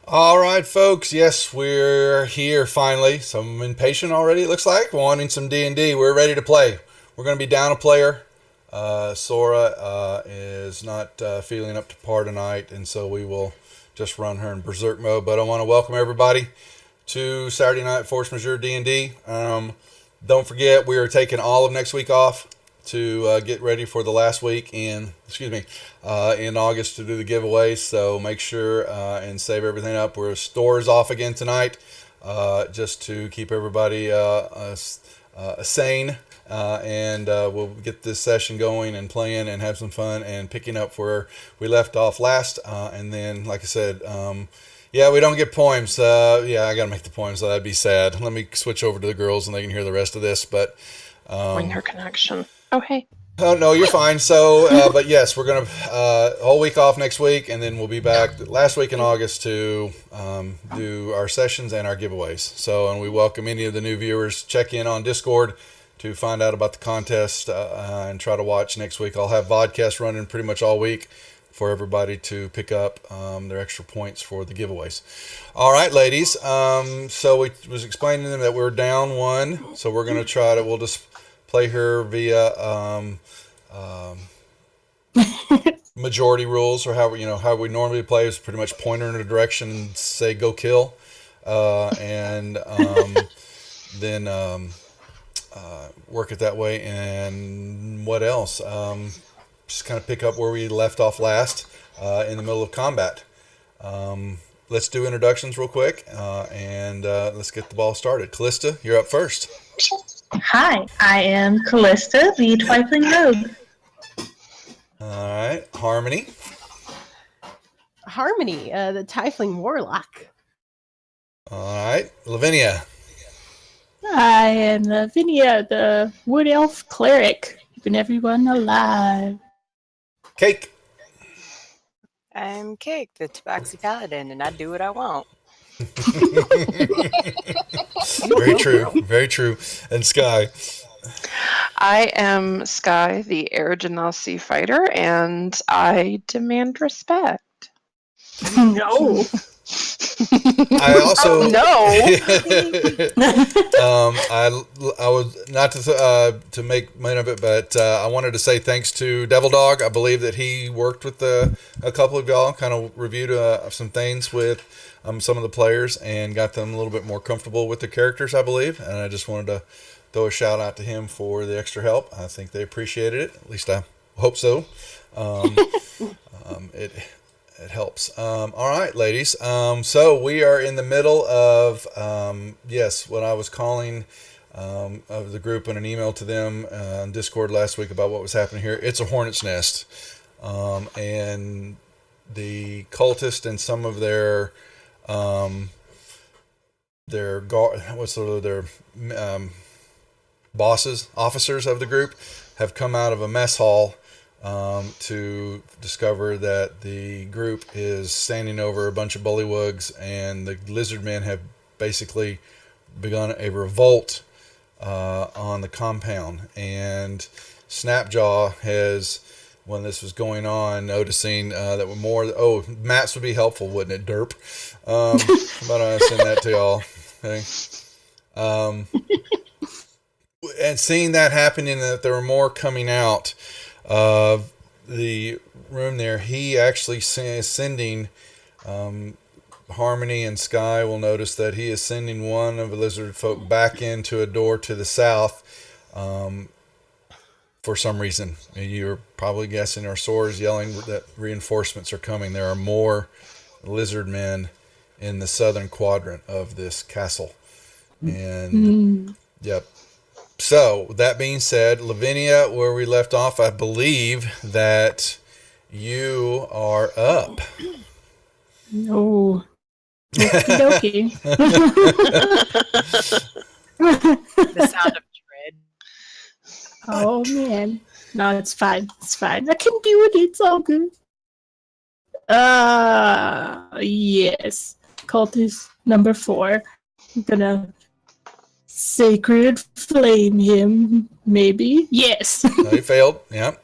All right, folks. Yes, we're here finally. Some impatient already. It looks like wanting some D&D. We're ready to play. We're going to be down a player. Sora is not feeling up to par tonight, and so we will just run her in berserk mode. But I want to welcome everybody to Saturday Night Force Majeure D&D. Don't forget, we are taking all of next week off to get ready for the last week in August to do the giveaways. So make sure and save everything up. Our store is off again tonight, just to keep everybody sane. And we'll get this session going and playing and have some fun and picking up where we left off last. And then, like I said, we don't get poems. I got to make the poems, so that'd be sad. Let me switch over to the girls and they can hear the rest of this. But Bring her connection. Oh, hey. Oh, no, you're fine. So, but yes, we're going to whole week off next week, and then we'll be back last week in August to do our sessions and our giveaways. So, and we welcome any of the new viewers. Check in on Discord to find out about the contest and try to watch next week. I'll have vodcast running pretty much all week for everybody to pick up their extra points for the giveaways. All right, ladies. So we was explaining to them that we're down one. So we're going to we'll just play her via majority rules, or how we normally play is pretty much point her in a direction and say go kill, and then work it that way. And what else? Just kind of pick up where we left off last in the middle of combat. Let's do introductions real quick, and let's get the ball started. Callista, you're up first. Hi, I am Callista, the Trifling Rogue. All right, Harmony. Harmony, the Tiefling Warlock. All right, Lavinia. I am Lavinia, the Wood Elf Cleric, keeping everyone alive. Cake. I'm Cake, the Tabaxi Paladin, and I do what I want. Very true, very true. And Sky. I am Sky, the Air Genasi fighter, and I demand respect. No. I also I was not to make much of it, but I wanted to say thanks to Devil Dog. I believe that he worked with a couple of y'all, kind of reviewed some things with some of the players and got them a little bit more comfortable with the characters, I believe. And I just wanted to throw a shout out to him for the extra help. I think they appreciated it. At least I hope so. It helps. All right, ladies. So we are in the middle of, what I was calling of the group in an email to them on Discord last week about what was happening here. It's a hornet's nest. And the cultist and some of their bosses, officers of the group, have come out of a mess hall to discover that the group is standing over a bunch of bullywugs, and the lizard men have basically begun a revolt on the compound. And Snapjaw has, when this was going on, noticing that maps would be helpful, wouldn't it, derp? But I send that to y'all. Okay. And seeing that happening, that there were more coming out of the room there, he actually is sending Harmony and Sky will notice that he is sending one of the lizard folk back into a door to the south for some reason. You're probably guessing, our Sora's yelling that reinforcements are coming. There are more lizard men in the southern quadrant of this castle. And yep. So, that being said, Lavinia, where we left off, I believe that you are up. No. Okie dokie. The sound of dread. Oh, man. No, it's fine. It's fine. I can do it. It's all good. Yes. Cultist number 4. I'm gonna Sacred flame him, maybe. Yes. No, he failed. Yep.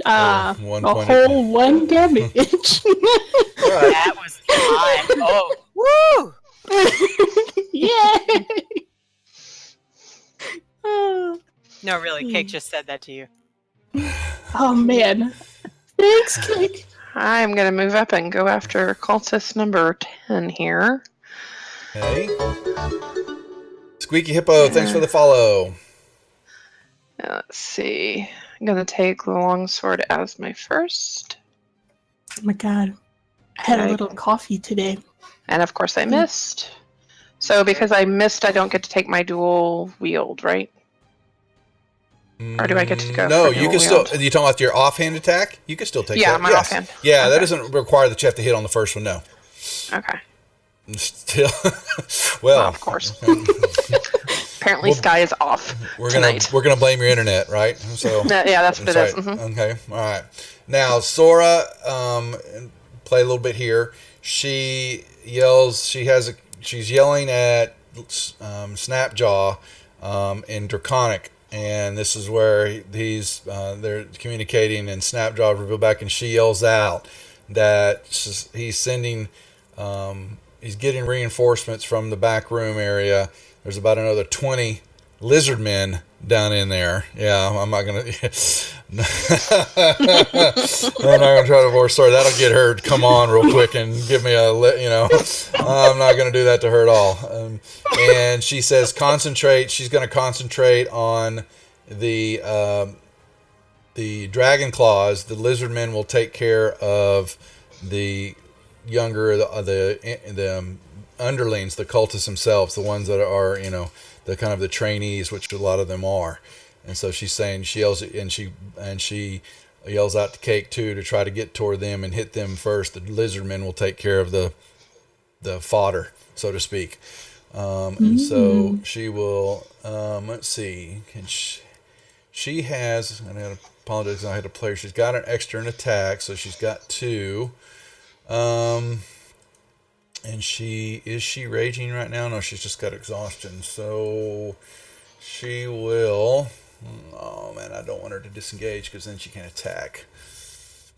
Oh, A 1 point. whole 1 damage. All right. That was hot. Oh, woo! Yay! Oh, No, really, Cake just said that to you. oh man. Thanks, Cake. I'm going to move up and go after cultist number 10 here. Okay. Squeaky Hippo, thanks for the follow. Let's see. I'm going to take the longsword as my first. Oh my god. I had a Okay. little coffee today. And of course I missed. So because I missed, I don't get to take my dual wield, right? Or do I get to go No, for you can dual still. wield? You talking about your offhand attack? You can still take Yeah, that. my Yes. offhand. Yeah, that Okay. doesn't require that you have to hit on the first one. No. Okay. Still, Well, well, of course. okay. Apparently Sky is off we're tonight. gonna blame your internet, right? So Yeah, that's what it right. is. Mhm. Okay, all right. Now Sora, play a little bit here. She yells. She's yelling at Snapjaw in Draconic, and this is where they're communicating, and Snapjaw reveal back, and she yells out that he's sending. He's getting reinforcements from the back room area. There's about another 20 lizard men down in there. Yeah, I'm not gonna. I'm not gonna try to avoid story. That'll get her to come on real quick and give me I'm not gonna do that to her at all. And she says concentrate. She's gonna concentrate on the dragon claws. The lizard men will take care of the younger the underlings, the cultists themselves, the ones that are the kind of the trainees, which a lot of them are. And so she's saying she yells and she yells out to Cake too to try to get toward them and hit them first. The lizard men will take care of the fodder, so to speak. And so she will. Let's see. She has. And I apologize. I had to play her. She's got an extra in attack, so she's got 2. And is she raging right now? No, she's just got exhaustion. So she will. Oh man, I don't want her to disengage because then she can attack.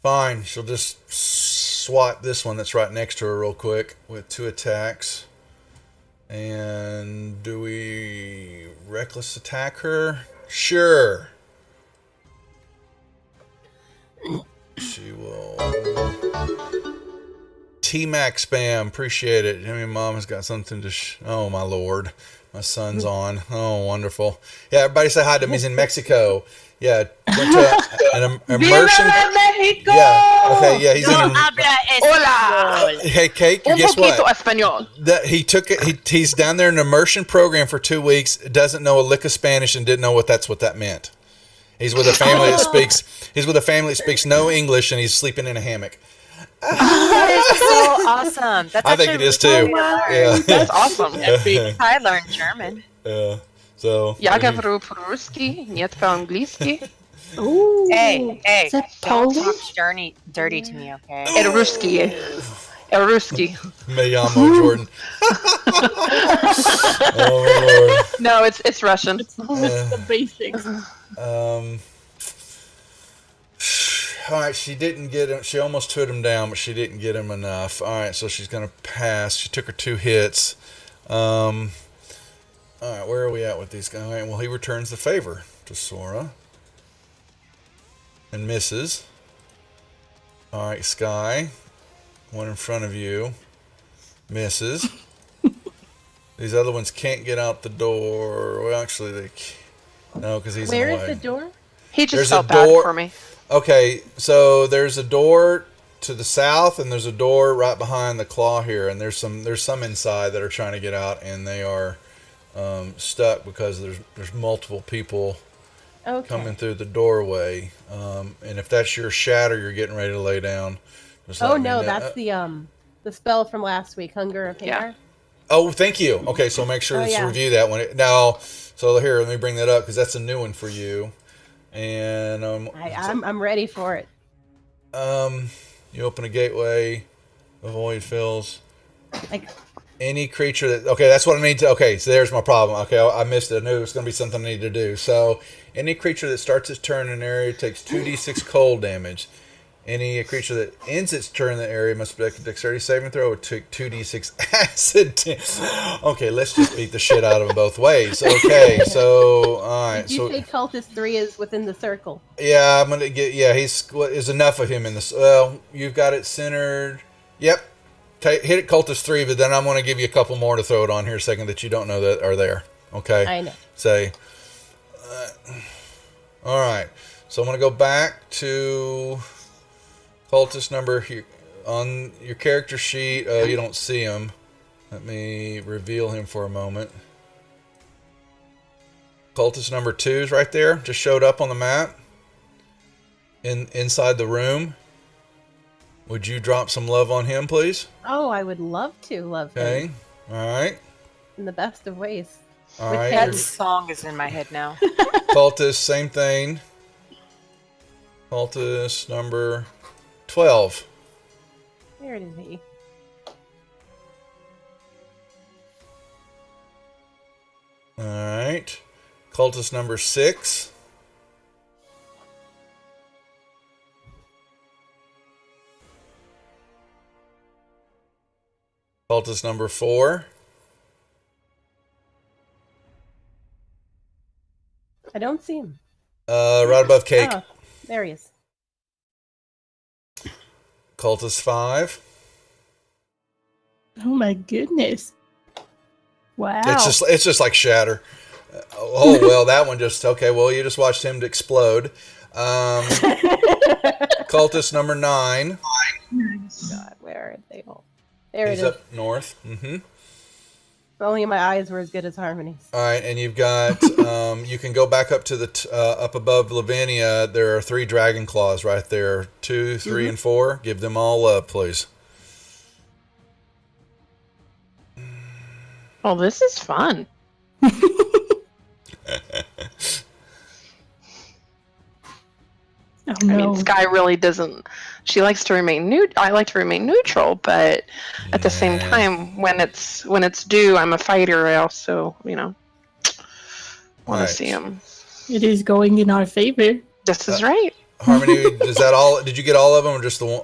Fine, she'll just swat this one that's right next to her real quick with 2 attacks. And do we reckless attack her? Sure. She will. T-Mac spam, appreciate it. I mean, Mom has got something to. Oh my lord, my son's on. Oh, wonderful. Yeah, everybody say hi to me. He's in Mexico. Yeah, went to an immersion. Mexico! Yeah. Okay. Yeah, he's in. Hola! Hey, Cake. Un Guess poquito what? español. That he took it. He's down there in an immersion program for 2 weeks. Doesn't know a lick of Spanish and didn't know what that meant. He's with a family that speaks. He's with a family that speaks no English, and he's sleeping in a hammock. That is so awesome. That's I think it is too. Yeah. That's awesome. I learned German. So. Ja говорю по-русски, нет по-английски. Ooh. Hey, Is that don't Polish? talk dirty to me, okay? El-русский. El-русский. Me llamo Jordan. Oh my lord. No, it's Russian. The basics. All right, she didn't get him. She almost took him down, but she didn't get him enough. All right, so she's going to pass. She took her 2 hits. All right, where are we at with these guys? All right, well, he returns the favor to Sora and misses. All right, Sky, one in front of you, misses. These other ones can't get out the door. Well, actually, they can't. No, because he's Where in is the way. the door? He just There's felt a bad door- for me. Okay, so there's a door to the south, and there's a door right behind the claw here, and there's some inside that are trying to get out, and they are stuck because there's multiple people Okay. coming through the doorway. And if that's your shatter, you're getting ready to lay down. Just Oh let me no, know. that's the spell from last week, Hunger of Yeah. Hair. Oh, thank you. Okay, so make sure Oh, to yeah. review that one now. So here, let me bring that up because that's a new one for you. And I'm ready for it. you open a gateway, a void fills. Like, Any creature that okay, that's what I need to. Okay, so there's my problem. Okay, I missed it. I knew it was going to be something I needed to do. So, any creature that starts its turn in an area takes 2d6 cold damage. Any creature that ends its turn in the area must make a dexterity saving throw or take 2d6 acid. Okay, let's just beat the shit out of them both ways. Okay, so all right, Did you so say cultist 3 is within the circle? yeah, I'm gonna get he's is enough of him in this. Well, you've got it centered. Yep. Hit it cultist 3, but then I'm going to give you a couple more to throw it on here a second that you don't know that are there. Okay. I know. Say. All right. So I'm going to go back to cultist number here on your character sheet. You don't see him. Let me reveal him for a moment. Cultist number 2 is right there. Just showed up on the map. Inside the room. Would you drop some love on him, please? Oh, I would love to love Okay. him All right. in the best of ways. All With right. That Peggy. song is in my head now. Cultist, same thing. Cultist number 12. Where is he? All right. Cultist number 6. Cultist number 4. I don't see him. Right above Cake. Oh, there he is. Cultist 5. Oh my goodness. Wow. It's just like Shatter. Oh well, that one just okay. Well, you just watched him explode. Cultist number 9. God, where are they all? There He's it is. up north. Mm-hmm. If only my eyes were as good as Harmony's. All right, and you've got you can go back up to the up above Lavinia. There are 3 dragon claws right there. 2, 3, and 4. Give them all up, please. Well, this is fun. Oh, I no. mean, Sky really doesn't. She likes to remain I like to remain neutral, but at the same Yeah. time, when it's due, I'm a fighter. I also, want Right. to see him. It is going in our favor. This is right. Harmony, is that all? Did you get all of them, or just the one?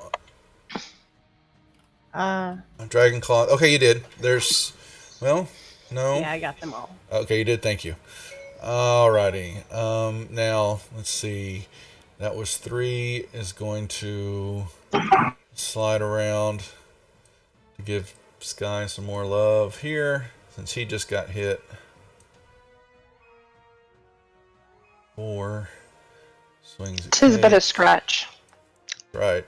Dragon claw. Okay, you did. There's, well, no. Yeah, I got them all. Okay, you did. Thank you. Alrighty. Now let's see. That was 3. Is going to slide around to give Sky some more love here, since he just got hit. 4 swings at Tis but a Cake. scratch. Right.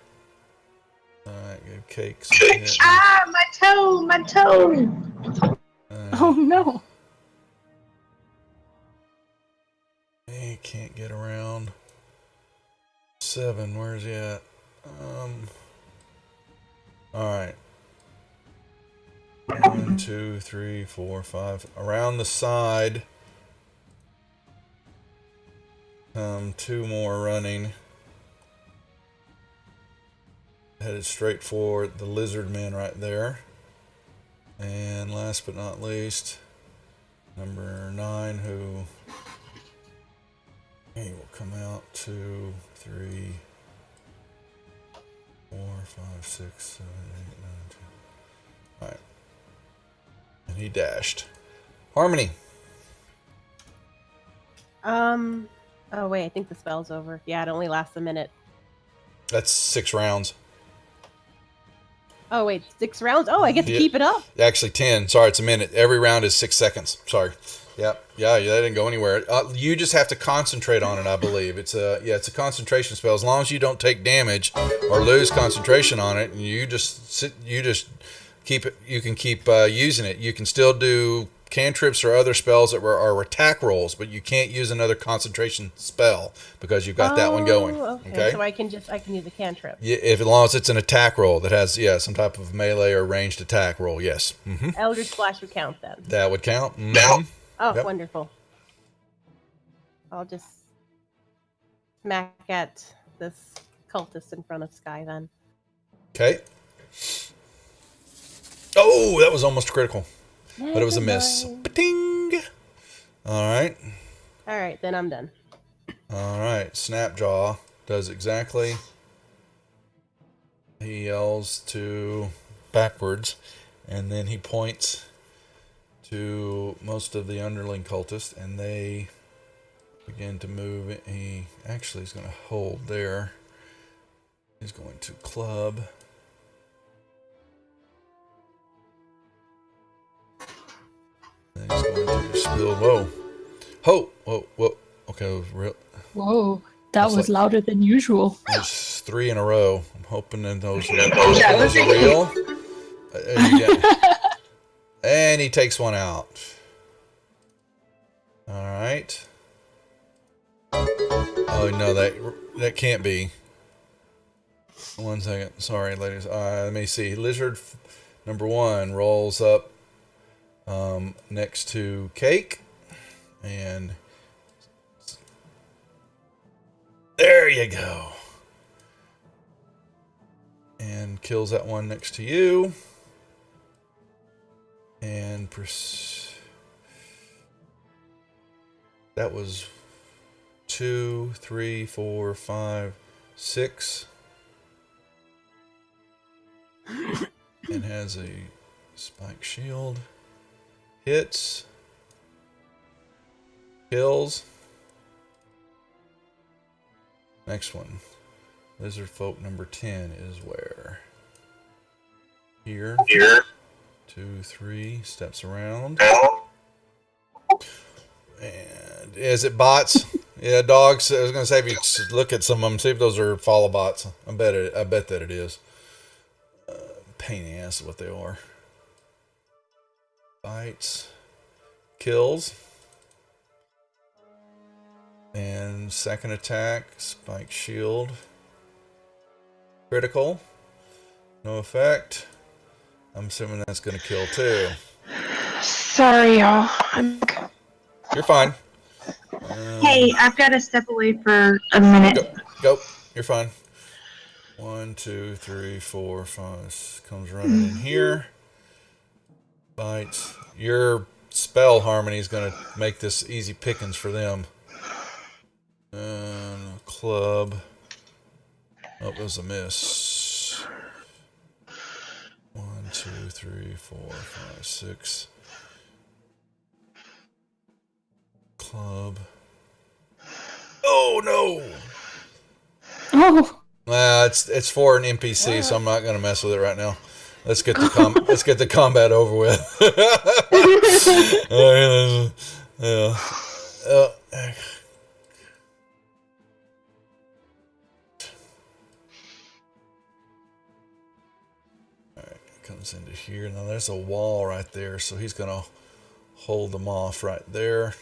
Alright, give Cake some hit. Ah, my toe, my toe. Oh no. He can't get around. 7, where's he at? Alright. 1, 2, 3, 4, 5. Around the side. 2 more running. Headed straight for the lizard man right there. And last but not least, number 9, who he will come out. 2, 3, 4, 5, 6, 7, 8, 9, 10. Alright. And he dashed. Harmony. Oh wait, I think the spell's over. Yeah, it only lasts a minute. That's 6 rounds. Oh wait, 6 rounds? Oh, I get to Yeah. keep it up. Actually, 10. Sorry, it's a minute. Every round is 6 seconds. Sorry. Yep. Yeah, that didn't go anywhere. You just have to concentrate on it, I believe. It's a concentration spell. As long as you don't take damage or lose concentration on it, and you just keep it. You can keep using it. You can still do cantrips or other spells that are attack rolls, but you can't use another concentration spell because you've got that one going. Okay. So I can use a cantrip. Yeah, as long as it's an attack roll that has some type of melee or ranged attack roll. Yes. Eldritch Splash would count then. That would count. Mhm. Oh, Yep. wonderful. I'll just smack at this cultist in front of Sky then. Okay. Oh, Oh, that was almost critical, but it was a miss. Never mind. Ba-ting! All right. All right, then I'm done. All right. Snapjaw does exactly. He yells to backwards, and then he points to most of the underling cultists, and they begin to move. He actually is going to hold there. He's going to club. Then he's going to spill. Whoa. Ho! Whoa, whoa. Okay, it was real. Whoa, that That's was like- louder than usual. There's 3 in a row. I'm hoping that those are real. And he takes one out. All right. Oh no, that can't be. 1 second. Sorry, ladies. Let me see. Lizard number 1 rolls up next to Cake, and there you go. And kills that one next to you. And that was 2, 3, 4, 5, 6. And has a spike shield. Hits. Kills. Next one. Lizard folk number 10 is where? Here. 2, 3. Steps around. And is it bots? Yeah, dogs. I was gonna say if you look at some of them, see if those are follow bots. I bet that it is. Pain in the ass is what they are. Bites. Kills. And second attack, spike shield. Critical. No effect. I'm assuming that's going to kill too. Sorry, y'all. You're fine. Hey, I've got to step away for a minute. Go. You're fine. 1, 2, 3, 4, 5. Comes running in here. Bites. Your spell harmony is going to make this easy pickings for them. Club. Oh, it was a miss. 1, 2, 3, 4, 5, 6. Club. Oh no! Oh, It's for an NPC, so I'm not gonna mess with it right now. Let's get the combat over with. Yeah. Comes into here. Now there's a wall right there, so he's gonna hold them off right there.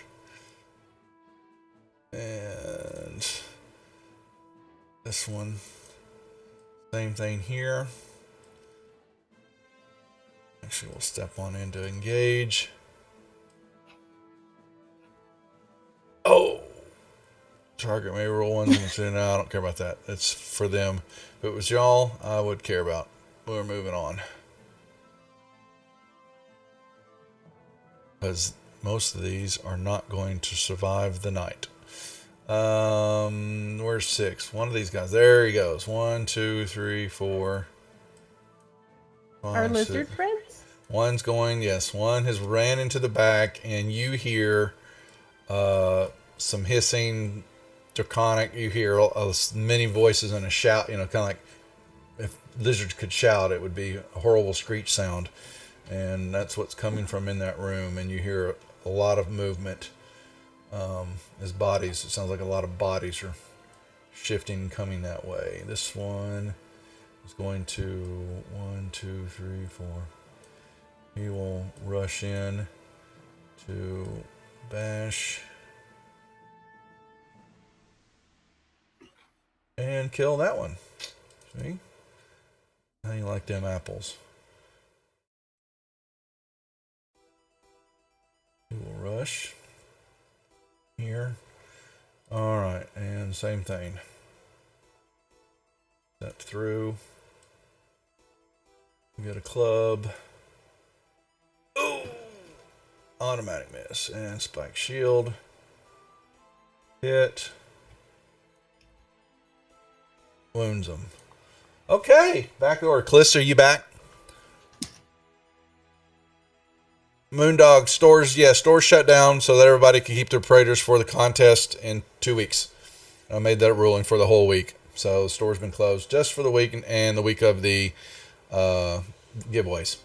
And this one, same thing here. Actually, we'll step on in to engage. Oh! Target may roll 1 and 2. No, I don't care about that. It's for them. If it was y'all, I would care about. We're moving on. Because most of these are not going to survive the night. Where's 6? One of these guys. There he goes. 1, 2, 3, 4. Our 5, lizard 6. friends? One's going. Yes, one has ran into the back, and you hear some hissing, draconic. You hear many voices and a shout. You know, kind of like if lizards could shout, it would be a horrible screech sound. And that's what's coming from in that room. And you hear a lot of movement. As bodies, it sounds like a lot of bodies are shifting, coming that way. This one is going to 1, 2, 3, 4. He will rush in to bash and kill that one. See? How you like them apples? He will rush here. Alright, and same thing. Step through. We got a club. Automatic miss. And spike shield. Hit. Wounds him. Okay. Back over. Callista, are you back? Moondog, stores shut down so that everybody can keep their Predators for the contest in 2 weeks. I made that ruling for the whole week. So the store's been closed just for the week and the week of the giveaways.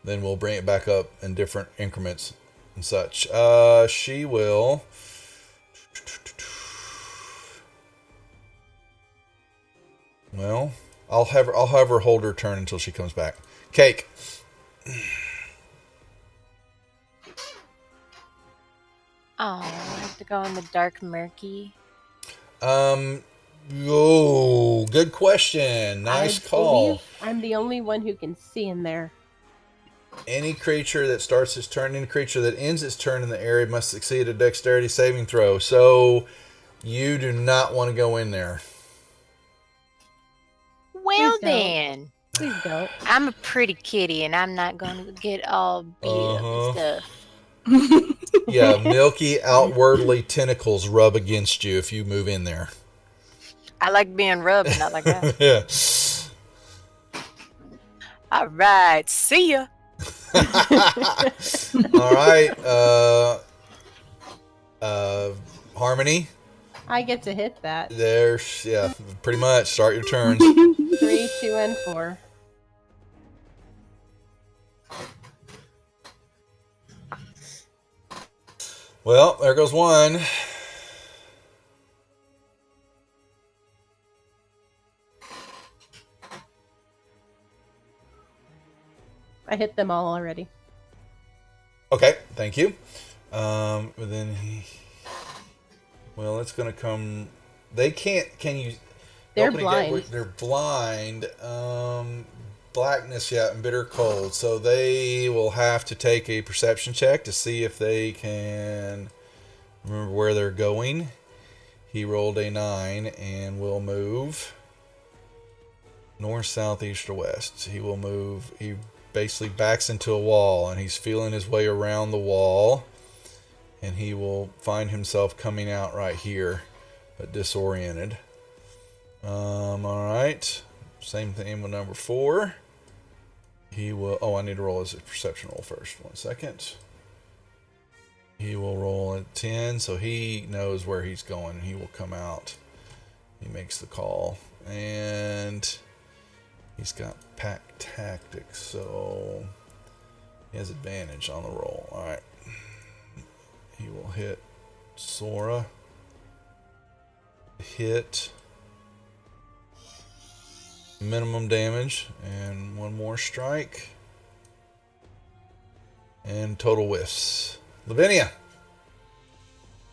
Then we'll bring it back up in different increments and such. She will... Well, I'll have her hold her turn until she comes back. Cake. Oh, I have to go in the dark murky. Oh, good question. Nice call. I'm the only one who can see in there. Any creature that starts its turn, any creature that ends its turn in the area must succeed a dexterity saving throw. So you do not want to go in there. Well Please don't. then, Please don't. I'm a pretty kitty, and I'm not going to get all beat up and stuff. Yeah, milky, outwardly tentacles rub against you if you move in there. I like being rubbed, but not like that. Yeah. All right, see ya. All right. Harmony. I get to hit that. There's, yeah, pretty much. Start your turns. 3, 2, and 4. Well, there goes one. I hit them all already. Okay, thank you. But then well, it's gonna come. They can't. Can you? They're opening blind. gateway- they're blind. Blackness, yeah, and bitter cold. So they will have to take a perception check to see if they can remember where they're going. He rolled a 9 and will move north, south, east, or west. He will move. He basically backs into a wall, and he's feeling his way around the wall, and he will find himself coming out right here, but disoriented. All right. Same thing with number 4. He will... Oh, I need to roll his perception roll first. 1 second. He will roll at 10, so he knows where he's going. He will come out. He makes the call. And he's got pack tactics, so he has advantage on the roll. All right. He will hit Sora. Hit... minimum damage, and one more strike, and total whiffs. Lavinia.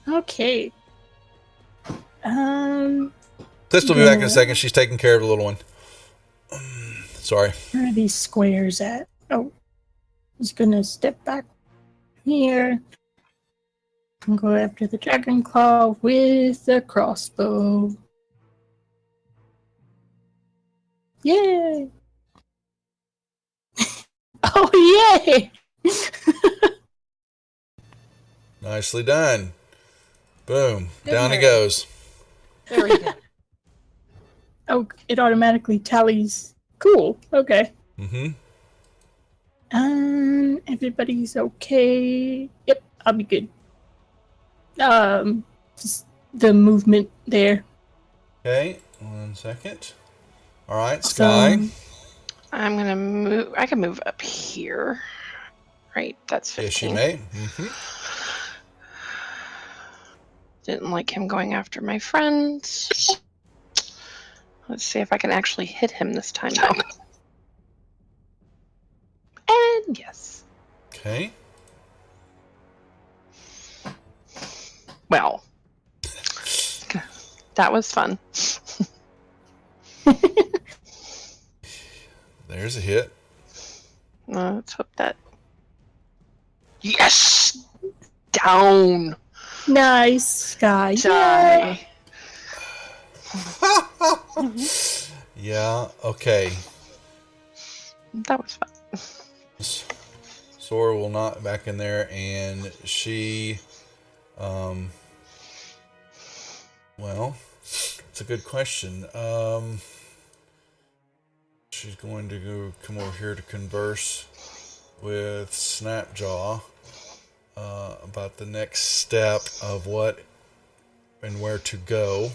Okay. This will be back in a second. She's taking care of the little one. Sorry. Where are these squares at? Oh, just gonna step back here and go after the dragon claw with the crossbow. Yay! Oh, yay! Nicely done. Boom. Good Down he work. goes. There we go. Oh, it automatically tallies. Cool. Okay. Mm-hmm. Everybody's okay. Yep, I'll be good. Just the movement there. Okay. 1 second. All right, Sky. Awesome. I'm gonna move. I can move up here. Right, that's 15. Yes, you may. Mm-hmm. Didn't like him going after my friends. Let's see if I can actually hit him this time. No. And yes. Okay. Well, that was fun. There's a hit. Let's hope that. Yes! Down! Nice, Sky. Die. Yeah, okay. That was fun. Let's Sora will not back in there, and she, well, it's a good question. She's going to come over here to converse with Snapjaw about the next step of what and where to go.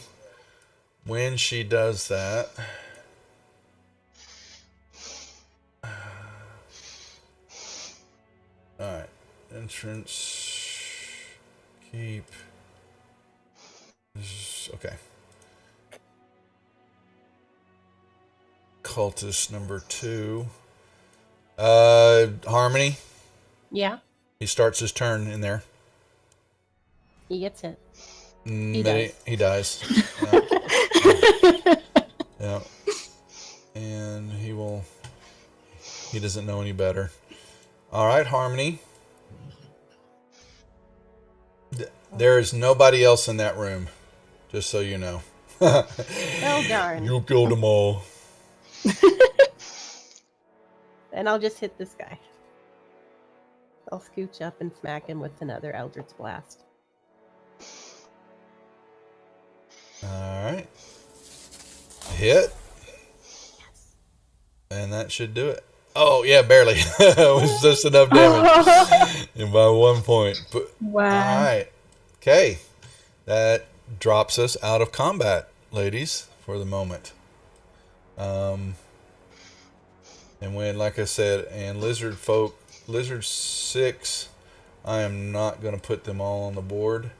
When she does that, alright, entrance, keep, okay. Cultist number 2. Harmony. Yeah, He starts his turn in there. he gets it. He dies. Yeah. And he doesn't know any better. All right, Harmony. There is nobody else in that room, just so you know. Well, darn. You killed them all. And I'll just hit this guy. I'll scooch up and smack him with another Eldritch Blast. Alright. Hit. And that should do it. Oh, yeah, barely. It was just enough damage. And by 1 point. Wow. Alright. Okay. That drops us out of combat, ladies, for the moment. And when, like I said, and Lizard 6, I am not going to put them all on the board,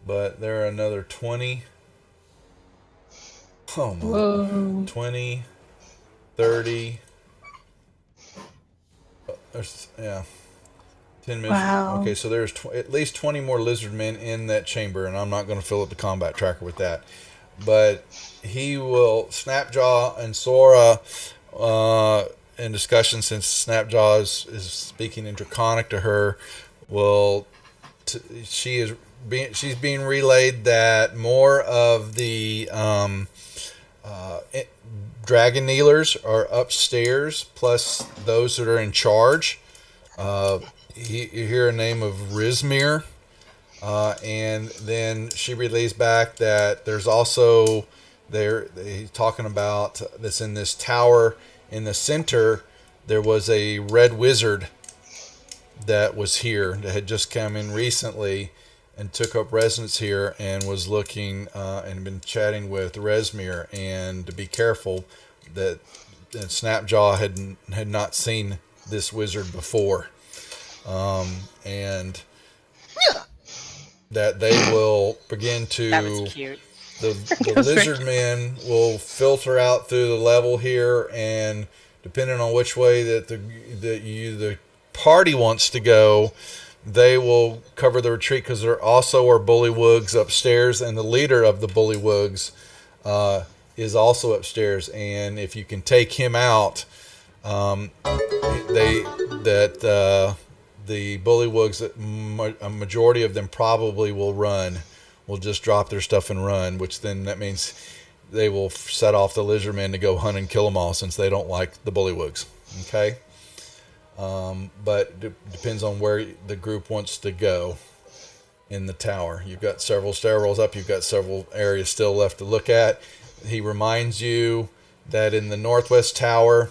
but there are another 20. Oh my. Whoa. 20, 30. Yeah. 10 minutes. Wow. Okay, so there's at least 20 more lizard men in that chamber, and I'm not going to fill up the combat tracker with that. But he will, Snapjaw and Sora, in discussion, since Snapjaw is speaking in Draconic to her, she's being relayed that more of the dragon kneelers are upstairs, plus those that are in charge. You hear a name of Rizmir, and then she relays back that there's also he's talking about that's in this tower in the center. There was a red wizard that was here that had just come in recently and took up residence here and was looking and been chatting with Resmir, and to be careful that Snapjaw had not seen this wizard before, and that they will begin to. That was cute. The lizard men will filter out through the level here, and depending on which way that the party wants to go, they will cover the retreat, because there also are bullywugs upstairs, and the leader of the bullywugs is also upstairs. And if you can take him out, the bullywugs, a majority of them probably will just drop their stuff and run, which then that means they will set off the lizardmen to go hunt and kill them all, since they don't like the bullywugs. Okay? But it depends on where the group wants to go in the tower. You've got several stairwells up. You've got several areas still left to look at. He reminds you that in the northwest tower,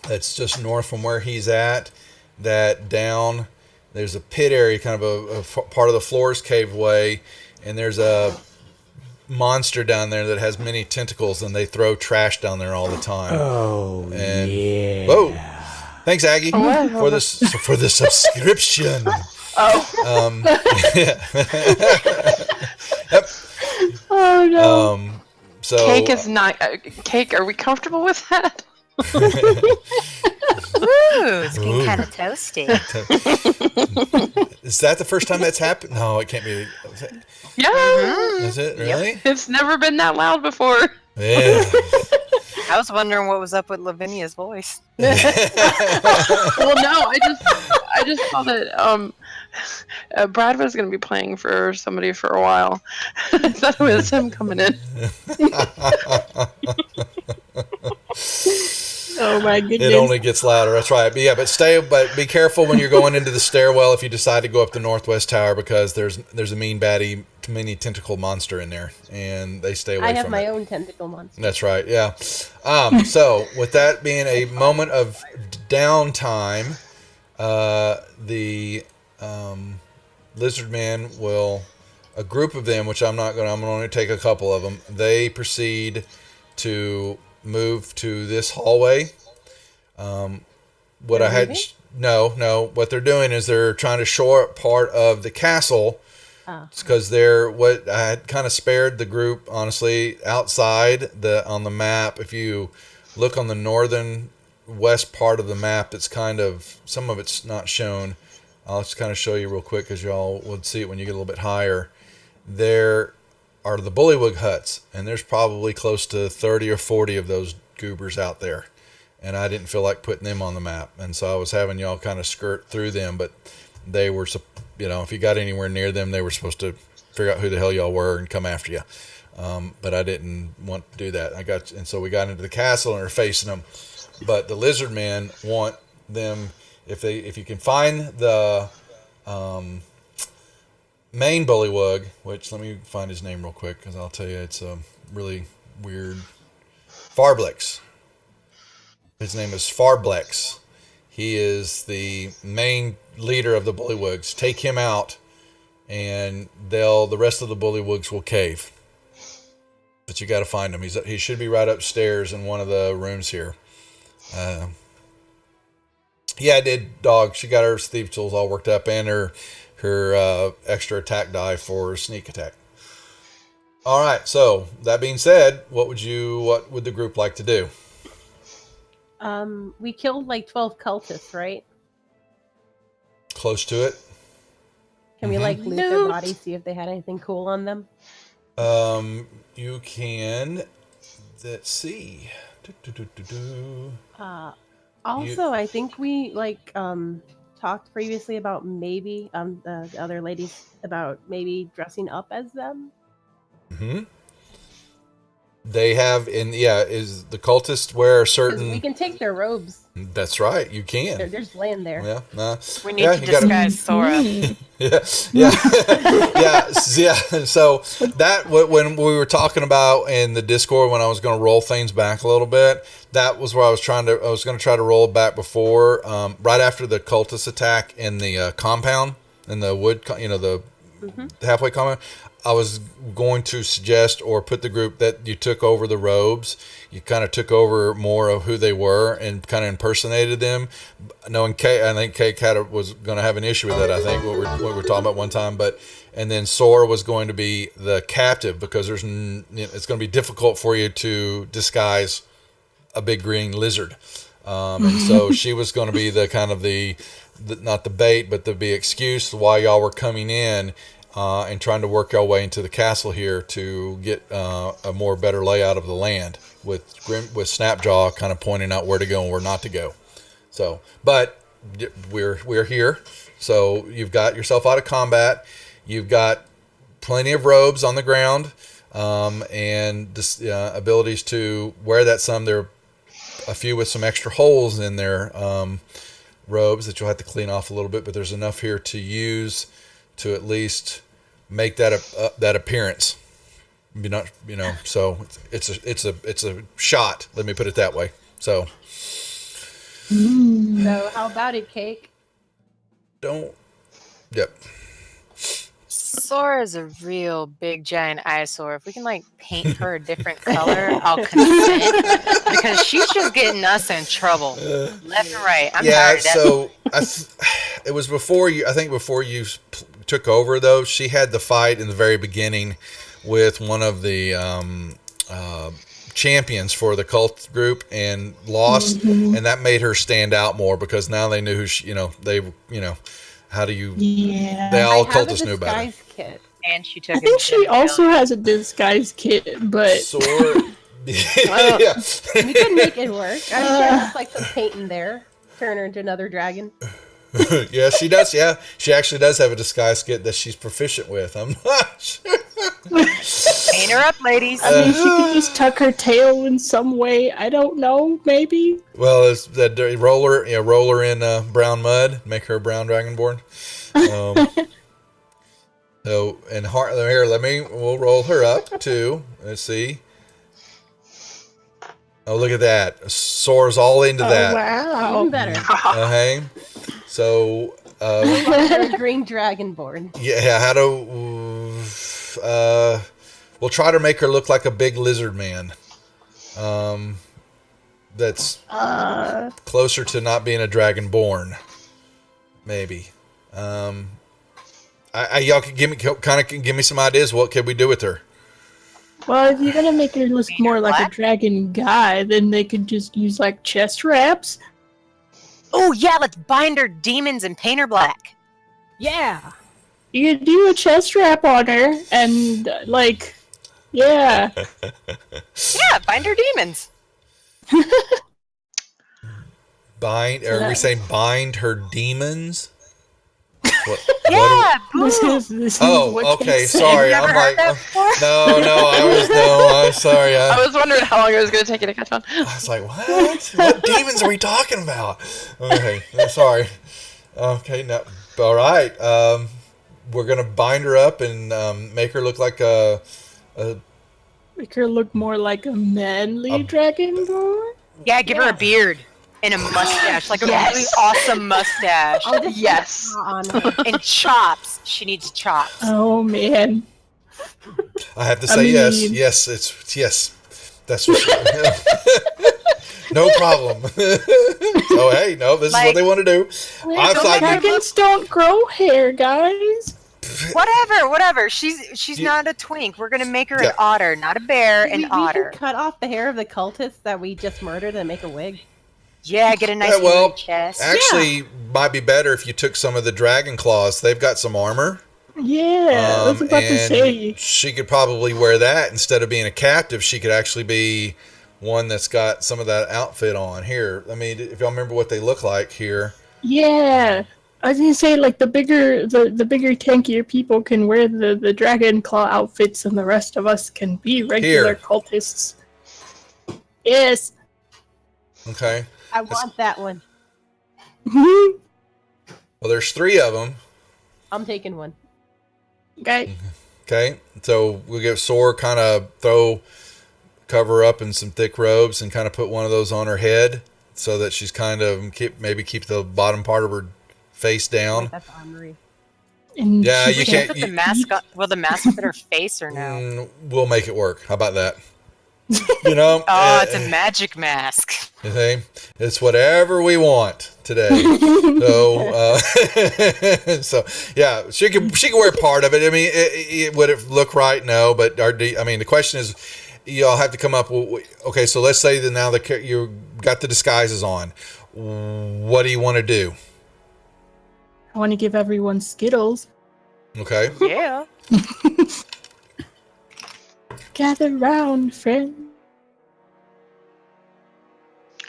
that's just north from where he's at, that down there's a pit area, kind of a part of the floor's caved away, and there's a monster down there that has many tentacles, and they throw trash down there all the time. Oh, and, yeah. Whoa! Thanks, Aggie, for the subscription. Yeah. Yep. Oh no. So Cake is not cake. Are we comfortable with that? Ooh, it's getting kind of toasty. Is that the first time that's happened? No, it can't be. Yeah. Is it really? It's never been that loud before. Yeah. I was wondering what was up with Lavinia's voice. Well, no, I just saw that Brad was going to be playing for somebody for a while. I thought it was him coming in. Oh my goodness. It only gets louder. That's right. But be careful when you're going into the stairwell if you decide to go up the northwest tower, because there's a mean baddie, mini tentacle monster in there, and they stay away I have from my it. own tentacle monster. That's right. Yeah. So with that being a moment of downtime, the lizard men will, a group of them, which I'm going to only take a couple of them. They proceed to move to this hallway. What They're I had, moving? no. What they're doing is they're trying to shore up part of the castle, because what I had kind of spared the group, honestly, outside on the map. If you look on the northern west part of the map, it's kind of, some of it's not shown. I'll just kind of show you real quick because y'all would see it when you get a little bit higher. There are the bullywug huts, and there's probably close to 30 or 40 of those goobers out there. And I didn't feel like putting them on the map. And so I was having y'all kind of skirt through them, but they were, if you got anywhere near them, they were supposed to figure out who the hell y'all were and come after you. But I didn't want to do that. And so we got into the castle and are facing them. But the lizard men want them, if you can find the main bullywug, which, let me find his name real quick because I'll tell you it's a really weird. Farblex. His name is Farblex. He is the main leader of the bullywugs. Take him out, and the rest of the bullywugs will cave. But you got to find him. He should be right upstairs in one of the rooms here. Yeah, I did, dog. She got her thief tools all worked up and her extra attack die for sneak attack. All right. So that being said, what would the group like to do? We killed like 12 cultists, right? Close to it. Can we like loot their bodies, see if they had anything cool on them? You can. Let's see. Also, I think we talked previously about maybe the other ladies about maybe dressing up as them. Mm-hmm. They have is the cultists wear certain. We can take their robes. That's right, you can. They're just laying there. Yeah, nah. We need to disguise Sora. yeah. So that when we were talking about in the Discord when I was going to roll things back a little bit, that was where I was going to try to roll back before, right after the cultist attack in the compound in the wood, the halfway compound. I was going to suggest or put the group that you took over the robes. You kind of took over more of who they were and kind of impersonated them. Knowing Kay, I think Kay was going to have an issue with that. I think what we were talking about one time, and then Sora was going to be the captive because it's going to be difficult for you to disguise a big green lizard. And so she was going to be the kind of the not the bait, but the excuse while y'all were coming in. And trying to work our way into the castle here to get a more better layout of the land with Snapjaw kind of pointing out where to go and where not to go. So, but we're here. So you've got yourself out of combat. You've got plenty of robes on the ground and abilities to wear that some. There are a few with some extra holes in their robes that you'll have to clean off a little bit, but there's enough here to use to at least make that appearance. So it's a shot. Let me put it that way. So how about it, Cake? Yep. Sora's a real big giant eyesore. If we can paint her a different color, I'll consent because she's just getting us in trouble left and right. I'm tired of that. So it was before you. I think before you took over, though, she had the fight in the very beginning with one of the champions for the cult group and lost, and that made her stand out more because now they knew who how do you? Yeah. They all cultists knew about it. Kit. And she took. I think she also has a disguise kit, but Sword. Well, we could make it work. I'm sure there's some paint in there. Turn her into another dragon. Yeah, she does. Yeah, she actually does have a disguise kit that she's proficient with. I'm not sure. Paint her up, ladies. I mean, she could just tuck her tail in some way. I don't know, maybe. Well, it's that roller in brown mud, make her a brown dragonborn. So and here, we'll roll her up too. Let's see. Oh, look at that! Soars all into that. Wow. Even better. Okay. So. Green dragonborn. Yeah, how to? We'll try to make her look like a big lizard man. That's closer to not being a dragonborn, maybe. Y'all can give me some ideas. What could we do with her? Well, if you're gonna make her look more like a dragon guy, then they could just use like chest wraps. Oh yeah, let's bind her demons and paint her black. Yeah. You could do a chest wrap on her, and yeah. Yeah, bind her demons. Are we saying bind her demons? Yeah. This is okay. they say. Sorry, I'm like, I'm sorry. I was wondering how long it was going to take you to catch on. I was like, what? What demons are we talking about? Okay, sorry. Okay, no, all right. We're gonna bind her up and make her look like Make her look more like a manly dragonborn. Yeah, give her a beard and a mustache, like a really awesome mustache. Oh, this Yes. on her. And chops. She needs chops. Oh man. I have to say yes. Yes. That's what no problem. Oh, hey, no, this is what they want to do. I thought Dragons don't grow hair, guys. Whatever. She's not a twink. We're gonna make her an otter, not a bear, an otter. We can cut off the hair of the cultists that we just murdered and make a wig. Yeah, get a nice chest. Actually, might be better if you took some of the dragon claws. They've got some armor. Yeah, I was about to say. She could probably wear that instead of being a captive. She could actually be one that's got some of that outfit on. Here, I mean, if y'all remember what they look like here. Yeah, I was gonna say the bigger, the bigger, tankier people can wear the dragon claw outfits, and the rest of us can be regular cultists. Yes. Okay. I want that one. Well, there's 3 of them. I'm taking one. Okay. Okay, so we'll get Sora kind of cover her up in some thick robes and kind of put one of those on her head so that she's kind of keep the bottom part of her face down. That's armory. And yeah, you can't put the mask on. Will the mask fit her face or no? We'll make it work. How about that? You know? Oh, it's a magic mask. You see? It's whatever we want today. So, yeah, she can wear part of it. I mean, would it look right? No, but the question is, y'all have to come up with. Okay, so let's say that now you got the disguises on. What do you want to do? I want to give everyone Skittles. Okay. Yeah. Gather round, friend.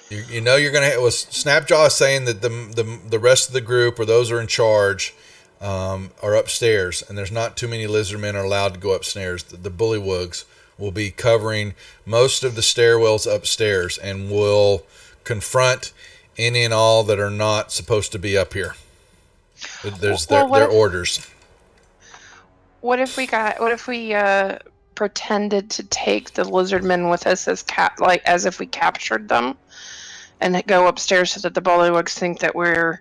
You know you're gonna. Snapjaw is saying that the rest of the group or those who are in charge are upstairs, and there's not too many lizardmen are allowed to go upstairs. The bullywugs will be covering most of the stairwells upstairs, and will confront any and all that are not supposed to be up here. There's their orders. What if we pretended to take the lizardmen with us as if we captured them, and go upstairs so that the bullywugs think that we're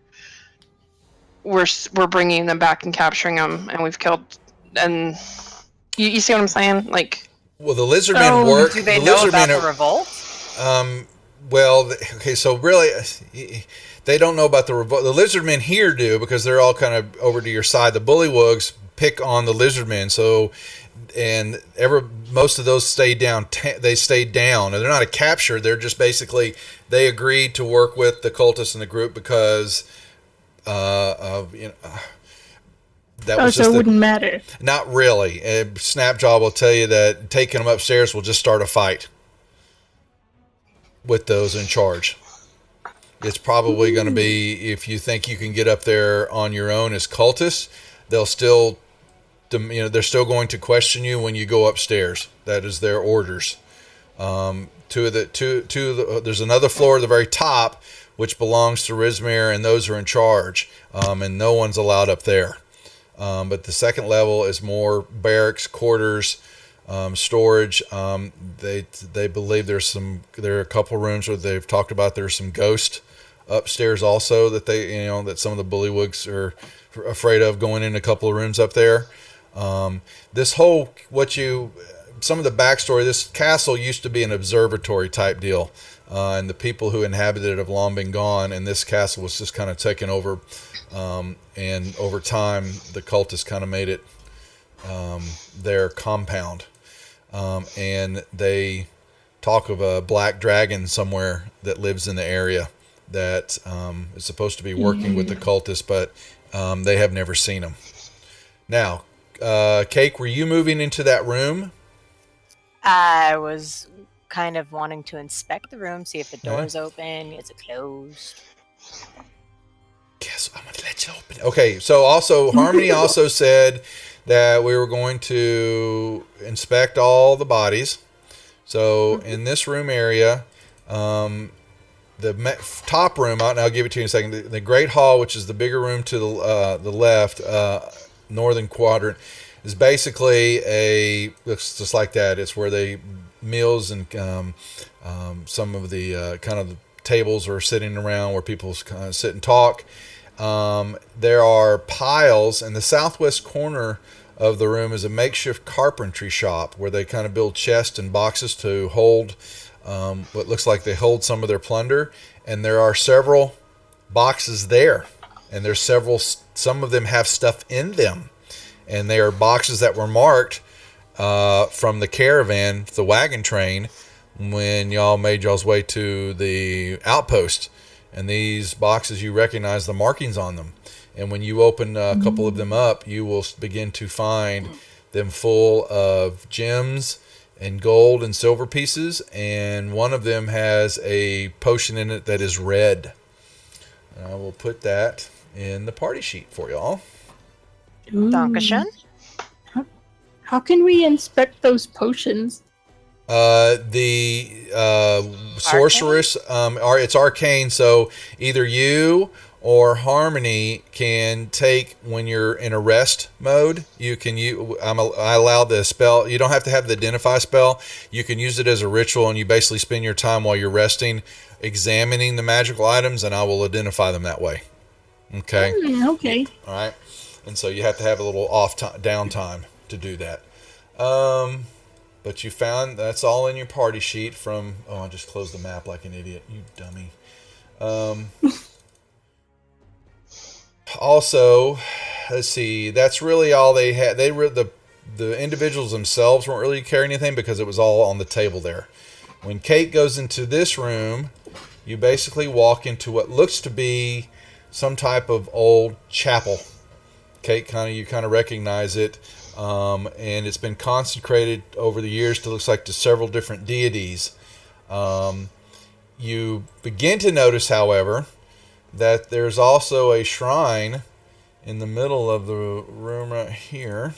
bringing them back and capturing them, and we've killed. And you see what I'm saying? Well, the lizardmen work. Do they know about the revolt? Well, okay, so really, they don't know about the revolt. The lizardmen here do, because they're all kind of over to your side. The bullywugs pick on the lizardmen, and most of those stay down. They stay down, and they're not a capture. They're just basically they agreed to work with the cultists in the group because of that was so it wouldn't matter. Not really. Snapjaw will tell you that taking them upstairs will just start a fight with those in charge. It's probably going to be, if you think you can get up there on your own as cultists, they'll still they're still going to question you when you go upstairs. That is their orders. There's another floor at the very top, which belongs to Rizmir, and those are in charge. And no one's allowed up there. But the second level is more barracks, quarters, storage. They believe there are a couple rooms where they've talked about there's some ghost upstairs also that that some of the bullywugs are afraid of going in a couple of rooms up there. Some of the backstory, this castle used to be an observatory type deal, and the people who inhabited it have long been gone, and this castle was just kind of taken over, and over time the cultists kind of made it their compound, and they talk of a black dragon somewhere that lives in the area that is supposed to be working with the cultists, but they have never seen him. Now, Cake, were you moving into that room? I was kind of wanting to inspect the room, see if the door's open. Is it closed? Guess I'm going to let you open it. Okay, so also, Harmony also said that we were going to inspect all the bodies. So, in this room area, the top room, and I'll give it to you in a second, the Great Hall, which is the bigger room to the left, northern quadrant, is basically looks just like that. It's where they meals and some of the kind of the tables are sitting around where people kind of sit and talk. There are piles in the southwest corner of the room is a makeshift carpentry shop where they kind of build chests and boxes to hold what looks like they hold some of their plunder. And there are several boxes there, and there's some of them have stuff in them. And they are boxes that were marked from the caravan, the wagon train, when y'all made y'all's way to the outpost. And these boxes, you recognize the markings on them. And when you open a couple of them up, you will begin to find them full of gems and gold and silver pieces. And one of them has a potion in it that is red. And I will put that in the party sheet for y'all. Dankeschön. How can we inspect those potions? The sorceress, it's arcane, so either you or Harmony can take, when you're in a rest mode, I allow the spell. You don't have to have the identify spell. You can use it as a ritual, and you basically spend your time while you're resting examining the magical items, and I will identify them that way. Okay? Okay. All right. And so you have to have a little downtime to do that. But you found that's all in your party sheet from... Oh, I just closed the map like an idiot. You dummy. Also, let's see. That's really all they had. The individuals themselves weren't really carrying anything because it was all on the table there. When Kate goes into this room, you basically walk into what looks to be some type of old chapel. Kate, you kind of recognize it, and it's been consecrated over the years to several different deities. You begin to notice, however, that there's also a shrine in the middle of the room right here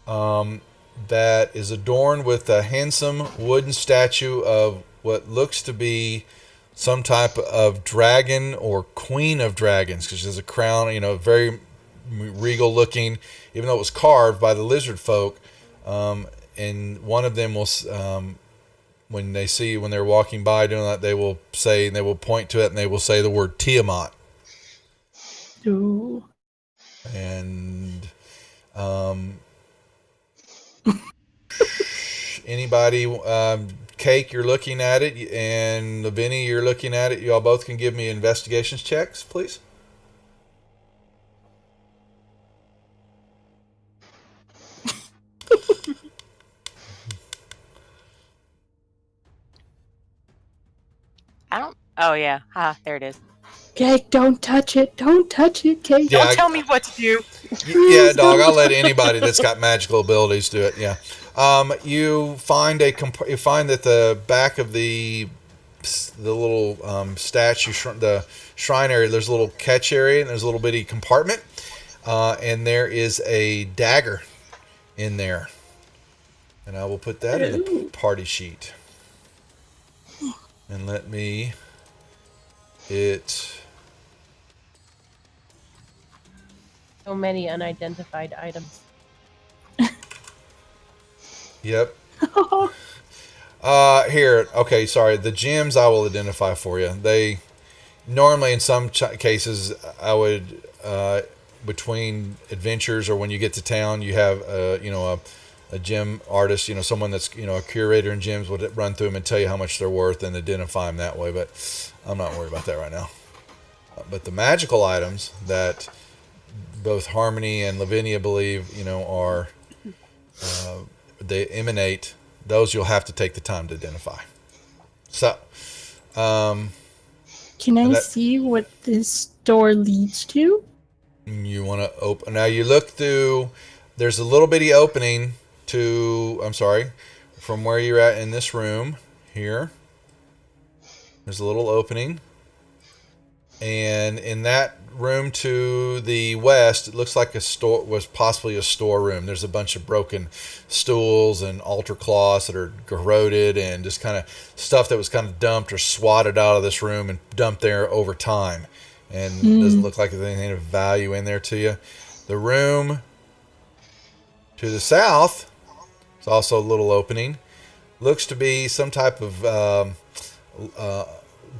that is adorned with a handsome wooden statue of what looks to be some type of dragon or queen of dragons, because there's a crown, very regal looking, even though it was carved by the lizard folk. And one of them will, when they're walking by doing that, they will point to it and they will say the word Tiamat. Ooh. And anybody, Cake, you're looking at it, and Vinny, you're looking at it. You all both can give me investigations checks, please. Oh yeah. There it is. Cake, don't touch it. Don't touch it, Cake. Yeah, Don't tell me what to do. Yeah, dog. I'll let anybody that's got magical abilities do it. Yeah. You find that the back of the little statue, the shrine area, there's a little catch area and there's a little bitty compartment. and there is a dagger in there. And I will put that in the party sheet. And let me So many unidentified items. Yep. Here. Okay, sorry. The gems I will identify for you. They normally, in some cases, I would between adventures or when you get to town, you have a gem artist, someone that's a curator in gems would run through them and tell you how much they're worth and identify them that way. But I'm not worried about that right now. But the magical items that both Harmony and Lavinia believe, are they emanate. Those you'll have to take the time to identify. So, can I see what this door leads to? You want to open. Now you look through. There's a little bitty opening from where you're at in this room here. There's a little opening. And in that room to the west, it looks like was possibly a storeroom. There's a bunch of broken stools and altar cloths that are corroded and just kind of stuff that was kind of dumped or swatted out of this room and dumped there over time. And it doesn't look like there's anything of value in there to you. The room to the south is also a little opening. Looks to be some type of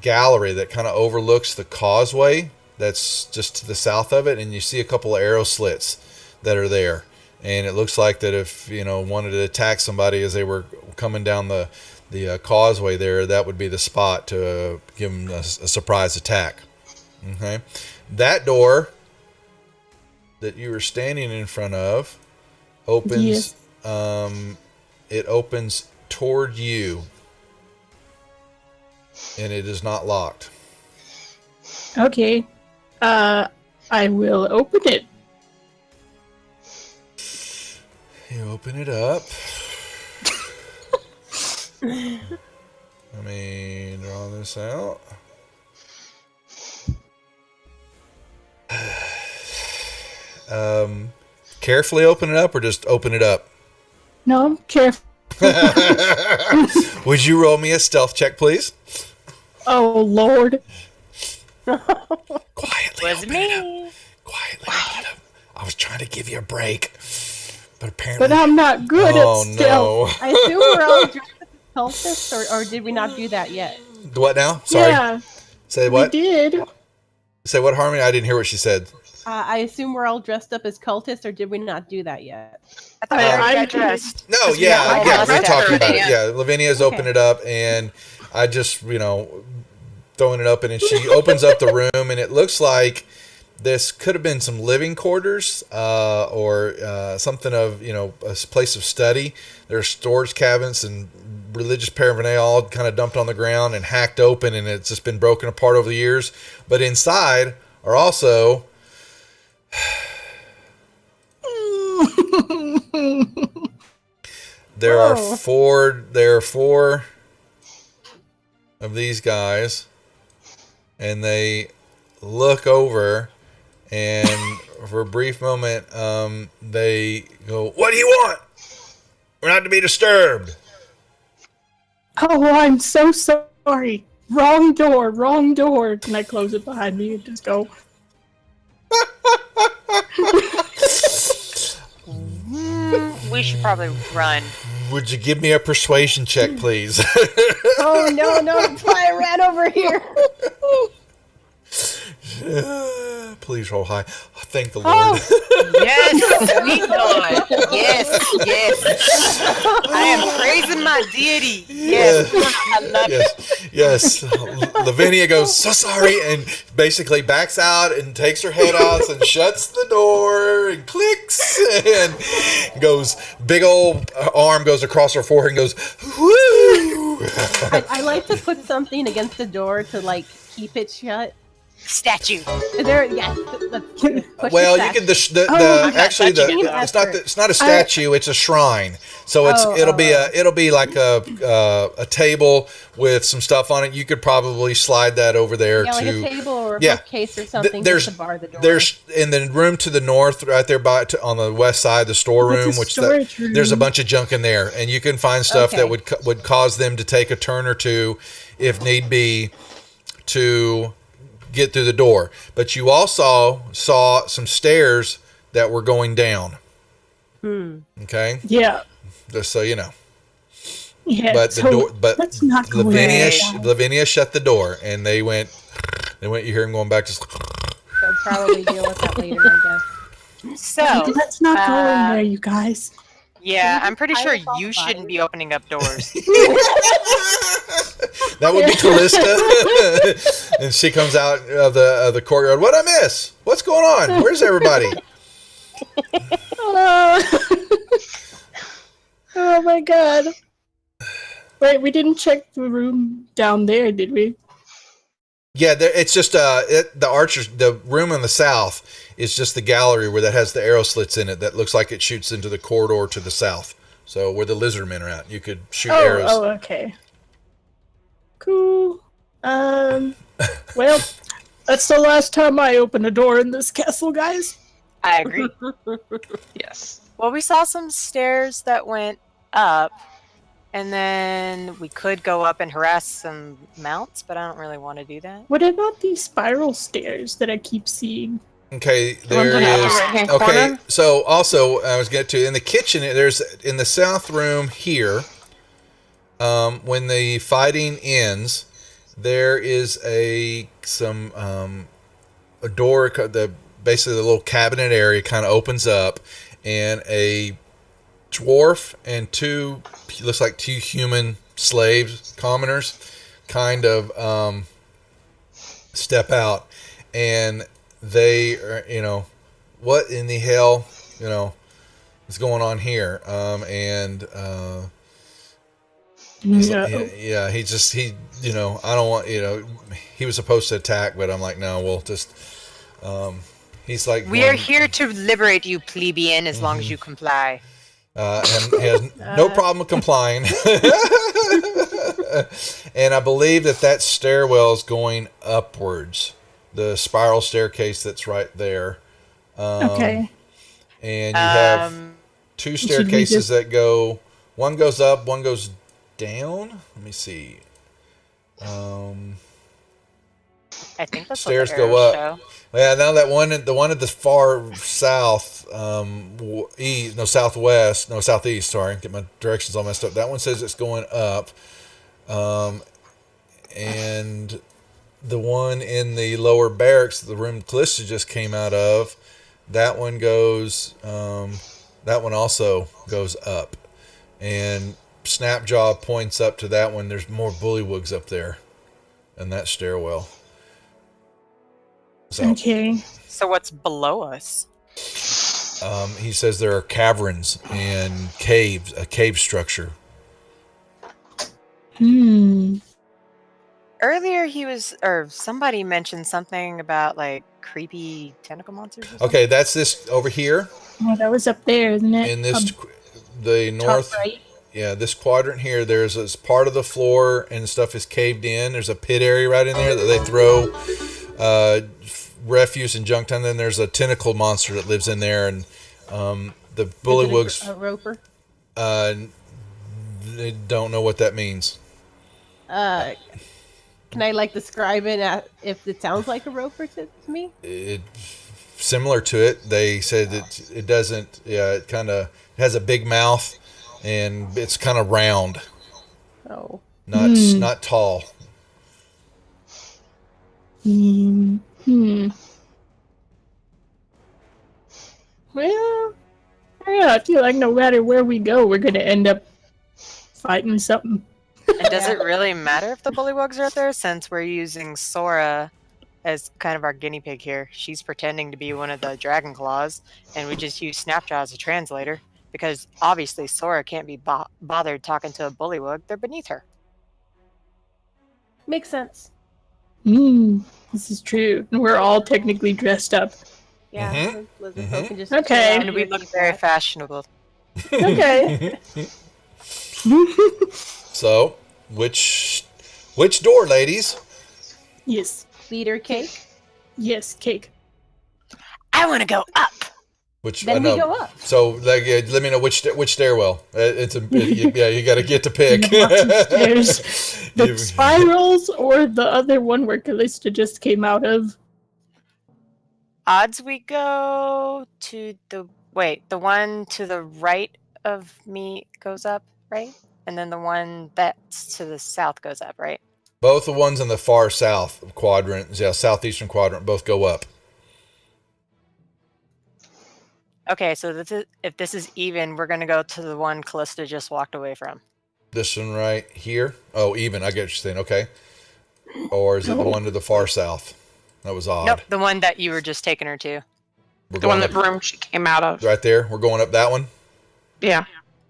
gallery that kind of overlooks the causeway that's just to the south of it, and you see a couple of arrow slits that are there. And it looks like that if wanted to attack somebody as they were coming down the causeway there, that would be the spot to give them a surprise attack. Okay, that door that you were standing in front of opens. Yes. It opens toward you, and it is not locked. Okay. I will open it. You open it up. Let me draw this out. Carefully open it up or just open it up? No, I'm careful. Would you roll me a stealth check, please? Oh, Lord. Quietly Was open me. it up. Quietly open it up. I was trying to give you a break, but apparently... But I'm not good at stealth. No. I assume we're all dressed as cultists, or did we not do that yet? What now? Sorry. Yeah, Say what? we did. Say what, Harmony? I didn't hear what she said. I assume we're all dressed up as cultists, or did we not do that yet? I thought we already I got dressed. No, Because we yeah, got yeah, all we're dressed talking already. about it. Yeah, Lavinia's opened it up, and I just, throwing it up, and then she opens up the room, and it looks like this could have been some living quarters or something of, a place of study. There's storage cabinets and religious paraphernalia all kind of dumped on the ground and hacked open, and it's just been broken apart over the years. But inside are also... There are four of these guys, and they look over, and for a brief moment, they go, "What do you want? We're not to be disturbed." Oh, I'm so sorry. Wrong door, wrong door. Can I close it behind me and just go? We should probably run. Would you give me a persuasion check, please? Oh no, that's why I ran over here. Please roll high. Thank the Lord. Yes, sweet Lord. Yes. I am praising my deity. Yes, I love it. Yes. Lavinia goes, "So sorry," and basically backs out and takes her head out and shuts the door and clicks and goes, big old arm goes across her forehead and goes, "Woo!" I like to put something against the door to keep it shut. statue. There, yeah. Well, you can actually it's not a statue, it's a shrine. So it'll be like a table with some stuff on it. You could probably slide that over there like a table or a bookcase or something just to bar the door. There's in the room to the north, right there on the west side, the storeroom, there's a bunch of junk in there, and you can find stuff that would cause them to take a turn or two, if need be, to get through the door. But you also saw some stairs that were going down. Okay. Yeah. Just so you know. Yeah. But the door. But let's not go Lavinia shut the door, and they went. You hear him going back to. They'll probably deal with that later, I guess. So let's not go in there, you guys. Yeah, I'm pretty sure you shouldn't be opening up doors. That would be Callista, and she comes out of the courtyard. What'd I miss? What's going on? Where's everybody? Oh my god! Wait, we didn't check the room down there, did we? Yeah, it's just the archers. The room in the south is just the gallery where that has the arrow slits in it. That looks like it shoots into the corridor to the south. So where the lizard men are at, you could shoot arrows. Oh, okay. Cool. Well, that's the last time I open a door in this castle, guys. I agree. Yes. Well, we saw some stairs that went up, and then we could go up and harass some mounts, but I don't really want to do that. What about these spiral stairs that I keep seeing? Okay, there is. Okay, so also I was getting to in the kitchen. There's in the south room here. When the fighting ends, there is a door. Basically the little cabinet area kind of opens up, and a dwarf and looks like two human slaves, commoners, kind of step out, and they are, what in the hell, is going on here? I don't want, he was supposed to attack, but I'm like, no, we'll just, he's like, we are here to liberate you, plebeian, as long as you comply. And he has no problem with complying. And I believe that stairwell is going upwards. The spiral staircase that's right there. Okay. And you have two staircases that go. One goes up, one goes down. Let me see. I think that's stairs what the go up. show. Yeah, now the one at the far south, southeast. Sorry, get my directions all messed up. That one says it's going up, and the one in the lower barracks, the room Callista just came out of, that one goes. That one also goes up, and Snapjaw points up to that one. There's more bullywugs up there, in that stairwell. So, okay. So what's below us? He says there are caverns and caves, a cave structure. Earlier somebody mentioned something about like creepy tentacle monsters or something. Okay, that's this over here. Well, that was up there, isn't it? In this, the north, top right. Yeah, this quadrant here, there's this part of the floor and stuff is caved in. There's a pit area right in there that they throw refuse and junk down. Then there's a tentacle monster that lives in there, and the bullywugs. A roper. They don't know what that means. Can I describe it if it sounds like a roper to me? Similar to it. They said that it doesn't. Yeah, it kind of has a big mouth, and it's kind of round. Oh. Not tall. Well, I feel like no matter where we go, we're gonna end up fighting something. And does it really matter if the bullywugs are out there, since we're using Sora as kind of our guinea pig here? She's pretending to be one of the dragon claws, and we just use Snapjaw as a translator, because obviously Sora can't be bothered talking to a bullywug. They're beneath her. Makes sense. This is true. And we're all technically dressed up. Yeah, Mhm. lizard Mhm. folk can just Okay. chill out And we here, look keep very watch. fashionable. Okay. So, which door, ladies? Yes. Leader cake. Yes, cake. I want to go up. Which Then I know. we go up. So, like, let me know which stairwell. You got to get to pick. Lots of stairs. The You- spirals or the other one where Callista just came out of. Odds we go to the one to the right of me goes up, right? And then the one that's to the south goes up, right? Both the ones in the far south quadrant, southeastern quadrant, both go up. Okay, so if this is even, we're gonna go to the one Callista just walked away from. This one right here. Oh, even. I get what you're saying. Okay. Or is it the one to the far south? That was odd. Nope, the one that you were just taking her to. We're The one going that room she came out of. up right there. We're going up that one. Yeah.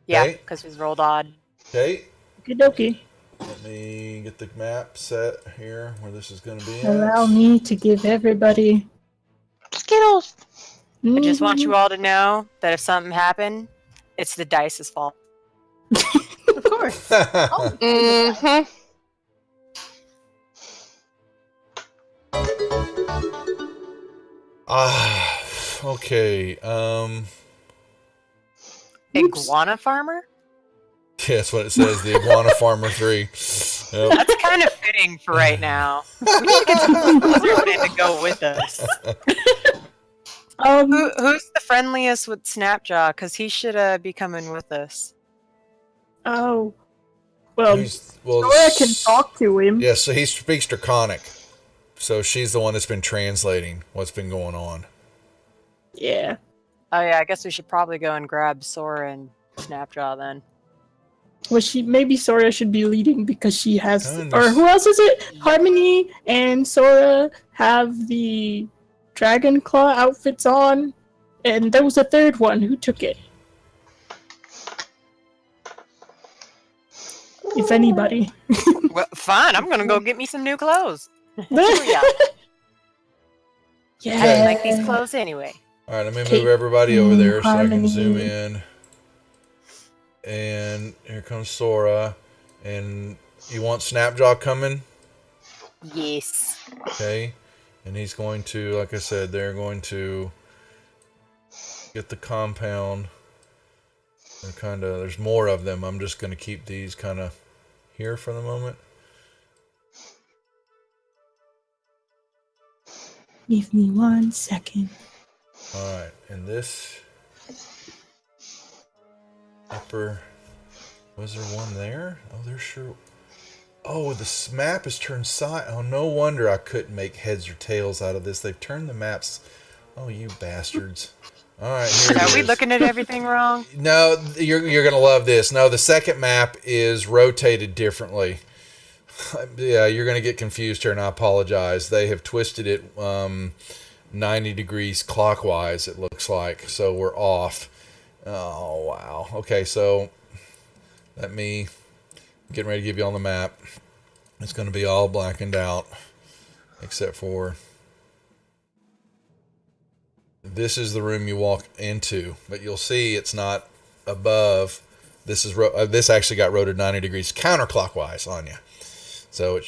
Yeah, Okay. because we rolled odd. Okay. Okie dokie. Let me get the map set here where this is going to be at. Allow me to give everybody. Skittles. I just want Mhm. you all to know that if something happened, it's the dice's fault. Of course. Oh, Mm-hmm. Okay. Iguana farmer? Yeah, that's what it says. The Iguana Farmer 3. Yep. That's kind of fitting for right now. We need to get some lizard men to go with us. Who's the friendliest with Snapjaw? Because he should be coming with us. Oh. Well, Well, Sora can talk to him. Yeah, so he speaks Draconic. So she's the one that's been translating what's been going on. Yeah. Oh yeah, I guess we should probably go and grab Sora and Snapjaw then. Well, maybe Sora should be leading because she has, Kind or of. who else is it? Harmony and Sora have the Dragon Claw outfits on, and there was a third one. Who took it? If anybody. Well, fine, I'm gonna go get me some new clothes. Yeah. I didn't like these clothes anyway. All right, let me Okay. move everybody over there so I can Harmony. zoom in. And here comes Sora. And you want Snapjaw coming? Yes. Okay. And he's going to, like I said, they're going to get the compound. There's more of them. I'm just going to keep these kind of here for the moment. Give me 1 second. All right, and this upper, was there one there? Oh, there's sure. Oh, the map is turned side. Oh, no wonder I couldn't make heads or tails out of this. They've turned the maps. Oh, you bastards! All right, here it Are we is. looking at everything wrong? No, you're gonna love this. No, the second map is rotated differently. Yeah, you're gonna get confused here, and I apologize. They have twisted it 90 degrees clockwise. It looks like, so we're off. Oh wow. Okay, so let me getting ready to give you on the map. It's gonna be all blackened out, except for this is the room you walk into, but you'll see it's not above. This is this actually got rotated 90 degrees counterclockwise on you. So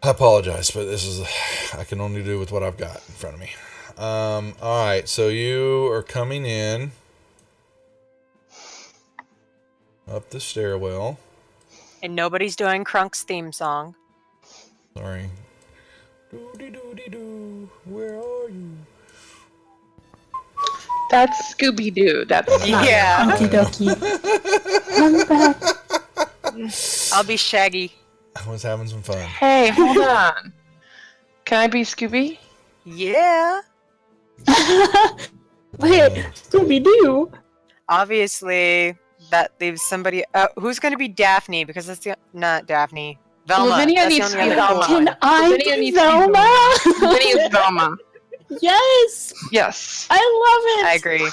I apologize, but this is I can only do with what I've got in front of me. All right, so you are coming in up the stairwell. And nobody's doing Krunk's theme song. Sorry. Doo-dee-doo-dee-doo. Where are you? That's Scooby Doo. That's Yeah. Okie dokie. I'm back. I'll be Shaggy. I was having some fun. Hey, hold on. Can I be Scooby? Yeah. Wait, Scooby Doo. Obviously, that leaves somebody. Who's going to be Daphne? Because that's not Daphne. Velma. Lavinia That's the needs only to be other Velma. cool one. Can I Lavinia be needs to be Velma? Lavinia is Velma. Yes, Yes. I love it. I agree.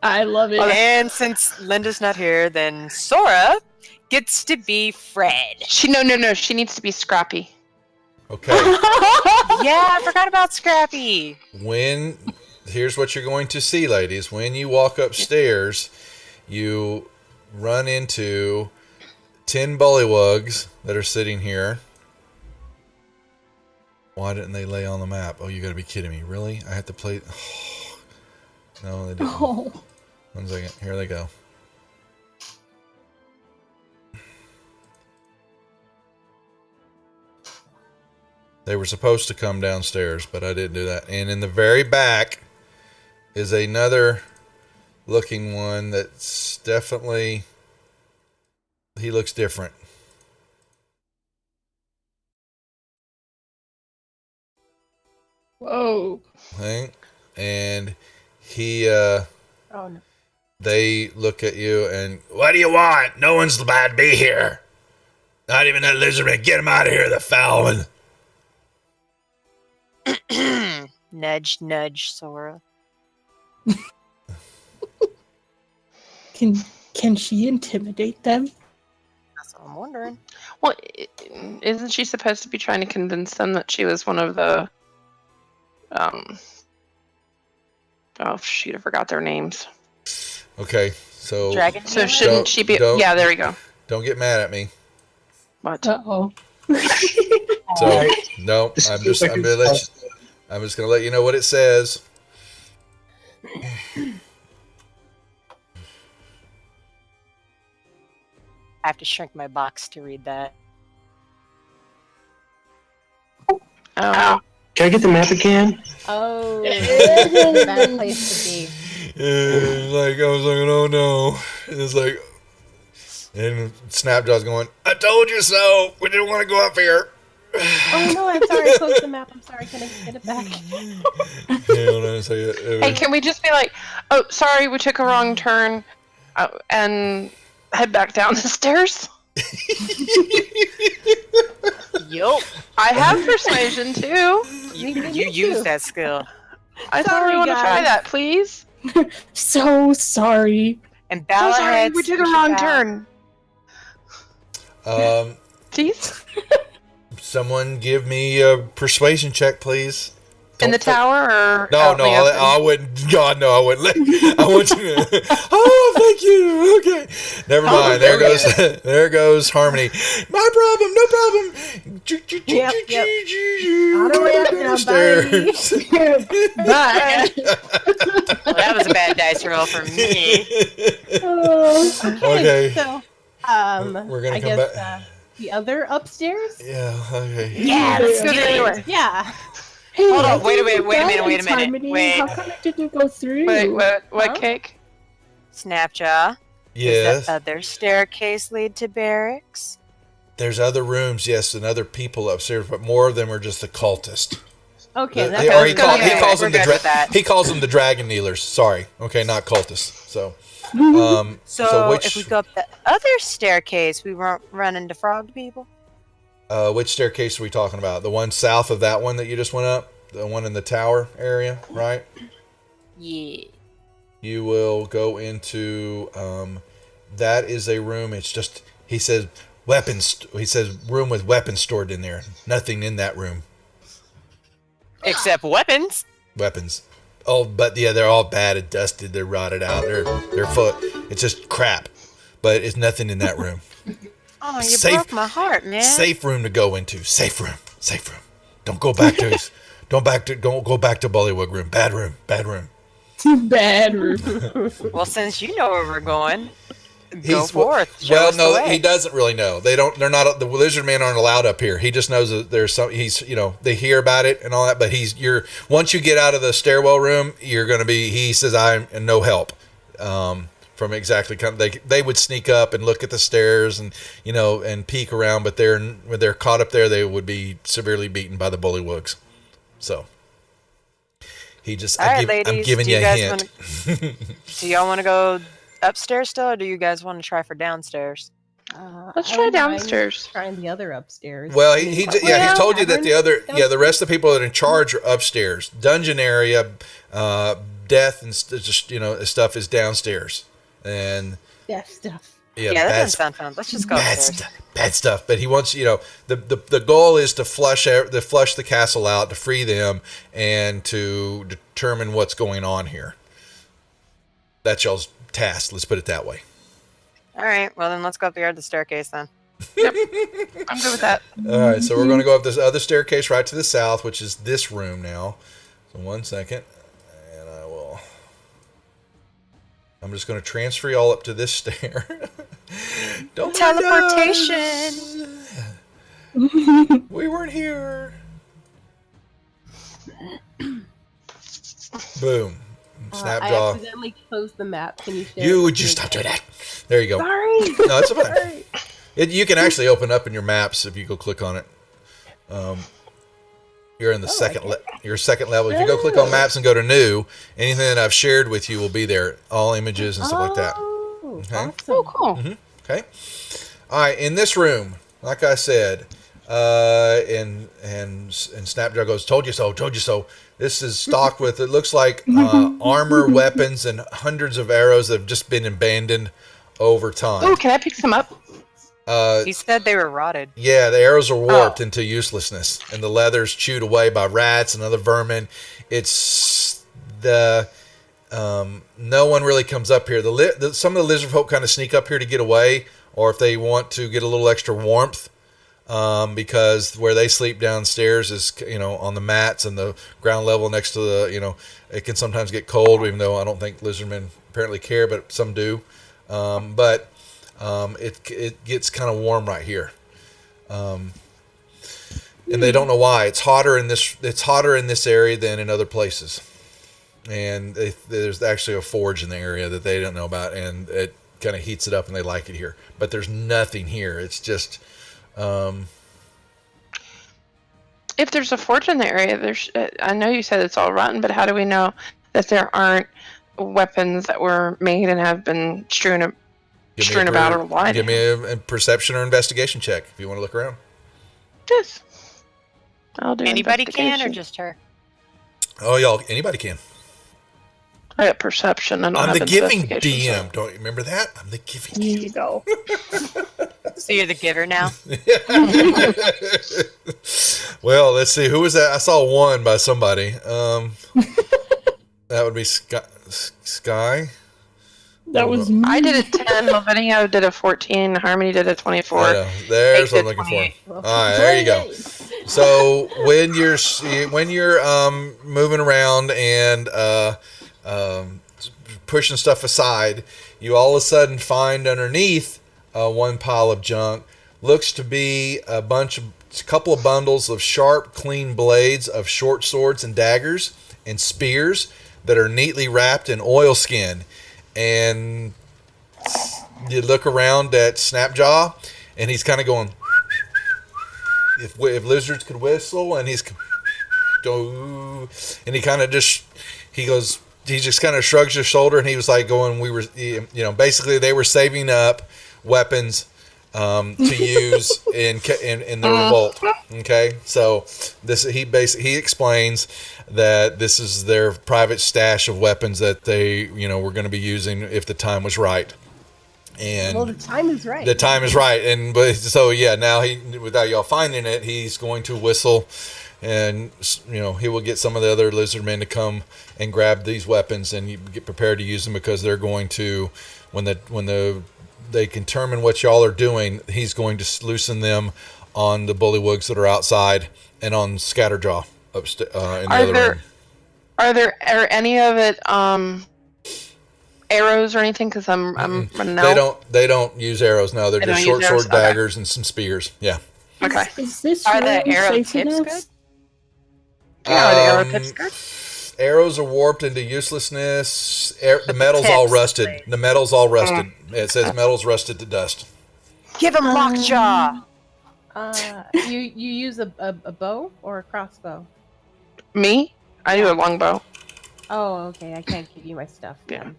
I love it. And since Linda's not here, then Sora gets to be Fred. No. She needs to be Scrappy. Okay. Yeah, I forgot about Scrappy. Here's what you're going to see, ladies. When you walk upstairs, you run into 10 bullywugs that are sitting here. Why didn't they lay on the map? Oh, you gotta be kidding me. Really? I have to play... Oh. No, they didn't. Oh. 1 second. Here they go. They were supposed to come downstairs, but I didn't do that. And in the very back is another looking one that's definitely... He looks different. Whoa. Okay? And he... Oh no. They look at you and... What do you want? No one's allowed to be here. Not even that lizardman. Get him out of here, the foul one. Nudge, nudge, Sora. Can she intimidate them? That's what I'm wondering. Well, isn't she supposed to be trying to convince them that she was one of the... Oh, shoot, I forgot their names. Okay, so... Dragon. So shouldn't she be... don't- Yeah, there we go. Don't get mad at me. What? Uh-oh. So, no, I'm just going to let you know what it says. I have to shrink my box to read that. Oh. Can I get the map again? Oh, bad place to be. Like, I was like, oh no. And it's like... And Snapjaw's going, I told you so. We didn't want to go up here. Oh no, I'm sorry. I closed the map. I'm sorry. Can I get it back? Hold on a second. Hey, can we just be like, oh, sorry, we took a wrong turn, and head back down the stairs? Yup. I have persuasion too. You use that skill. I thought Sorry, we want to try guys. that, please. So sorry. And So Bella sorry, heads. we took a wrong turn. Please? Someone give me a persuasion check, please. In the tower or No, out in no, the open? I wouldn't. God, no, I wouldn't. I want you to. Oh, thank you. Okay, never mind. There goes, there goes Harmony. My problem, no problem. Yep. Out of it now, Stairs. Bye. Well, that was a bad dice roll for me. Okay. So, We're gonna I come guess back. the other upstairs. Yeah. Okay. Yeah, let's go anywhere. Yeah. Hey, Hold on, I wait a think minute, wait a balance, minute. Harmony. Wait. How come it didn't go through? Wait, what Huh? cake? Snapjaw. Yes. Does the other staircase lead to barracks? There's other rooms, yes, and other people upstairs, but more of them are just the cultists. Okay. He That's calls them We're good with that. he calls them the dragon dealers. Sorry, okay, not cultists. So, So, which if we go up the other staircase, we won't run into frog people? which staircase are we talking about? The one south of that one that you just went up, the one in the tower area, right? Yeah. You will go into that is a room. It's just he says weapons. He says room with weapons stored in there. Nothing in that room. Except weapons. Weapons. Oh, but yeah, they're all bad and dusted. They're rotted out. They're full. It's just crap. But it's nothing in that room. Oh, you Safe- broke my heart, man. Safe room to go into. Safe room. Safe room. Don't go back to don't go back to Bullywug room. Bad room. Bad room. Bad room. Well, since you know where we're going, go forth. Show Well, us no, the way. he doesn't really know. They're not. The lizard men aren't allowed up here. He just knows that there's some. He's, they hear about it and all that. But once you get out of the stairwell room, you're going to be. He says, "I'm no help." From exactly they would sneak up and look at the stairs and and peek around, but when they're caught up there, they would be severely beaten by the bullywugs. So he just All right, I'm ladies, giving do you you a guys hint. Do y'all want to go upstairs still, or do you guys want to try for downstairs? Let's I try wouldn't mind downstairs. Trying the other upstairs. Well, I mean, he told you that the Everyone- rest of the people that are in charge are upstairs. Dungeon area, death and just stuff is downstairs, and Death stuff. Yeah, that doesn't sound fun. Let's just go upstairs. Bad stuff. But he wants the goal is to flush the castle out, to free them, and to determine what's going on here. That's y'all's task. Let's put it that way. All right. Well, then let's go up the staircase then. Yep. I'm good with that. All right. So we're going to go up this other staircase right to the south, which is this room now. So 1 second, and I'm just going to transfer y'all up to this stair. Don't Teleportation. We weren't here. Boom. Snap I jaw. accidentally closed the map. Can you share? Would you stop doing that? There you go. Sorry. No, it's fine. You can actually open up in your maps if you go click on it. You're in the second level. If you go click on maps and go to new, anything that I've shared with you will be there. All images and stuff like that. Okay. Awesome. Oh, cool. Okay. All right. In this room, like I said, and Snapjaw goes, "Told you so. Told you so." This is stocked with, it looks like armor, weapons, and hundreds of arrows that have just been abandoned over time. Oh, can I pick some up? He said they were rotted. Yeah, the arrows are warped into uselessness, and the leather's chewed away by rats and other vermin. It's no one really comes up here. Some of the lizard folk kind of sneak up here to get away, or if they want to get a little extra warmth. Because where they sleep downstairs is, on the mats and the ground level next to the, it can sometimes get cold, even though I don't think lizardmen apparently care, but some do. It gets kind of warm right here. And they don't know why. It's hotter in this area than in other places. And there's actually a forge in the area that they don't know about, and it kind of heats it up and they like it here. But there's nothing here. It's just... If there's a forge in the area, I know you said it's all rotten, but how do we know that there aren't weapons that were made and have been strewn about or lied? Give me a perception or investigation check if you want to look around. Yes. I'll do Anybody can, or just her? Oh, y'all, anybody can. I got perception. I don't I'm have the giving investigation, DM. Don't you remember that? I'm the giving There DM. you go. So you're the giver now? Well, let's see. Who was that? I saw one by somebody. That would be Sky. That was me. I did a 10. Lavinia did a 14. Harmony did a 24. I know. There's what I'm Eight looking to for. All right, there you go. So when you're moving around and pushing stuff aside, you all of a sudden find underneath one pile of junk looks to be a couple of bundles of sharp, clean blades of short swords and daggers and spears that are neatly wrapped in oilskin. And you look around at Snapjaw, and he's kind of going, if lizards could whistle, and he's go, and he kind of just, he just kind of shrugs his shoulder, and he was like going, basically they were saving up weapons to use in the revolt. Okay, so he explains that this is their private stash of weapons that they were going to be using if the time was right. And Well, the time is right. the time is right, now without y'all finding it, he's going to whistle, and he will get some of the other lizard men to come and grab these weapons, and you get prepared to use them, because they're going to, when they can determine what y'all are doing, he's going to loosen them on the bullywugs that are outside and on Scatterjaw upstairs in the other room. Are any of it arrows or anything? Because I'm running out. They don't use arrows. No, they're just short sword, daggers, and some spears. Yeah. Okay. Is this Are the room arrow safe tips enough? good? Yeah, are the arrow tips good? Arrows are warped into uselessness. The metal's all rusted. Right. The metal's all rusted. It says metal's rusted to dust. Give him lockjaw. You use a bow or a crossbow? Me? I do a longbow. Oh, okay. I can't give you my stuff. Yeah.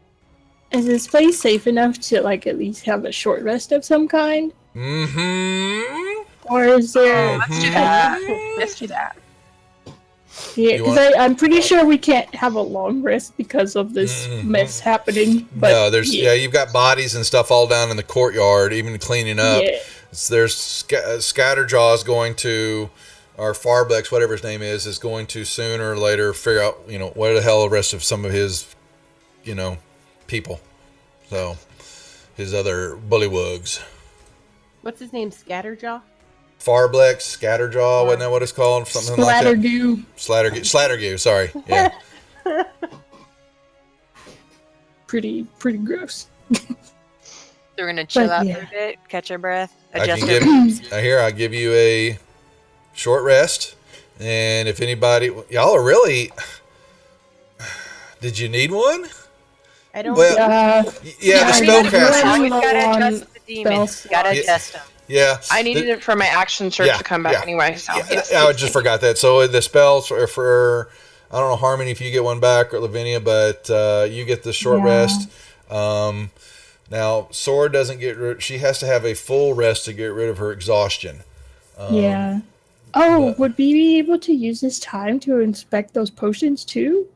Is this place safe enough to at least have a short rest of some kind? Mm-hmm. Or is there? Let's do that. Let's do that. Yeah, because I'm pretty sure we can't have a long rest because of this mess happening. But no, you've got bodies and stuff all down in the courtyard, even cleaning up. Yeah. There's Scatterjaw's going to, or Farblex, whatever his name is going to sooner or later figure out, what the hell the rest of some of his, people. So, his other bullywugs. What's his name? Scatterjaw? Farblex, Scatterjaw, wasn't that what it's called? Something like that. Slattergoo, sorry. Yeah. Pretty gross. We're gonna chill out for a bit, catch our breath, adjust our I'll give you a short rest, and if anybody, y'all are really, did you need one? I don't. Well, the spellcaster. We've gotta adjust the demons. Gotta adjust them. Yeah, I needed it for my action search to come back anyway. So yes. I just forgot that. So the spells for I don't know, Harmony, if you get one back, or Lavinia, but you get the short rest. Now, Sora doesn't get she has to have a full rest to get rid of her exhaustion. Would we be able to use this time to inspect those potions too?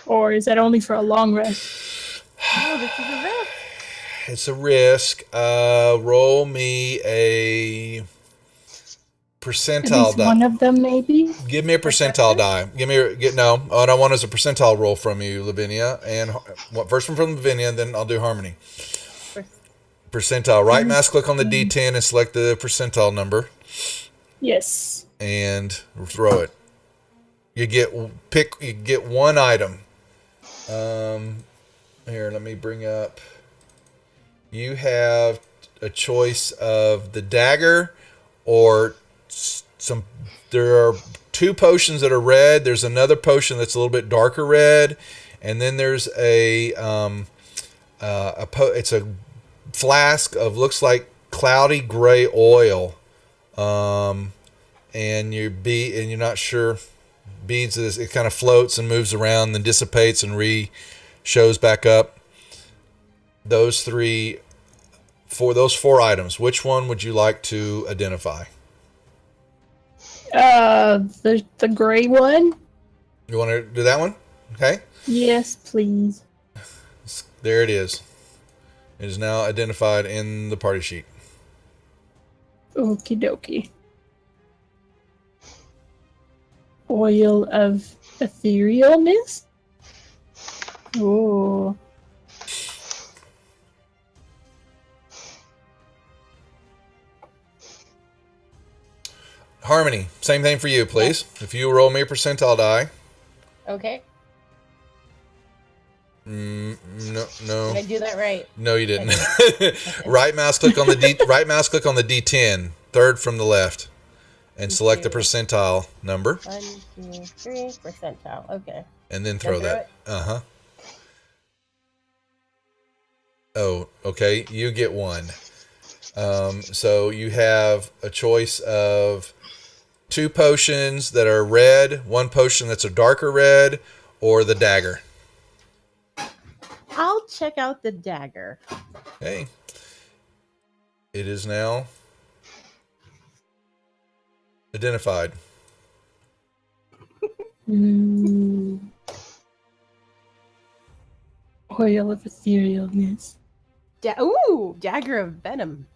Or is that only for a long rest? No, this is a risk. It's a risk. Roll me a percentile die. One of them, maybe? Give me a percentile die. No. What I want is a percentile roll from you, Lavinia. And first one from Lavinia, and then I'll do Harmony. Percentile. Right mouse click on the D10 and select the percentile number. Yes. And throw it. You get one item. Here, let me bring up. You have a choice of the dagger or some. There are 2 potions that are red. There's another potion that's a little bit darker red, and then there's it's a flask of looks like cloudy gray oil, and you're not sure. Beads it kind of floats and moves around, then dissipates and shows back up. Those 4 items, which one would you like to identify? The gray one. You want to do that one? Okay. Yes, please. There it is. It is now identified in the party sheet. Okie dokie. Oil of etherealness? Oh. Harmony, same thing for you, please. If you roll me a percentile die. Okay. No. Did I do that right? No, you didn't. Right mouse click on the D10, third from the left, and select the percentile number. 1, 2, 3 percentile. Okay. And then throw that. Oh, okay. You get one. So you have a choice of 2 potions that are red, 1 potion that's a darker red, or the dagger. I'll check out the dagger. Okay. It is now identified. Oil of etherealness. Dagger of venom.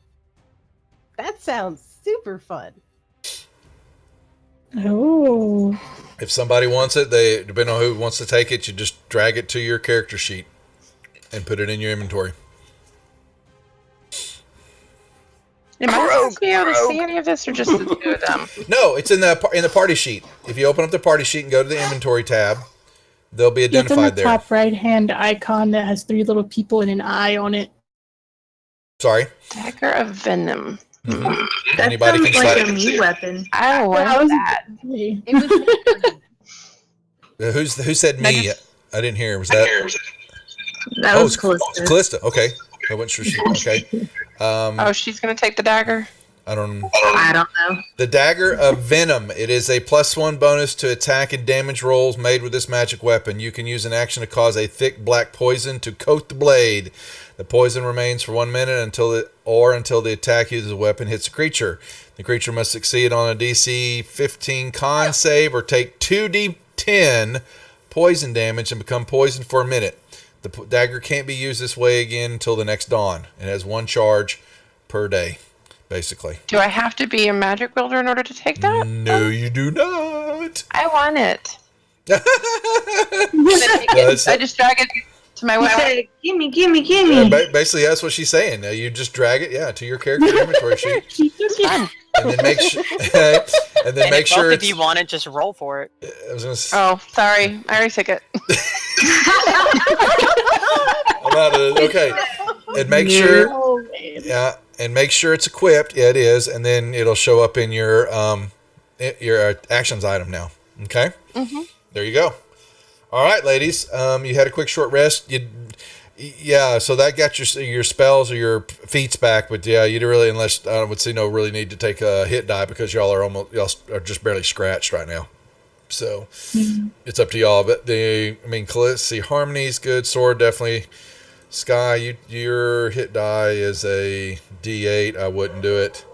That sounds super fun. Oh. If somebody wants it, depending on who wants to take it, you just drag it to your character sheet and put it in your inventory. Am I supposed to be able to see any of this, or just the 2 of them? No, it's in the party sheet. If you open up the party sheet and go to the inventory tab, they'll be identified there. It's in the top right-hand icon that has 3 little people and an eye on it. Sorry. Dagger of venom. That Anybody sounds can like select a meat weapon. I love that. Who said me? I didn't hear. Was that? That was close. It's Callista. Okay. I wasn't sure she. Okay. She's gonna take the dagger. I don't know. know. The Dagger of Venom. It is a +1 bonus to attack and damage rolls made with this magic weapon. You can use an action to cause a thick black poison to coat the blade. The poison remains for 1 minute until the attack uses a weapon hits a creature. The creature must succeed on a DC 15 con save or take 2d10 poison damage and become poisoned for a minute. The dagger can't be used this way again until the next dawn. It has 1 charge per day, basically. Do I have to be a magic wielder in order to take that? No, you do not. I want it. That's- I just drag it to my weapon. Gimme. Basically, that's what she's saying. You just drag it, to your character inventory sheet, She took it. and then make sure, and then And make if sure both it's. of you want it, just roll for it. I was gonna. Oh, sorry. I already took it. I'm out of it. Okay, and make sure. Oh, man. Yeah, and make sure it's equipped. Yeah, it is, and then it'll show up in your actions item now. Okay. Mm-hmm. There you go. All right, ladies. You had a quick short rest. So that got your spells or your feats back, but yeah, you really, unless I would see no really need to take a hit die because y'all are just barely scratched right now. So it's up to y'all. But let's see, Harmony's good. Sword definitely. Sky, your hit die is a D8. I wouldn't do it.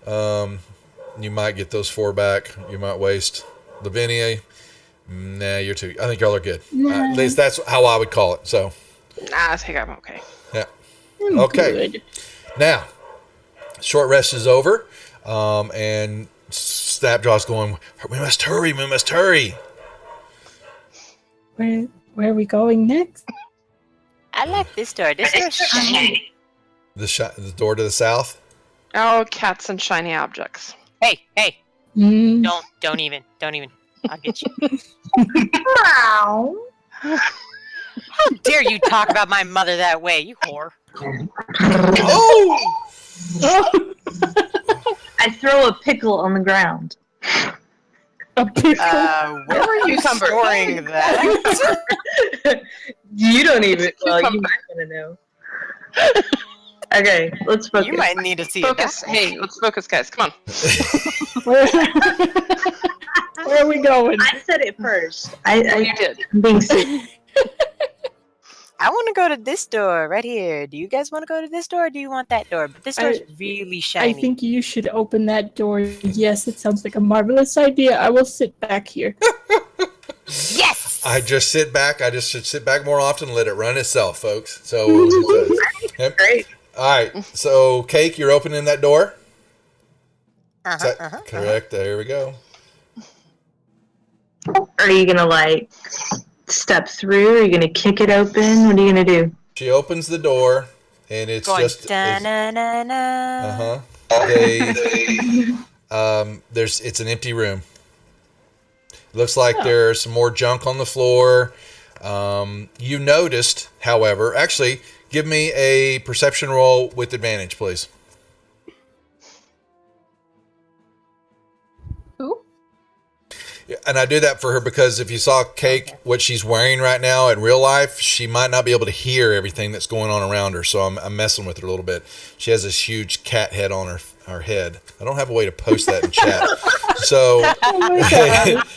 You might get those 4 back. You might waste. Lavinia, nah, you're too. I think y'all are good. At least that's how I would call it. So, Nah, I think I'm okay. yeah. I'm Okay. good. Now, short rest is over, and Snapjaw's going. We must hurry. We must hurry. Where are we going next? I like this door. This door's shiny. The door to the south. Oh, cats and shiny objects. Hey, Mm, don't even. I'll get you. Wow. How dare you talk about my mother that way, you whore. Oh! I throw a pickle on the ground. a pickle. Where were you Cucumber. storing that? You don't even. Well, you might want to know. Okay, let's focus. You might need to see Focus. it. Hey, let's focus, guys. Come on. Where are we going? I said it first. You did. I'm being serious. I want to go to this door right here. Do you guys want to go to this door or do you want that door? But this door's really shiny. I think you should open that door. Yes, it sounds like a marvelous idea. I will sit back here. Yes! I just sit back. I just should sit back more often and let it run itself, folks. So, yep. Great. All right. So, Cake, you're opening that door? Is that Uh-huh. correct? There we go. Are you gonna step through? Are you gonna kick it open? What are you gonna do? She opens the door, and it's Going just da-na-na-na. it's an empty room. Looks like there's some more junk on the floor. You noticed, however, actually, give me a perception roll with advantage, please. Who? Yeah, and I do that for her because if you saw Cake, what she's wearing right now in real life, she might not be able to hear everything that's going on around her. So I'm messing with her a little bit. She has this huge cat head on her head. I don't have a way to post that in chat. So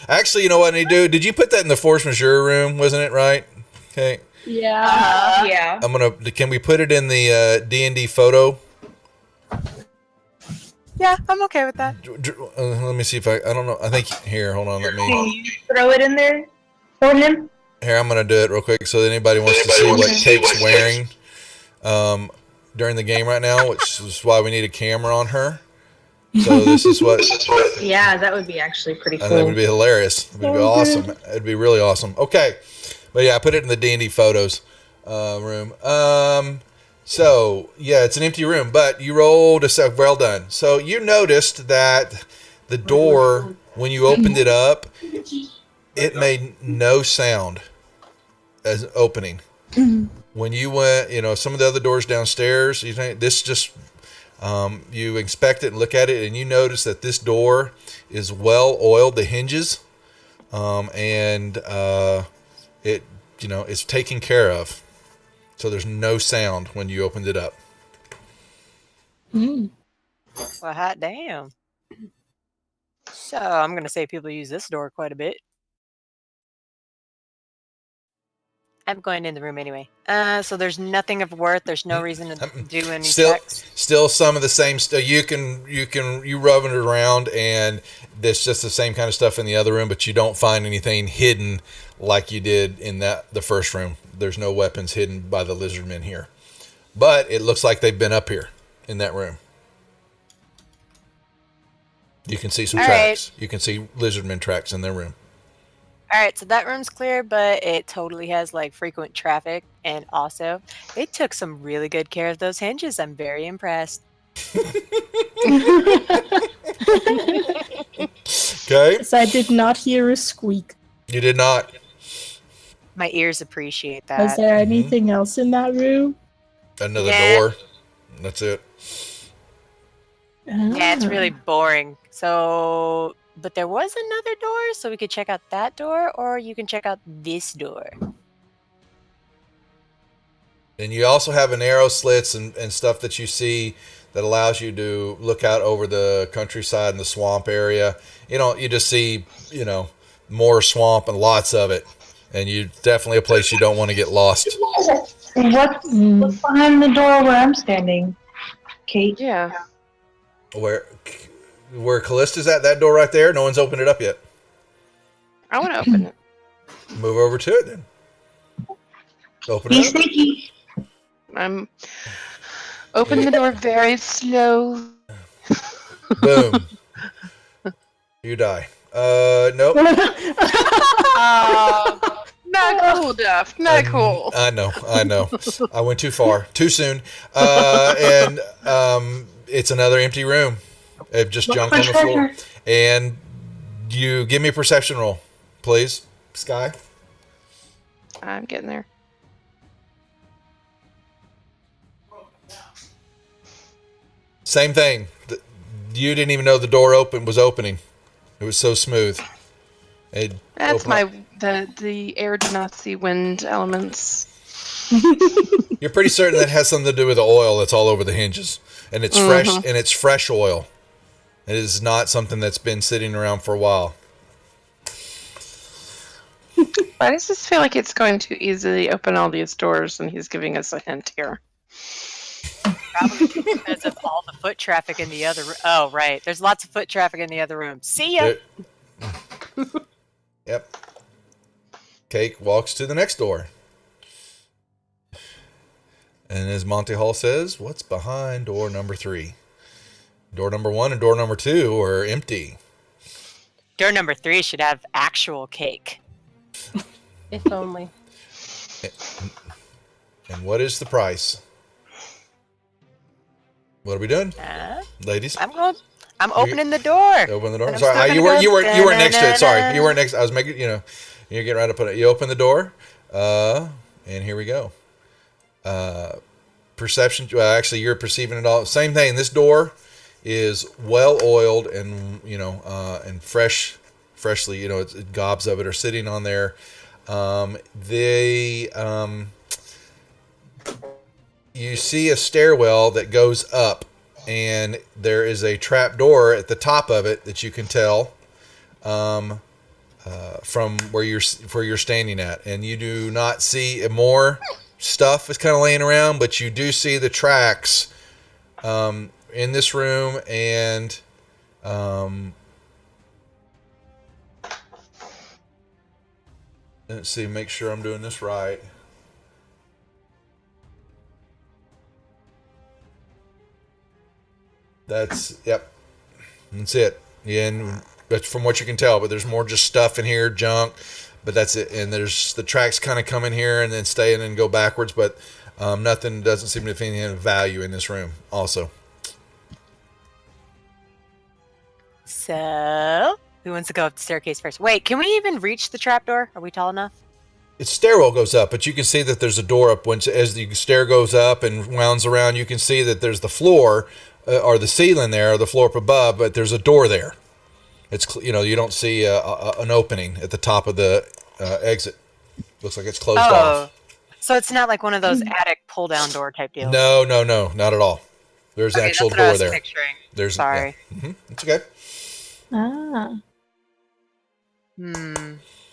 actually, you know what I need to do? Did you put that in the force majeure room? Wasn't it right? Okay. Yeah. Yeah. Can we put it in the D&D photo? Yeah, I'm okay with that. Let me see if I don't know. I think here, hold on, let Can me. you throw it in there for him? Here, I'm going to do it real quick so that anybody wants to see what Cake's wearing during the game right now, which is why we need a camera on her. So this is what Yeah, that would be actually pretty I think it would cool. be hilarious. It would be awesome. It'd be really awesome. Okay, but yeah, I put it in the D&D photos room. So yeah, it's an empty room, but you rolled well done. So you noticed that the door, when you opened it up, it made no sound as opening. When you went, some of the other doors downstairs, you think this just. You inspect it and look at it, and you notice that this door is well oiled, the hinges, and it's taken care of. So there's no sound when you opened it up. Well, hot damn. So I'm gonna say people use this door quite a bit. I'm going in the room anyway. So there's nothing of worth. There's no reason to do any checks. Still some of the same stuff. You rubbing it around, and there's just the same kind of stuff in the other room, but you don't find anything hidden like you did in the first room. There's no weapons hidden by the lizardmen here, but it looks like they've been up here in that room. You can see some tracks. You can see lizardmen tracks in their room. All right, so that room's clear, but it totally has like frequent traffic, and also they took some really good care of those hinges. I'm very impressed. Okay. Yes, I did not hear a squeak. You did not. My ears appreciate that. Was there anything else in that room? Another door. That's it. Yeah, it's really boring. So, but there was another door, so we could check out that door, or you can check out this door. And you also have an arrow slits and stuff that you see that allows you to look out over the countryside and the swamp area. You just see, more swamp and lots of it. And definitely a place you don't want to get lost. What's behind the door where I'm standing, Kate? Yeah. Where Callista's at, that door right there, no one's opened it up yet. I want to open it. Move over to it then. Open Be it up. sneaky. I'm open the door very slow. Boom. You die. Nope. Not cool, Duff. Not cool. I know. I went too far. Too soon. And it's another empty room. Just junk on the floor. And you give me a perception roll, please, Sky. I'm getting there. Same thing. You didn't even know the door was opening. It was so smooth. That's the air do not see wind elements. You're pretty certain that has something to do with the oil that's all over the hinges, and it's fresh, and it's fresh oil. It is not something that's been sitting around for a while. Why does this feel like it's going to easily open all these doors, and he's giving us a hint here? Probably because of all the foot traffic in the other room. Oh, right. There's lots of foot traffic in the other room. See ya! Yep. Cake walks to the next door. And as Monty Hall says, what's behind door number 3? Door number 1 and door number 2 are empty. Door number 3 should have actual cake. If only. And what is the price? What are we doing, ladies? I'm opening the door. Open the door. Sorry, you weren't next to it. Sorry, you weren't next. I was making you're getting right up on it. You open the door, and here we go. Perception. Well, actually, you're perceiving it all. Same thing. This door is well oiled and and freshly. It gobs of it are sitting on there. You see a stairwell that goes up, and there is a trap door at the top of it that you can tell from where you're standing at, and you do not see more stuff is kind of laying around, but you do see the tracks in this room, and let's see, make sure I'm doing this right. That's it. Yeah, and that's from what you can tell, but there's more just stuff in here, junk, but that's it. And there's the tracks kind of come in here and then stay and then go backwards, but nothing doesn't seem to be any value in this room also. So, who wants to go up the staircase first? Wait, can we even reach the trapdoor? Are we tall enough? Its stairwell goes up, but you can see that there's a door up. As the stair goes up and wounds around, you can see that there's the floor or the ceiling there, or the floor up above, but there's a door there. It's you don't see an opening at the top of the exit. Looks like it's closed off. So it's not like one of those attic pull-down door type deals. No, not at all. There's an Okay, actual that's what I door was there. picturing. There's Sorry. It's okay. Ah.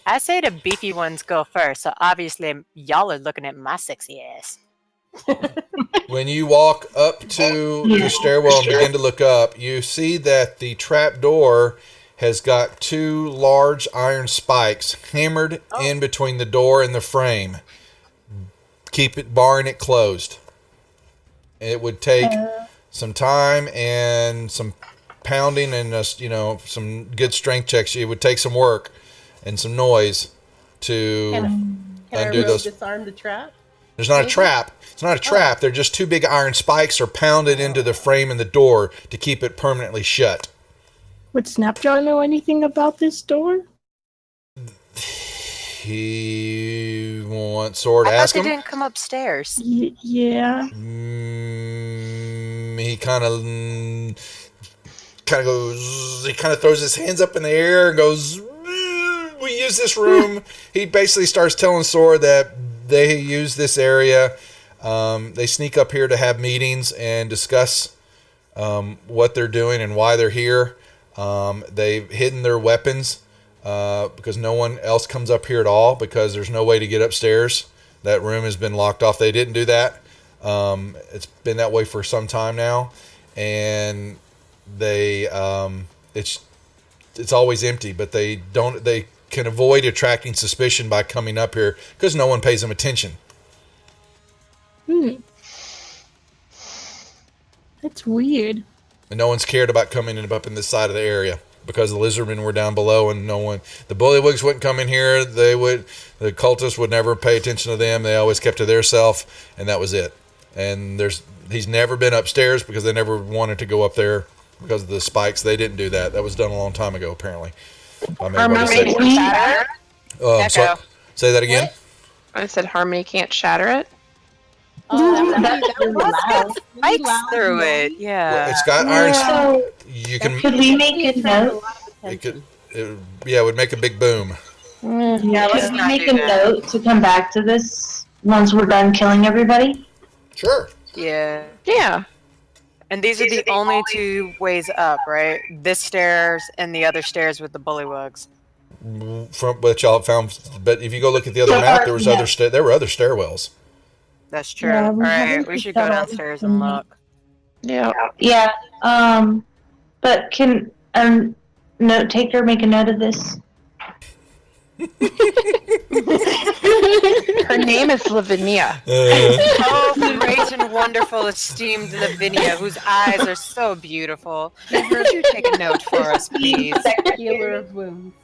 I say the beefy ones go first, so obviously y'all are looking at my sexy ass. When you walk up to the stairwell and begin to look up, you see that the trap door has got 2 large iron spikes hammered in between the door and the frame. Keep it barring it closed. It would take some time and some pounding and some good strength checks. It would take some work and some noise to Can I undo rogue those. disarm the trap? There's not a trap. It's not a trap. They're just 2 big iron spikes are pounded into the frame and the door to keep it permanently shut. Would Snapjaw know anything about this door? He wants Sword to I ask thought they him. didn't come upstairs. Yeah. He kind of goes. He kind of throws his hands up in the air and goes, "We use this room." He basically starts telling Sora that they use this area. They sneak up here to have meetings and discuss what they're doing and why they're here. They've hidden their weapons because no one else comes up here at all because there's no way to get upstairs. That room has been locked off. They didn't do that. It's been that way for some time now, and it's always empty. But they can avoid attracting suspicion by coming up here because no one pays them attention. That's weird. And no one's cared about coming up in this side of the area because the lizardmen were down below, and the bullywugs wouldn't come in here. The cultists would never pay attention to them. They always kept to their self, and that was it. And he's never been upstairs because they never wanted to go up there because of the spikes. They didn't do that. That was done a long time ago, apparently. Harmony can't shatter it. Echo. Say that again. I said Harmony can't shatter it. That's really loud. Spikes through it. Yeah. Well, it's got iron. So, You can. could we make a note? It would make a big boom. Yeah, let's could we not make do a that. note to come back to this once we're done killing everybody? Sure. Yeah. Yeah. And these are the only 2 ways up, right? This stairs and the other stairs with the bullywugs. From what y'all found, but if you go look at the other So map, far, there was yeah. there were other stairwells. That's true. Yeah, All we right, haven't we should picked go that up. downstairs and look. Yeah. Yeah. But can a note taker make a note of this? Her name is Lavinia. Oh, great and wonderful, esteemed Lavinia, whose eyes are so beautiful. Would you take a note for us, please? Healer of wounds.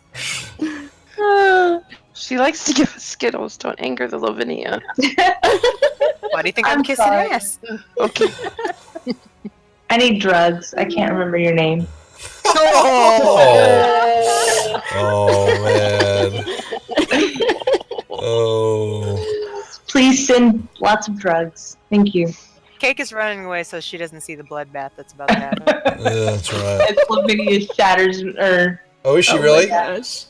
She likes to give us Skittles. Don't anger the Lavinia. Why do you think I'm kissing sorry. ass? Okay. I need drugs. I can't remember your name. Oh man. Oh. Please send lots of drugs. Thank you. Cake is running away so she doesn't see the bloodbath that's about to happen. Yeah, that's right. It's Lavinia shatters or Oh, is she Oh, really? Gosh.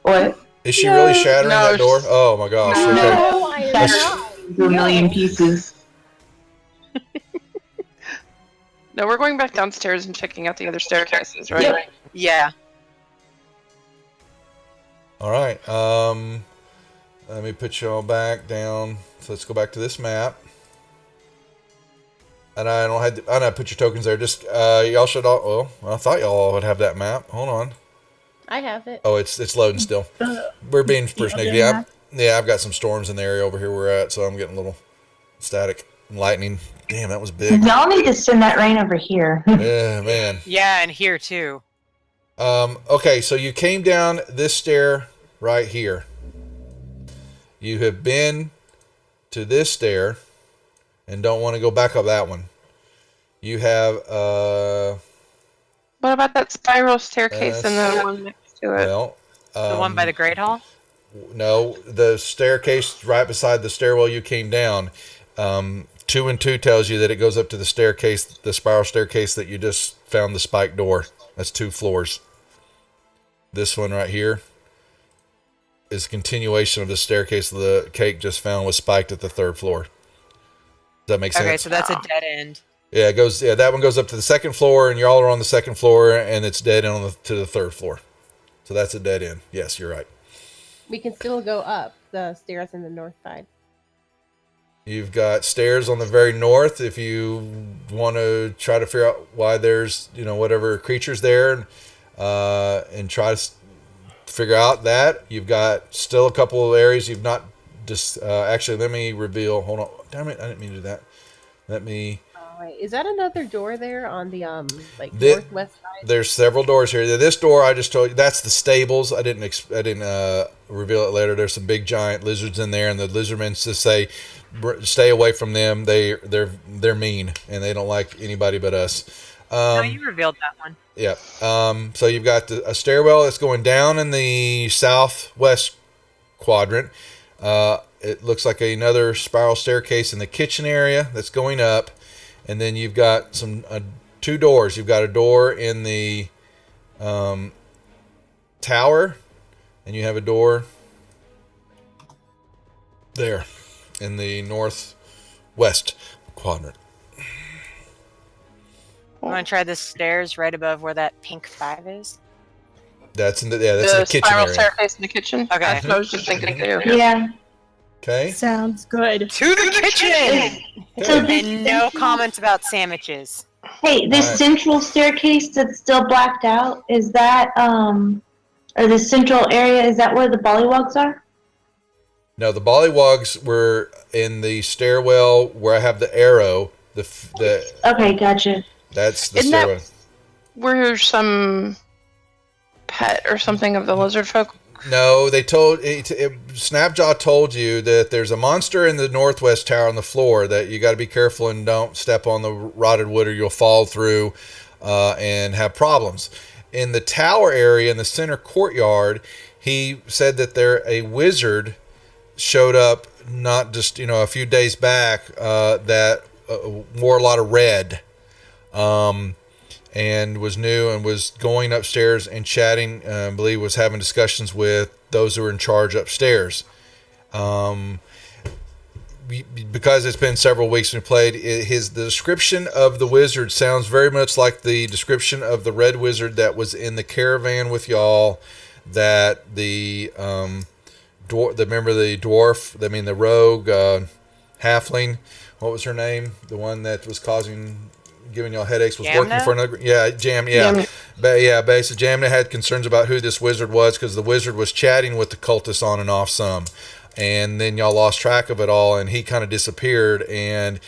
what? Is she really shattering No, that door? Oh my gosh. Okay. No, I am That's- not. A million pieces. No, we're going back downstairs and checking out the other staircases, right? Yep. Yeah. All right. Let me put you all back down. So let's go back to this map. And I don't put your tokens there. Just y'all should all. Well, I thought y'all would have that map. Hold on. I have it. Oh, it's loading still. We're being first other negative. map? Yeah, I've got some storms in the area over here we're at, so I'm getting a little static and lightning. Damn, that was big. Y'all need to send that rain over here. Yeah, man. Yeah, and here too. Okay, so you came down this stair right here. You have been to this stair and don't want to go back up that one. You have What about that spiral staircase and the one next to it? well, The one by the Great Hall? no, the staircase right beside the stairwell you came down. 2 and 2 tells you that it goes up to the staircase, the spiral staircase that you just found the spiked door. That's 2 floors. This one right here is a continuation of the staircase the cake just found was spiked at the 3rd floor. Does that make sense? Okay, so that's a dead end. Yeah, it goes. Yeah, that one goes up to the second floor, and y'all are on the second floor, and it's dead end to the third floor. So that's a dead end. Yes, you're right. We can still go up the stairs in the north side. You've got stairs on the very north if you want to try to figure out why there's whatever creatures there, and try to figure out that. You've got still a couple of areas you've not just actually. Let me reveal. Hold on. Damn it! I didn't mean to do that. Let me. Wait, is that another door there on the northwest side? There's several doors here. This door I just told you, that's the stables. I didn't reveal it later. There's some big giant lizards in there, and the lizardmen just say, stay away from them. They're mean and they don't like anybody but us. No, you revealed that one. Yeah. So you've got a stairwell that's going down in the southwest quadrant. It looks like another spiral staircase in the kitchen area that's going up. And then you've got two doors. You've got a door in the tower, and you have a door there in the northwest quadrant. You want to try the stairs right above where that pink 5 is? That's in the kitchen spiral area. staircase in the kitchen. Okay. That's what I was just thinking too. Yeah. Okay. Sounds good. To the kitchen! So And no comments about sandwiches. Hey, this Alright. central staircase that's still blacked out, is that, or the central area, is that where the bollywogs are? No, the bollywogs were in the stairwell where I have the arrow. Okay, gotcha. That's the Isn't that- stairwell. Were some pet or something of the lizard folk? No, they Snapjaw told you that there's a monster in the northwest tower on the floor that you got to be careful and don't step on the rotted wood or you'll fall through and have problems. In the tower area in the center courtyard, he said that a wizard showed up not just a few days back that wore a lot of red. And was new and was going upstairs and chatting, I believe was having discussions with those who were in charge upstairs. Because it's been several weeks since we played, the description of the wizard sounds very much like the description of the red wizard that was in the caravan with y'all, that the dwarf, the rogue halfling, what was her name? The one that was giving y'all headaches was working for another. Yeah, Jamna. Basically, Jamna had concerns about who this wizard was because the wizard was chatting with the cultists on and off some, and then y'all lost track of it all, and he kind of disappeared. And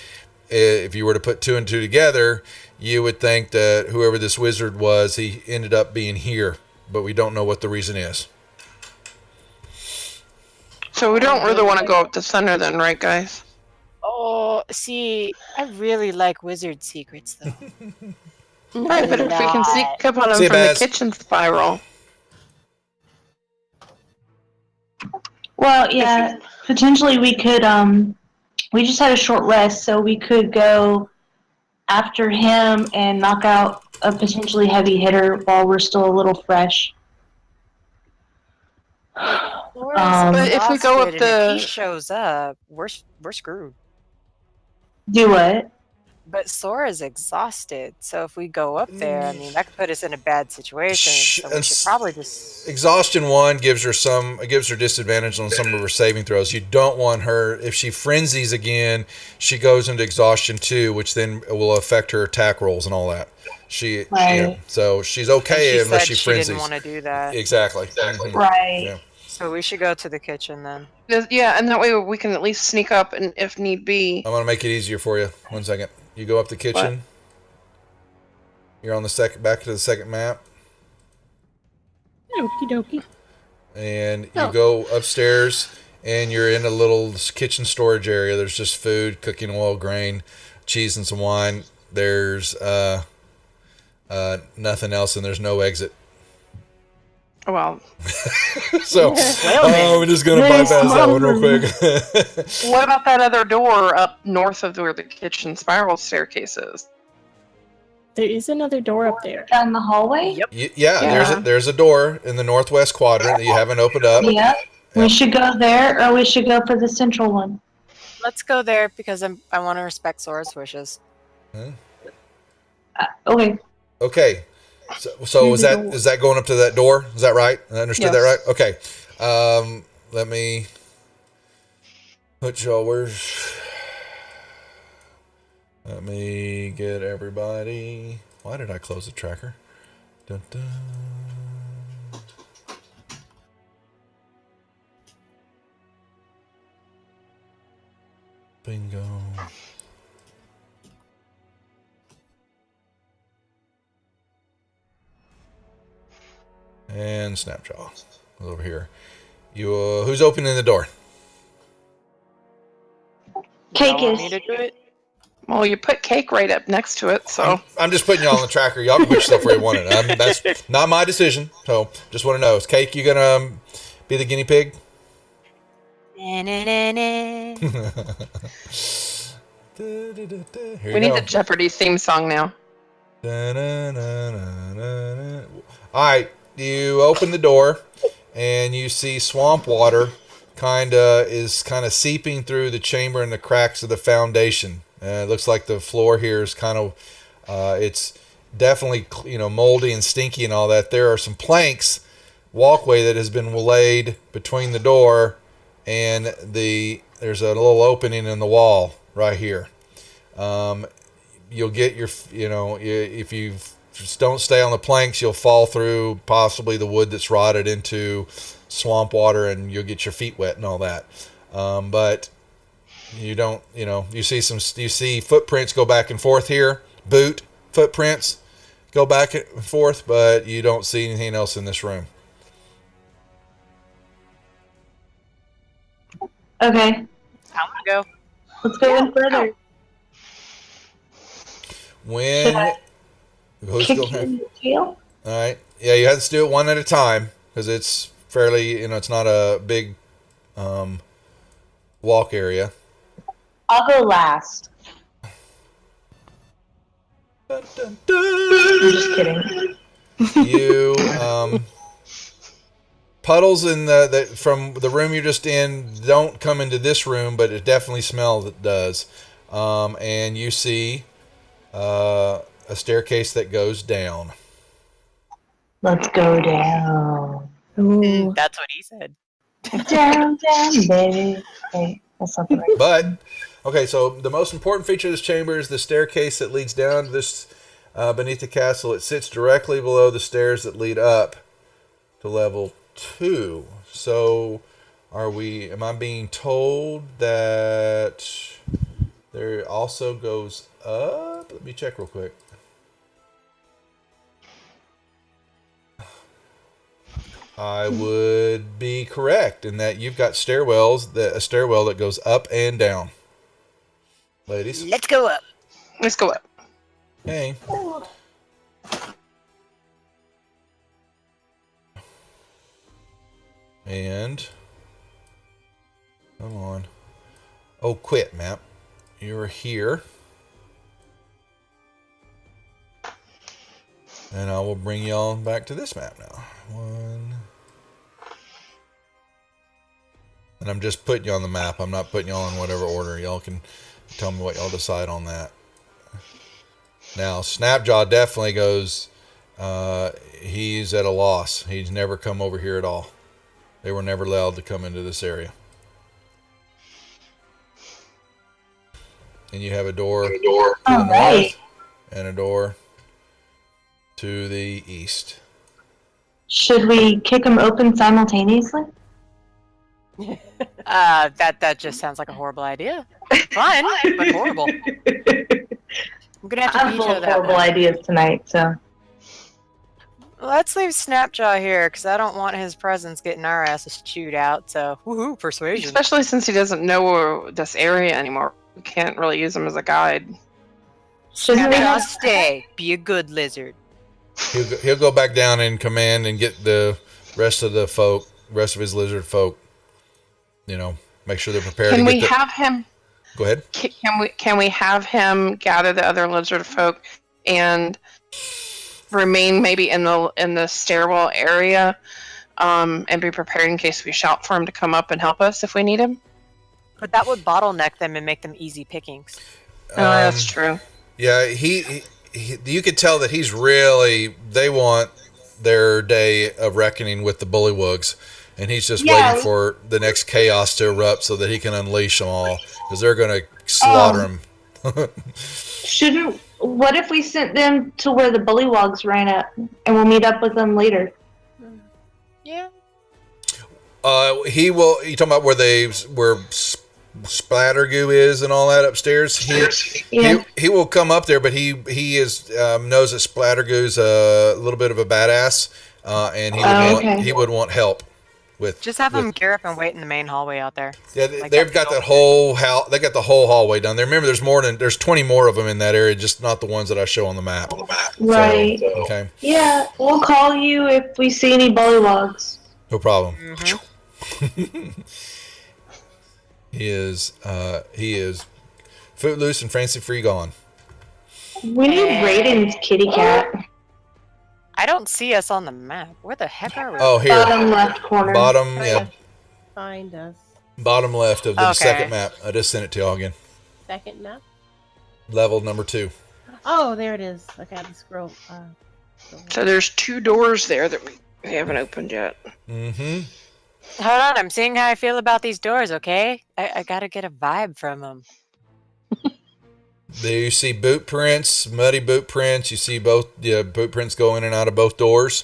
if you were to put two and two together, you would think that whoever this wizard was, he ended up being here, but we don't know what the reason is. So we don't really want to go up the center then, right, guys? Oh, see, I really like wizard secrets, though. Right, but if we can sneak up on them See you, from the Baz. kitchen spiral. Well, yeah, potentially we could, we just had a short rest, so we could go after him and knock out a potentially heavy hitter while we're still a little fresh. But if we go up If the- he shows up, we're screwed. Do what? But Sora's exhausted, so if we go up there, I mean, that could put us in a bad situation. So we should probably just... Exhaustion 1 gives her disadvantage on some of her saving throws. You don't want her, if she frenzies again, she goes into exhaustion 2, which then will affect her attack rolls and all that. Right. So she's okay and unless she said frenzies. didn't want to do that. Exactly. Mhm. Right. Yeah. So we should go to the kitchen then. Yeah, and that way we can at least sneak up, and if need be. I'm gonna make it easier for you. 1 second. You go up the kitchen. What? You're on the back to the second map, Okie dokie. and you Oh. go upstairs, and you're in a little kitchen storage area. There's just food, cooking oil, grain, cheese, and some wine. There's nothing else, and there's no exit. Well, So we're just gonna Very bypass that one real small quick. what about that other door up north of where the kitchen spiral staircase is? There is another door up there. Down the hallway? Yep. Yeah. There's a door in the northwest quadrant that you haven't opened up. Yeah. We should go there, or we should go for the central one. Let's go there because I want to respect Sora's wishes. Okay. Okay. So is that going up to that door? Is that right? I understood that right? Okay. Let me put y'all let me get everybody. Why did I close the tracker? Dun, dun. Bingo. And Snapjaw is over here. You, who's opening the door? Cake Y'all want is. me to do it? Well, you put cake right up next to it, so. I'm just putting y'all on the tracker. Y'all can put yourself where you want it. That's not my decision. So just want to know: is Cake you gonna be the guinea pig? Na, na, na, na. Here We you need go. the Jeopardy theme song now. All right, you open the door and you see swamp water kind of seeping through the chamber and the cracks of the foundation. It looks like the floor here is kind of it's definitely moldy and stinky and all that. There are some planks walkway that has been laid between the door and there's a little opening in the wall right here. You'll get your, if you just don't stay on the planks, you'll fall through possibly the wood that's rotted into swamp water, and you'll get your feet wet and all that. But you don't, you see footprints go back and forth here, boot footprints go back and forth, but you don't see anything else in this room. Okay. I'm gonna go. Let's go in further. When who's Kick going? you in the tail? All right. Yeah, you have to do it one at a time because it's fairly, it's not a big walk area. I'll go last. Dun, dun, I'm just dun. kidding. You puddles in the from the room you're just in don't come into this room, but it definitely smells. It does, and you see a staircase that goes down. Let's go down. Ooh. That's what he said. Down, down, baby. Hey, that's not the right. But okay, so the most important feature of this chamber is the staircase that leads down to this beneath the castle. It sits directly below the stairs that lead up to level 2. So am I being told that there also goes up? Let me check real quick. I would be correct in that you've got a stairwell that goes up and down. Ladies. Let's go up. Let's go up. Hey. And come on. Oh, quit, map. You're here. And I will bring y'all back to this map now. And I'm just putting you on the map. I'm not putting y'all in whatever order. Y'all can tell me what y'all decide on that. Now, Snapjaw definitely goes, he's at a loss. He's never come over here at all. They were never allowed to come into this area. And you have a door to the north and a door to the east. Should we kick them open simultaneously? That just sounds like a horrible idea. Fun, but horrible. I'm gonna have to I'm full veto of that horrible one. ideas tonight, so. Let's leave Snapjaw here, because I don't want his presence getting our asses chewed out, so woohoo, persuasion. Especially since he doesn't know this area anymore. We can't really use him as a guide. Shouldn't we Snapjaw, have stay. Be a good lizard. He'll go back down in command and get the rest of his lizard folk. Make sure they're prepared. Can we have him? Go ahead. Can we have him gather the other lizard folk and remain maybe in the stairwell area, and be prepared in case we shout for him to come up and help us if we need him? But that would bottleneck them and make them easy pickings. Oh, that's true. Yeah, he you could tell that they want their day of reckoning with the bullywugs, and he's just waiting for the next chaos to erupt so that he can unleash them all, because they're going to slaughter them. What if we sent them to where the bullywugs ran up, and we'll meet up with them later? Yeah. He will. You talking about where splatter goo is and all that upstairs? He will come up there, but he knows that splatter goo's a little bit of a badass, and he would want help with. Just have him gear up and wait in the main hallway out there. Yeah, they've got that whole They got the whole hallway down there. Remember, there's 20 more of them in that area, just not the ones that I show on the map. Right. So, okay. Yeah, we'll call you if we see any bullywugs. No problem. Mm-hmm. He is footloose and fancy free gone. We need Raiden's kitty cat. I don't see us on the map. Where the heck are we? Oh, here. Bottom left corner. Yeah. Find us. Bottom left of the second map. I just sent it to y'all again. Second map? Level number 2. Oh, there it is. Okay, I have to scroll. So there's 2 doors there that we haven't opened yet. Mm-hmm. Hold on, I'm seeing how I feel about these doors, okay? I gotta get a vibe from them. There you see boot prints, muddy boot prints. You see both boot prints go in and out of both doors.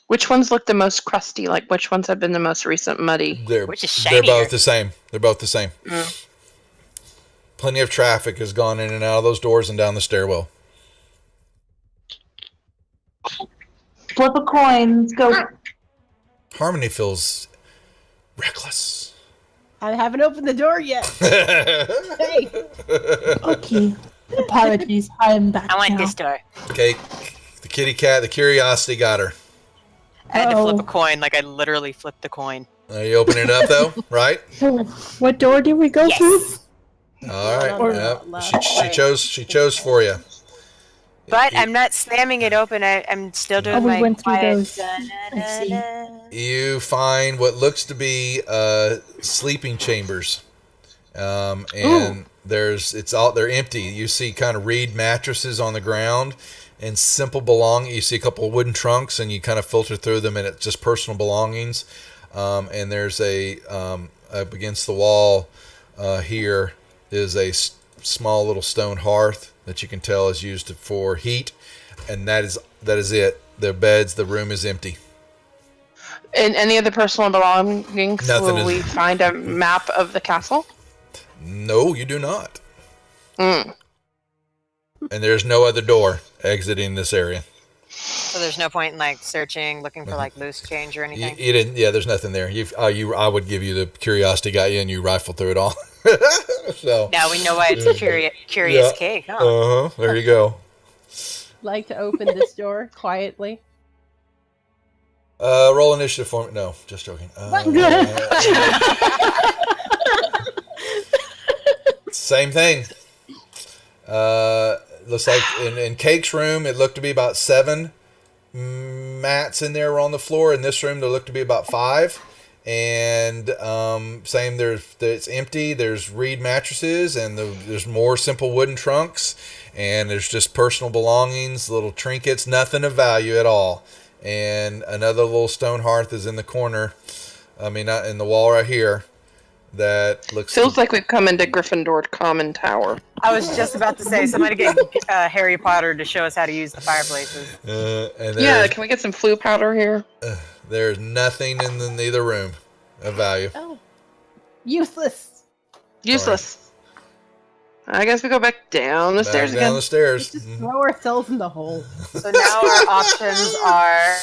Which ones look the most crusty? Like, which ones have been the most recent muddy? Which is shinier? They're both the same. Mm. Plenty of traffic has gone in and out of those doors and down the stairwell. Flip a coin. Let's go. Harmony feels reckless. I haven't opened the door yet. Hey. Okay. Apologies. I am back. I want now. this door. Okay. The kitty cat, the curiosity got her. I had to flip a coin, like I literally flipped the coin. You open it up though, right? So, what door did we go through? All right. Yep. Left. She chose for you. But I'm not slamming it open. I'm still doing we my went through quiet. those. I see. You find what looks to be sleeping chambers, and they're empty. You see kind of reed mattresses on the ground and simple belongings. You see a couple of wooden trunks, and you kind of filter through them, and it's just personal belongings. And there's up against the wall here is a small little stone hearth that you can tell is used for heat, and that is it. The beds, the room is empty. And any of the personal belongings, Nothing we find a map of the castle? No, you do not. And there's no other door exiting this area. So there's no point in like searching, looking for like loose change or anything. You didn't. Yeah, there's nothing there. I would give you the curiosity got you, and you rifle through it all. So now we know why it's a curious cake, huh? There you go. Like to open this door quietly. Roll initiative for me. No, just joking. Same thing. Looks like in Cake's room, it looked to be about 7 mats in there on the floor. In this room, there looked to be about 5. And same, it's empty. There's reed mattresses, and there's more simple wooden trunks, and there's just personal belongings, little trinkets, nothing of value at all. And another little stone hearth is in the corner. I mean, not in the wall right here. That feels like we've come into Gryffindor Common Tower. I was just about to say, somebody get Harry Potter to show us how to use the fireplaces. Can we get some flue powder here? There's nothing in either room of value. Oh, useless. I guess we go back down the stairs again. Down the stairs. Just throw ourselves in the hole. So now our options are: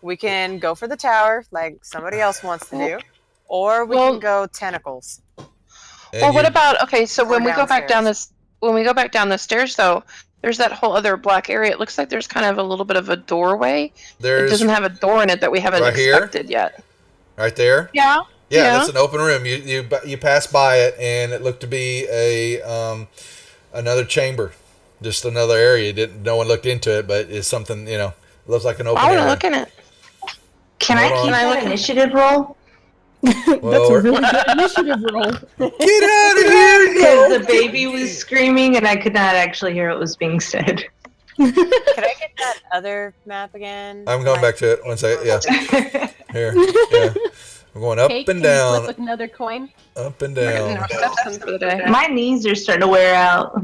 we can go for the tower, like somebody else wants to do, or we can go tentacles. Well, what about so when we go back down the stairs, though, there's that whole other black area. It looks like there's kind of a little bit of a doorway. It doesn't have a door in it that we haven't expected yet. Right there? Yeah. Yeah, that's an open room. You pass by it, and it looked to be another chamber, just another area. No one looked into it, but it's something, it looks like an open area. I want to look in it. Can I keep an initiative roll? That's a really good initiative roll. Get out of here! Because the baby was screaming and I could not actually hear what was being said. Could I get that other map again? I'm going back to it. One second. Yeah. Here. Yeah. We're going up Kate, and can you down. flip another coin? Up and We're getting down. our steps in for the day. My knees are starting to wear out.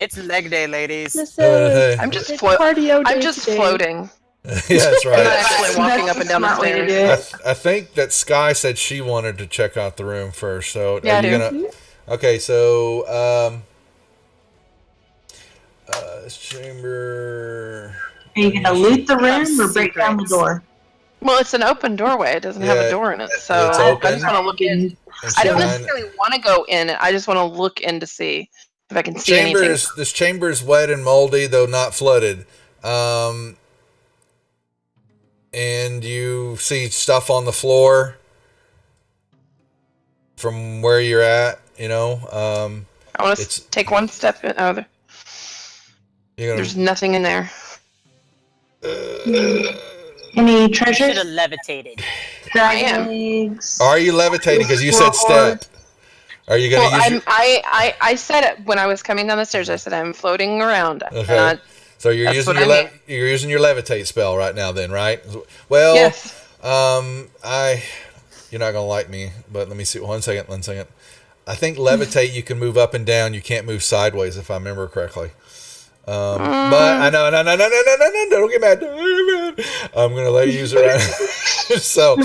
It's leg day, ladies. Hey. I'm just cardio day I'm just today. floating. Yeah, that's I'm not right. actually walking up and down the Smart way to stairs. do it. I think that Sky said she wanted to check out the room first. So Yeah, are I you do. gonna? Okay, so this chamber. Are you going to loot the room or break down the Secrets. door? Well, it's an open doorway. It doesn't have Yeah, a door in it, so it's I open. just want to look in. And I don't so necessarily want to go in it. I just want to look in to see if I can see anything. This chamber is wet and moldy, though not flooded. And you see stuff on the floor from where you're at. You know, I want it's- to take one step in. Oh, you're gonna. there's nothing in there. Any Should have treasures? levitated. Dragon eggs? Are you levitating? Because you said step. Are you Well, gonna use? I said it when I was coming down the stairs. I said I'm floating around. Okay. So you're That's using what your I mean. you're using your levitate spell right now, then, right? Well, Yes. you're not gonna like me, but let me see. One second. I think levitate you can move up and down. You can't move sideways, if I remember correctly. But I know, no, don't get mad. I'm gonna let you use it right now. So,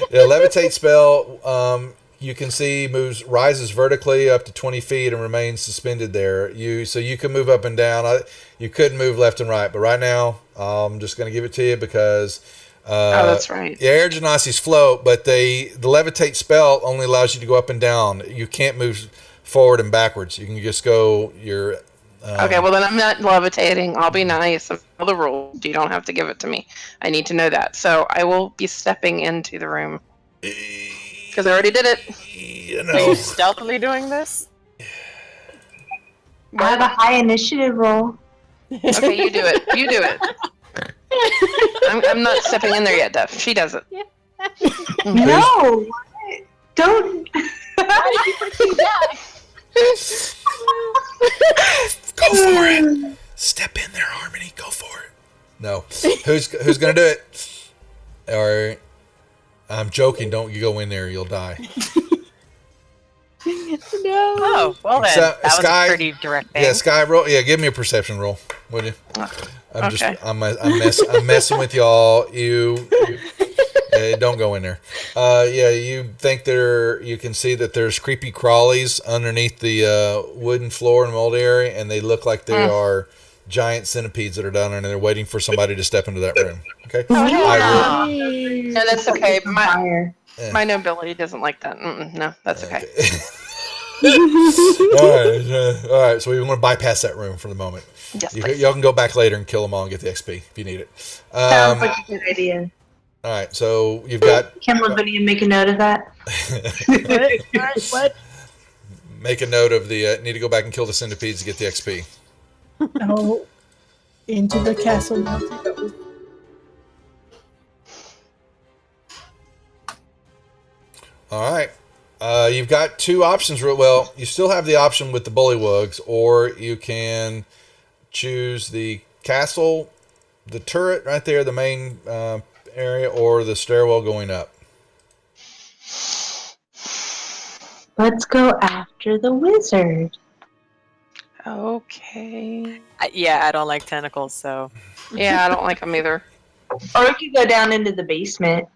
yeah, levitate spell. You can see rises vertically up to 20 feet and remains suspended there. So you can move up and down. You couldn't move left and right, but right now I'm just gonna give it to you because. Oh, that's right. Yeah, air genasi's float, but the levitate spell only allows you to go up and down. You can't move forward and backwards. You can just go your. Okay, well then I'm not levitating. I'll be nice. I know the rule. You don't have to give it to me. I need to know that. So I will be stepping into the room because I already did it. You Are you know, stealthily doing this? I have a high initiative roll. Okay, you do it. You do it. I'm not stepping in there yet, Duff. She does it. No! Don't! go for it. Step in there, Harmony. Go for it. No, who's gonna do it? Or I'm joking. Don't you go in there? You'll die. No. Oh, well then. So, that was Sky- a pretty direct thing. Yeah, Sky roll. Yeah, give me a perception roll, would you? Okay. I'm messing with y'all. You don't go in there. Yeah, you think you can see that there's creepy crawlies underneath the wooden floor in the mold area, and they look like they are giant centipedes that are down there, and they're waiting for somebody to step into that room. Okay. I will- No, that's okay. Fire. My nobility doesn't like that. No, that's okay. All right. So we want to bypass that room for the moment. Yes, please. Y'all can go back later and kill them all and get the XP if you need it. Sounds like a good idea. All right. So you've got. Can Lavinia make a note of that? What? Make a note of the need to go back and kill the centipedes to get the XP. Oh, into the castle now to go. All right. You've got two options. Well, you still have the option with the bullywugs, or you can choose the castle, the turret right there, the main area, or the stairwell going up. Let's go after the wizard. Okay. Yeah, I don't like tentacles, so. Yeah, I don't like them either. Or we could go down into the basement.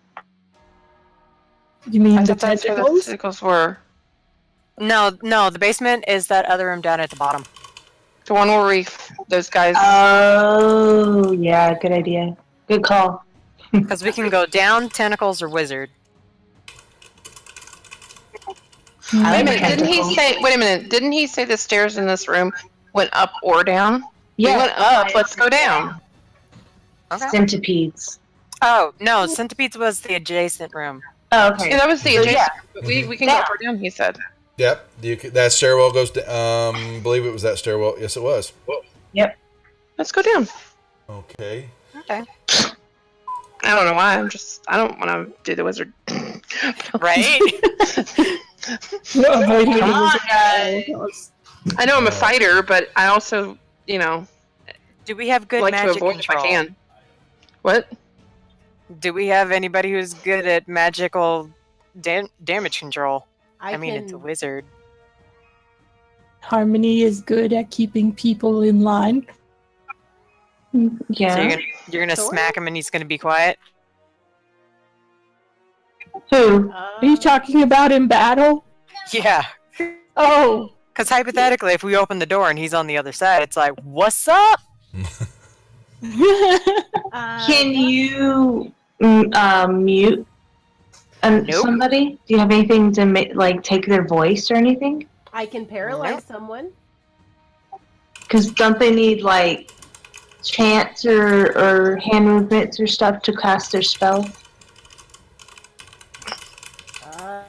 You mean I the thought that's where the tentacles? tentacles were. No, the basement is that other room down at the bottom. The one where those guys. Oh, yeah, good idea. Good call. Because we can go down, tentacles, or wizard. Wait a minute. tentacles. Wait a minute. Didn't he say the stairs in this room went up or down? Yeah. We went up. Let's go down. Okay. Centipedes. Oh, no, centipedes was the adjacent room. Oh, okay. Yeah, that was the So, adjacent. yeah. But we can go up or down. He said. Yep. That stairwell goes. Believe it was that stairwell. Yes, it was. Let's go down. Okay. Okay. I don't know why. I don't want to do the wizard. Right? Avoiding Come the on, wizard at all guys. costs. I know I'm a fighter, but I also, Do we have good like to magic avoid control? if I can. What? Do we have anybody who's good at magical damage control? I mean, it's a wizard. Harmony is good at keeping people in line. Yeah. So you're gonna Sora? smack him and he's gonna be quiet? Who? Are you talking about in battle? Yeah. Oh. Because hypothetically, if we open the door and he's on the other side, it's like, what's up? Can you mute Nope. somebody? Do you have anything to take their voice or anything? I can paralyze someone. Because don't they need chants or hand movements or stuff to cast their spell?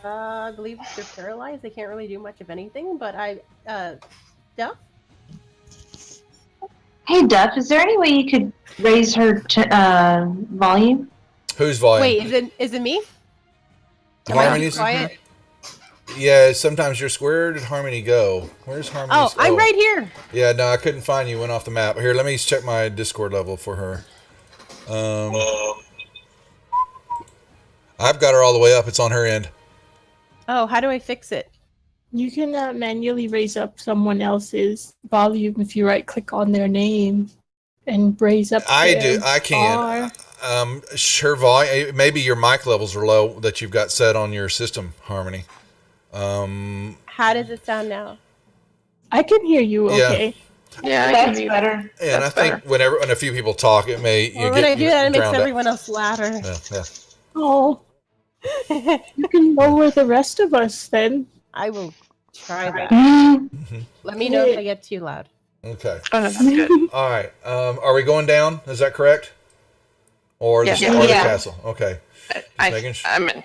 I believe if they're paralyzed, they can't really do much of anything. But Duff? Hey, Duff, is there any way you could raise her volume? Whose volume? Wait, is it me? Harmony's? Quiet. Yeah, sometimes you're square. Where did Harmony go? Where's Harmony? Oh, I'm right here. Yeah, no, I couldn't find you. Went off the map. Here, let me check my Discord level for her. I've got her all the way up. It's on her end. Oh, how do I fix it? You can manually raise up someone else's volume if you right-click on their name and raise up. I can. Her volume. Maybe your mic levels are low that you've got set on your system, Harmony. How does it sound now? I can hear you. Okay. Yeah, That's better. And I think when a few people talk, it may. When I do that, it makes everyone else louder. Yeah. Oh. You can lower the rest of us then. I will try that. Mm-hmm. Let me know if I get too loud. Okay. Oh, no, that's good. All right. Are we going down? Is that correct? Or the castle? Okay. I'm in.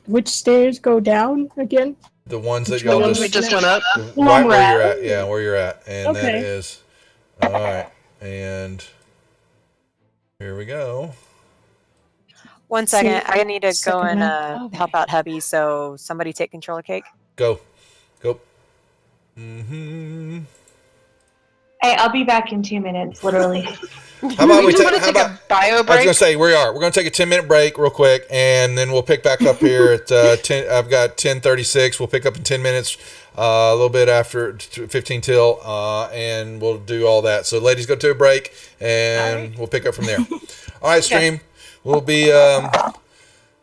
Which stairs go down again? The ones that The y'all ones we just went up. Right where you're at. Yeah, where you're at. And that Okay. is. All right. And here we go. 1 second. I need to go and round. help out hubby, so somebody take control of Cake. Go. Mm-hmm. Hey, I'll be back in 2 minutes, literally. How about we take a bio I was break? gonna say we are. We're gonna take a 10-minute break real quick, and then we'll pick back up here at 10. I've got 10:36. We'll pick up in 10 minutes, a little bit after 15 till, and we'll do all that. So, ladies, go to a break, and we'll pick up from there. All right, stream. We'll be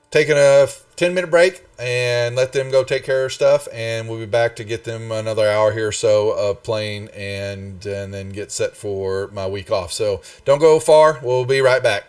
taking a 10-minute break and let them go take care of stuff, and we'll be back to get them another hour here or so of playing, and then get set for my week off. So don't go far. We'll be right back.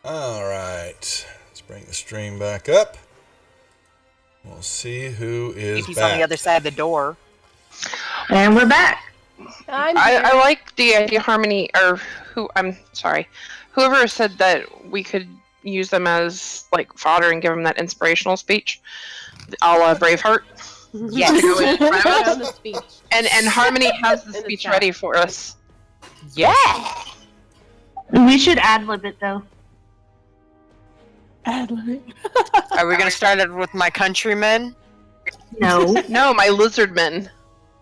All right. Let's bring the stream back up. We'll see who is If he's back. on the other side of the door. And we're back. I like the idea, Harmony, or whoever said that we could use them as like fodder and give them that inspirational speech, a la Braveheart. Yes. To go in front of us. Down the speech. And Harmony has the In the speech chat. ready for us. Yeah. We should ad-lib it, though. Adelaide. Are we gonna start it with my countrymen? No. No, my lizardmen.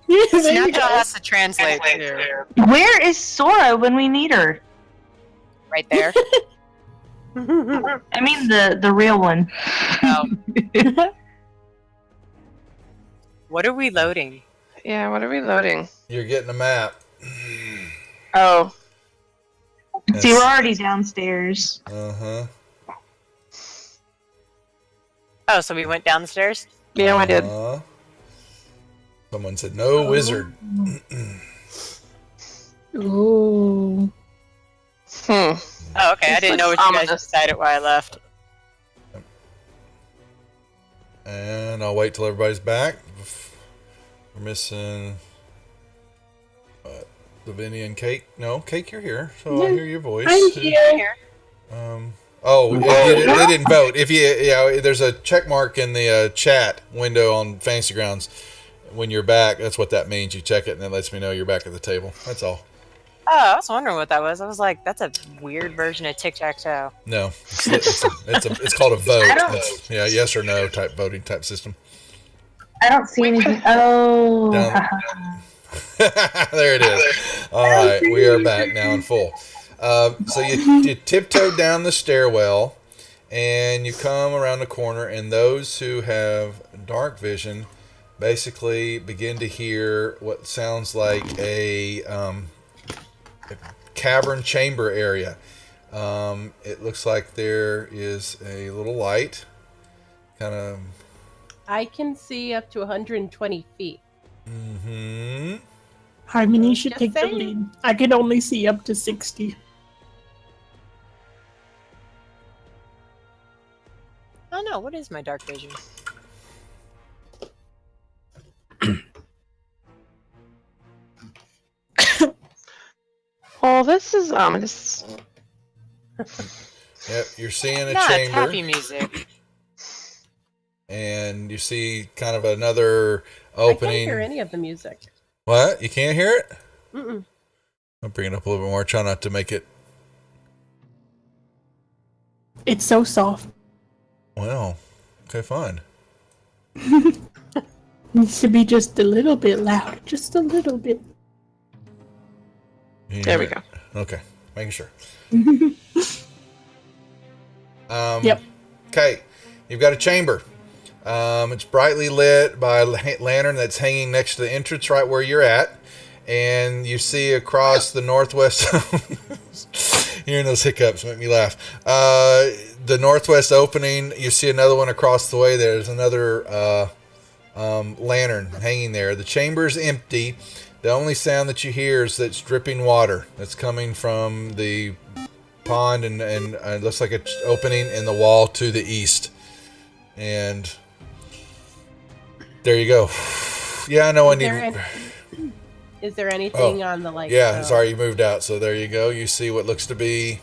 There you Snapchat go. has to translate too. Where is Sora when we need her? Right there. I mean the real one. Oh. What are we loading? Yeah, what are we loading? You're getting a map. Oh, See, we're already downstairs. Uh-huh. Oh, so we went down the stairs? yeah, I did. Someone said no wizard. Ooh. Hmm. Oh, okay. I didn't know what you guys decided while I left. And I'll wait till everybody's back. We're missing Lavinia and Cake. No, Cake, you're here, so I hear your voice. I'm here. They didn't vote. If there's a check mark in the chat window on Fantasy Grounds. When you're back, that's what that means. You check it, and it lets me know you're back at the table. That's all. Oh, I was wondering what that was. I was like, that's a weird version of tic-tac-toe. No, it's called a vote. It's, yes or no type voting type system. I don't see anything. Oh. There it is. All right, we are back now in full. So you tiptoe down the stairwell, and you come around the corner, and those who have dark vision basically begin to hear what sounds like a cavern chamber area. It looks like there is a little light, kind of. I can see up to 120 feet. Mm-hmm. Harmony should Just take the saying. lead. I can only see up to 60. Oh no, what is my dark vision? Well, this is ominous. Yep, you're seeing a No, it's chamber, happy music. and you see kind of another I can't opening. hear any of the music. What? You can't hear it? Mm-mm. I'll bring it up a little bit more. Try not to make it. It's so soft. Well, okay, fine. Needs to be just a little bit loud. Just a little bit. There we go. Okay, making sure. Yep. Okay, you've got a chamber. It's brightly lit by a lantern that's hanging next to the entrance right where you're at. And you see across the northwest... Hearing those hiccups make me laugh. The northwest opening, you see another one across the way. There's another lantern hanging there. The chamber's empty. The only sound that you hear is that's dripping water that's coming from the pond, and it looks like an opening in the wall to the east. And there you go. Yeah, I know I need... Is there anything on the like? Yeah, sorry, you moved out. So there you go. You see what looks to be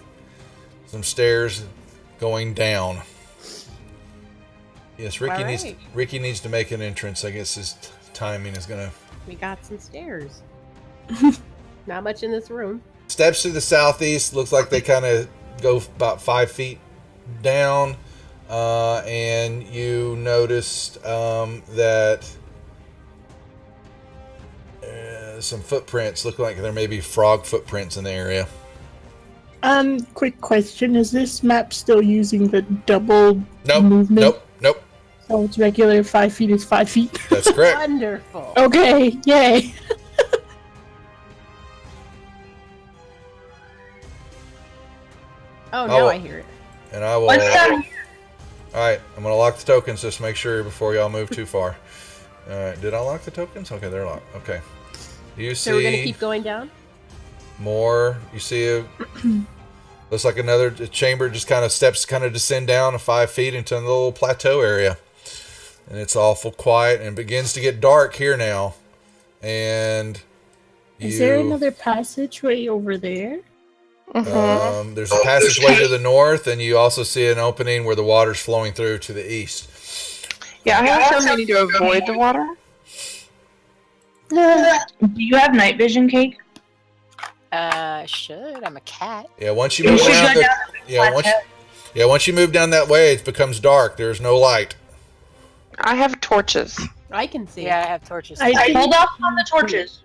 some stairs going down. Yes, Ricky needs to make an entrance. I guess his timing is gonna. We got some stairs. Not much in this room. Steps to the southeast. Looks like they kind of go about 5 feet down, and you noticed that. Some footprints look like there may be frog footprints in the area. Quick question. Is this map still using the double Nope. movement? Nope. So it's regular 5 feet is 5 feet. That's correct. Wonderful. Okay, yay. Oh, now I hear it. And I will. What's down here? Alright, I'm going to lock the tokens just to make sure before y'all move too far. Alright, did I lock the tokens? Okay, they're locked. Okay. You see So we're gonna keep going down. more. You see Looks like another chamber just kind of descend down 5 feet into the little plateau area. And it's awful quiet and begins to get dark here now. And is there another passageway over there? There's a passageway to the north, and you also see an opening where the water's flowing through to the east. Yeah, I have something to avoid the water. Do you have night vision, Cake? Should. I'm a cat. Yeah, once you move around once you move down that way, it becomes dark. There's no light. I have torches. I can see. Yeah, I have torches. Hold off on the torches.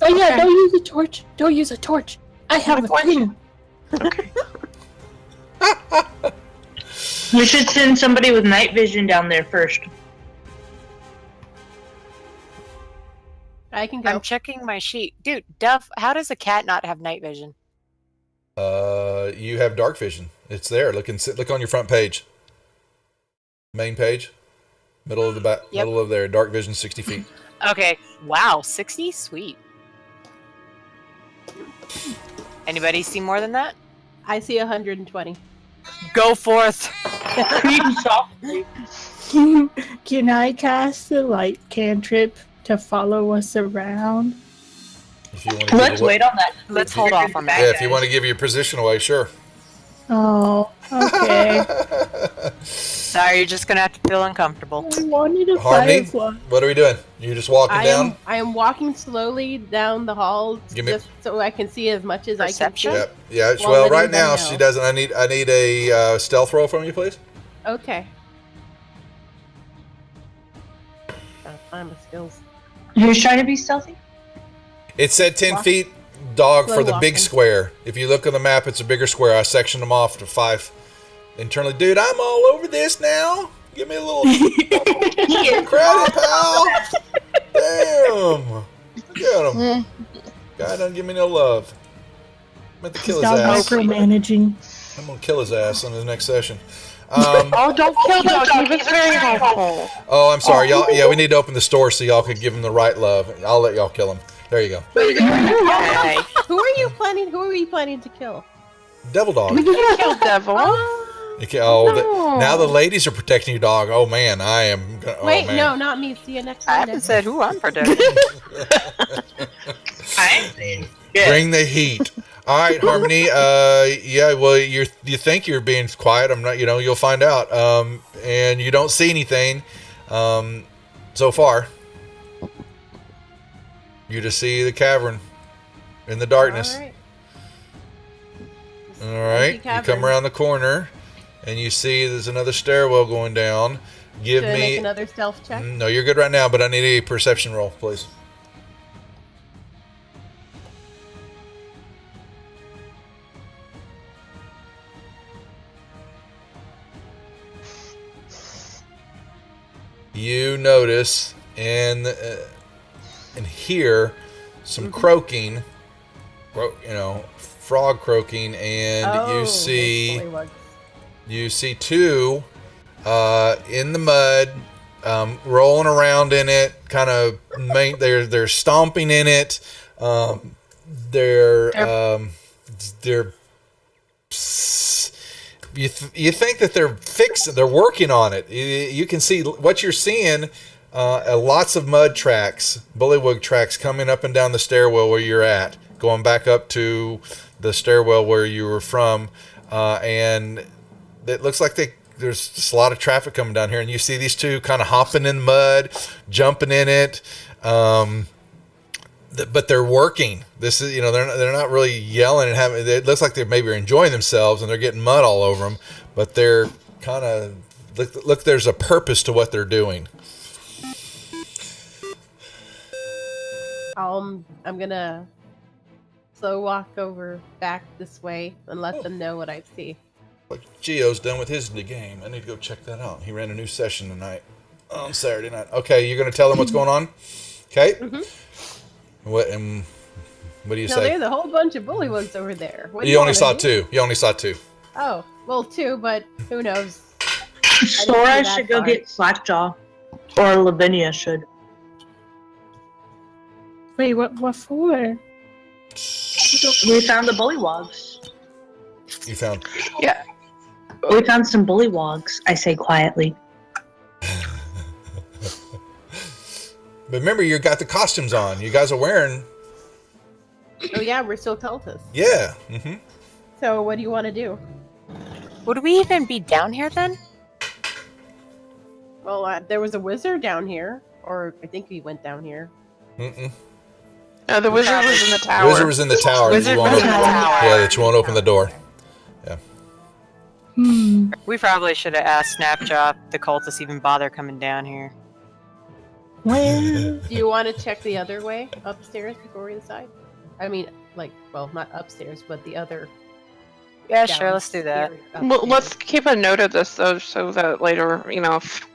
Oh yeah, don't use a torch. Don't use a torch. I have a thing. Okay. We should send somebody with night vision down there first. I can go. I'm checking my sheet. Dude, Duff, how does a cat not have night vision? You have dark vision. It's there. Look on your front page. Main page. Middle of the back. Yep. Middle of there. Dark vision 60 feet. Okay. Wow, 60? Sweet. Anybody see more than that? I see 120. Go forth! Can I cast the light cantrip to follow us around? If you want to Let's wait on that. Let's hold off on that. Yeah, if you want to give your position away, sure. Oh, okay. Sorry, you're just gonna have to feel uncomfortable. I wanted a Harmony, firefly. what are we doing? You just walking down? I am walking slowly down the hall just so I can see as much as Perception? I can Yep. Yeah. Well, Well, letting right them now know. she doesn't. I need a stealth roll from you, please. see. Okay. Gotta find my skills. Who's trying to be stealthy? It said 10 Walk. feet dog Slow for the big walking. square. If you look on the map, it's a bigger square. I sectioned them off to 5 internally. Dude, I'm all over this now. Give me a little credit, pal. Damn. Get him. Guy doesn't give me no love. I'm going to kill his Stop ass. micromanaging. I'm going to kill his ass on the next session. Oh, don't kill Dog. He was very helpful. Oh, I'm sorry, y'all. Yeah, we need to open the store so y'all could give him the right love. I'll let y'all kill him. There you go. Okay. Who are we planning to kill? Devil dog. We can kill Devil. Okay, No. now the ladies are protecting you, dog. Oh man, I am. Oh, Wait, man. no, not me. See you next I time. haven't said who I'm protecting. Bring the heat. All right, Harmony. Yeah. Well, you think you're being quiet. I'm not. You'll find out. And you don't see anything. So far. You just see the cavern in the darkness. All right. All right. You come around the corner, and you see there's another stairwell going down. Give Should I me make another stealth check? No, you're good right now, but I need a perception roll, please. You notice and hear some croaking, frog croaking, and you see two in the mud, rolling around in it, kind of. They're stomping in it. You think that they're working on it. You can see what you're seeing. Lots of mud tracks, bullywug tracks coming up and down the stairwell where you're at, going back up to the stairwell where you were from, and it looks like there's just a lot of traffic coming down here, and you see these two kind of hopping in mud, jumping in it, but they're working. This is, they're not really yelling and having. It looks like they maybe are enjoying themselves, and they're getting mud all over them, but they're kind of look. There's a purpose to what they're doing. I'm gonna slow walk over back this way and let them know what I see. Like Gio's done with his game. I need to go check that out. He ran a new session tonight on Saturday night. Okay, you're gonna tell them what's going on. Okay. Mm-hmm. What do you say? There's a whole bunch of bullywugs over there. What do You only want, saw me? two. You only saw two. Oh, well, two, but who knows? Sora should go get Slackjaw, or Lavinia should. Wait, what for? We found the bullywugs. You found. Yeah. We found some bullywogs, I say quietly. But remember, you got the costumes on. You guys are wearing. Oh yeah, we're still cultists. Yeah. Mm-hmm. So what do you want to do? Would we even be down here then? Well, there was a wizard down here, or I think he went down here. Mm-mm. No, the wizard was in the The tower. wizard was in the tower. Wizard You won't was in open- the tower. Yeah, that you won't open the door. We probably should have asked Snapjaw if the cultists even bother coming down here. Well, Do you want to check the other way upstairs before we decide? I mean, not upstairs, but the other. Yeah, sure, let's do that. Well, let's keep a note of this though, so that later, if,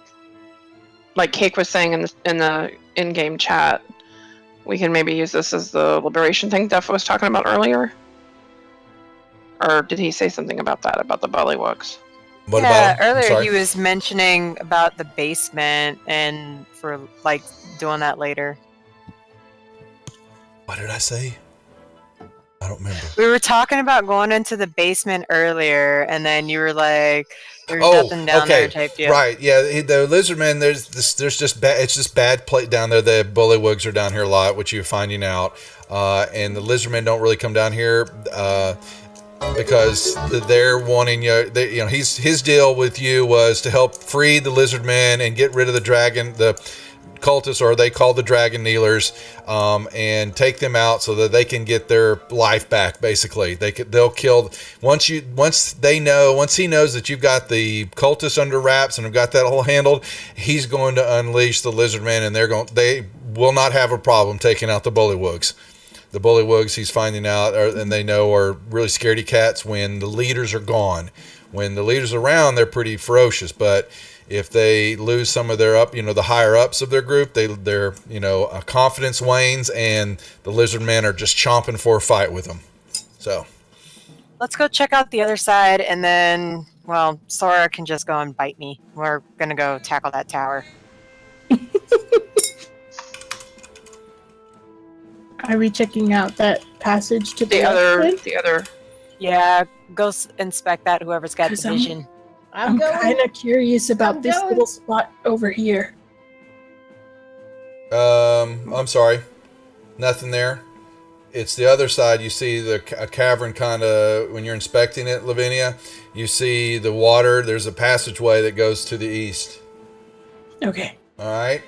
like Cake was saying in the in-game chat, we can maybe use this as the liberation thing Duff was talking about earlier. Or did he say something about that, about the bullywugs? What yeah, about him? I'm earlier sorry. he was mentioning about the basement and for doing that later. What did I say? I don't remember. We were talking about going into the basement earlier, and then you were like, "There's Oh, nothing down okay. there." Type deal. Right. Yeah. The lizardmen. There's just bad. It's just bad play down there. The bullywugs are down here a lot, which you're finding out. And the lizardmen don't really come down here because they're wanting you. His deal with you was to help free the lizardmen and get rid of the dragon, the cultists, or they call the dragon kneelers, and take them out so that they can get their life back. Basically, they'll kill once he knows that you've got the cultists under wraps and have got that all handled. He's going to unleash the lizardmen, and they will not have a problem taking out the bullywugs. The bullywugs, he's finding out, and they know, are really scaredy cats when the leaders are gone. When the leaders are around, they're pretty ferocious, but if they lose some of their the higher ups of their group, their confidence wanes, and the lizardmen are just chomping for a fight with them. So Let's go check out the other side, and then, Sora can just go and bite me. We're gonna go tackle that tower. are we checking out that passage to The other. Yeah, go inspect that. Whoever's got the 'Cause I'm- vision. I'm kind of curious about this little spot over here. I'm sorry, nothing there. It's the other side. You see a cavern kind of when you're inspecting it, Lavinia. You see the water. There's a passageway that goes to the east. Okay. All right.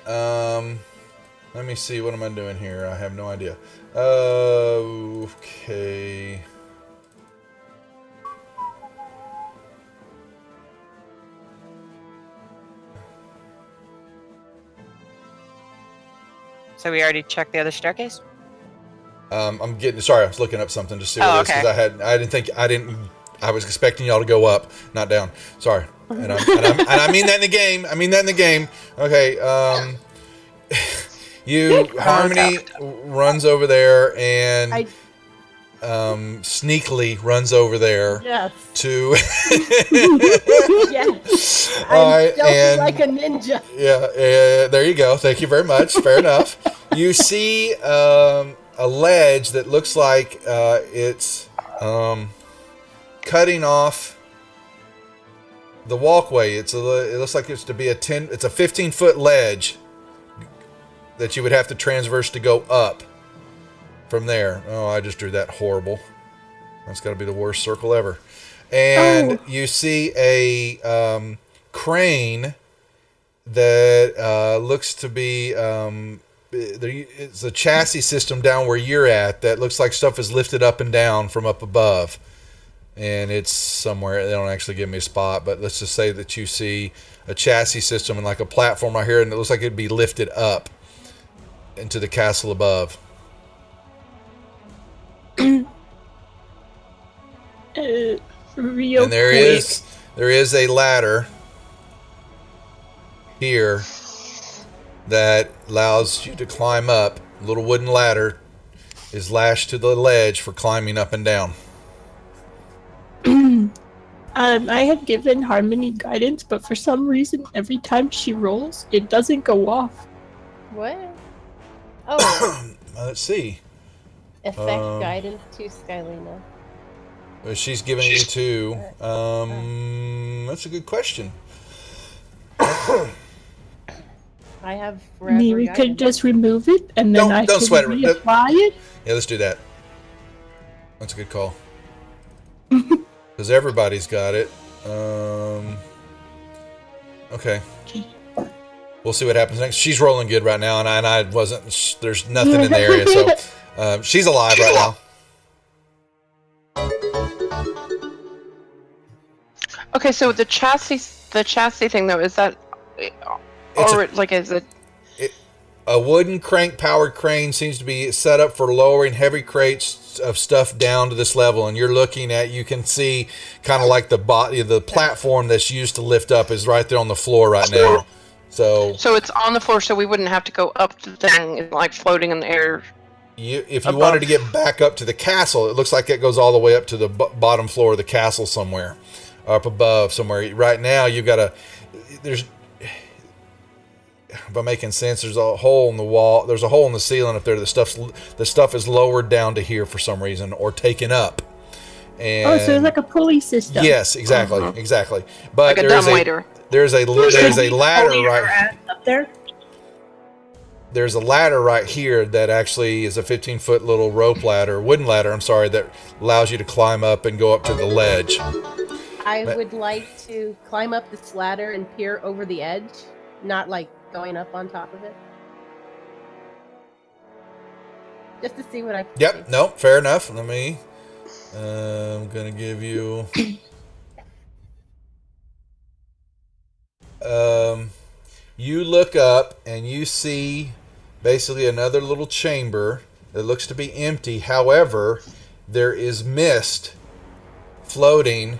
Let me see. What am I doing here? I have no idea. Okay. So we already checked the other staircase? Sorry, I was looking up something to see what it is, because I was expecting y'all to go up, not down. Sorry. And I mean that in the game. Okay. Harmony runs over there and sneakily runs over there Yes. to Yes. All right, I'm and like a ninja. yeah, there you go. Thank you very much. Fair enough. You see a ledge that looks like it's cutting off the walkway. It looks like it's it's a 15-foot ledge that you would have to transverse to go up from there. Oh, I just drew that horrible. That's got to be the worst circle ever. And you see a crane that looks to be it's a chassis system down where you're at that looks like stuff is lifted up and down from up above, and it's somewhere. They don't actually give me a spot, but let's just say that you see a chassis system and like a platform right here, and it looks like it'd be lifted up into the castle above. Real And there is a ladder here that allows you to climb up. A little wooden ladder is lashed to the ledge for climbing up and down. I had given Harmony guidance, but for some reason, every time she rolls, it doesn't go off. What? Oh, Let's see. effect guidance to Skylina. She's giving you 2. That's a good question. I have forever. Maybe we could just remove it and then I don't could sweat it. reapply it. Yeah, let's do that. That's a good call. Because everybody's got it. Okay. We'll see what happens next. She's rolling good right now, and I wasn't. There's nothing in the area, so she's alive right now. Okay, so the chassis thing though, is that, is it? A wooden crank-powered crane seems to be set up for lowering heavy crates of stuff down to this level, and you're looking at. You can see kind of like the platform that's used to lift up is right there on the floor right now. So it's on the floor, so we wouldn't have to go up the thing, like floating in the air. If you wanted to get back up to the castle, it looks like it goes all the way up to the bottom floor of the castle somewhere, up above somewhere. Right now, you've got if I'm making sense, there's a hole in the wall. There's a hole in the ceiling up there. The stuff is lowered down to here for some reason, or taken up. And so it's like a pulley system. Yes, exactly, exactly. But like a dumbwaiter. There's a ladder right up there. There's a ladder right here that actually is a 15-foot little rope ladder, wooden ladder. I'm sorry, that allows you to climb up and go up to the ledge. I would like to climb up this ladder and peer over the edge, not like going up on top of it. Just to see what I can see. Yep, no, fair enough. I'm going to give you... you look up and you see basically another little chamber that looks to be empty. However, there is mist floating.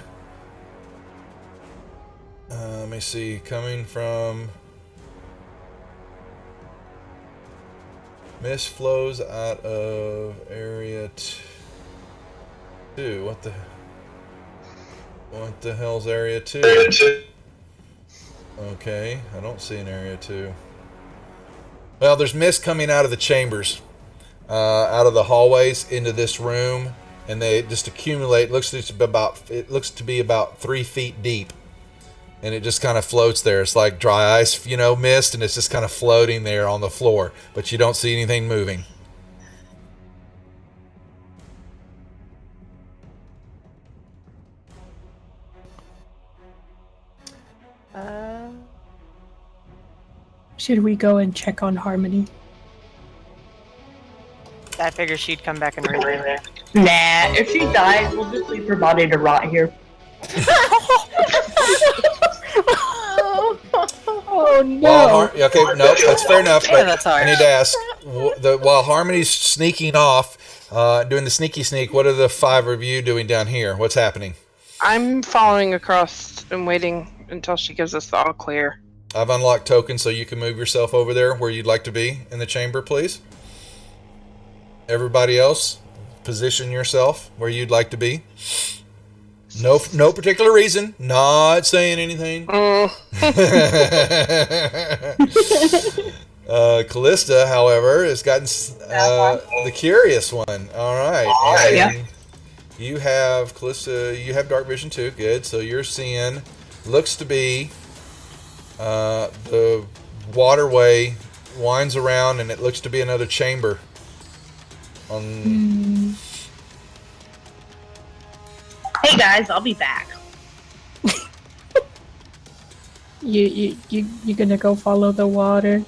Let me see, coming from... Mist flows out of area 2. What the hell's area 2? Okay, I don't see an area 2. Well, there's mist coming out of the chambers, out of the hallways into this room, and they just accumulate. It looks to be about 3 feet deep, and it just kind of floats there. It's like dry ice, mist, and it's just kind of floating there on the floor, but you don't see anything moving. Should we go and check on Harmony? I figured she'd come back and relay there. Nah, if she dies, we'll just leave her body to rot here. Oh no! Okay, no, that's fair enough. Yeah, But that's I harsh. need to ask: while Harmony's sneaking off, doing the sneaky sneak, what are the 5 of you doing down here? What's happening? I'm following across and waiting until she gives us the all clear. I've unlocked tokens, so you can move yourself over there where you'd like to be in the chamber, please. Everybody else, position yourself where you'd like to be. No particular reason. Not saying anything. Callista, however, has gotten the curious one. All right. And you have, Callista, you have dark vision too. Good. So you're seeing, looks to be the waterway winds around, and it looks to be another chamber. Hey guys, I'll be back. You gonna go follow the water?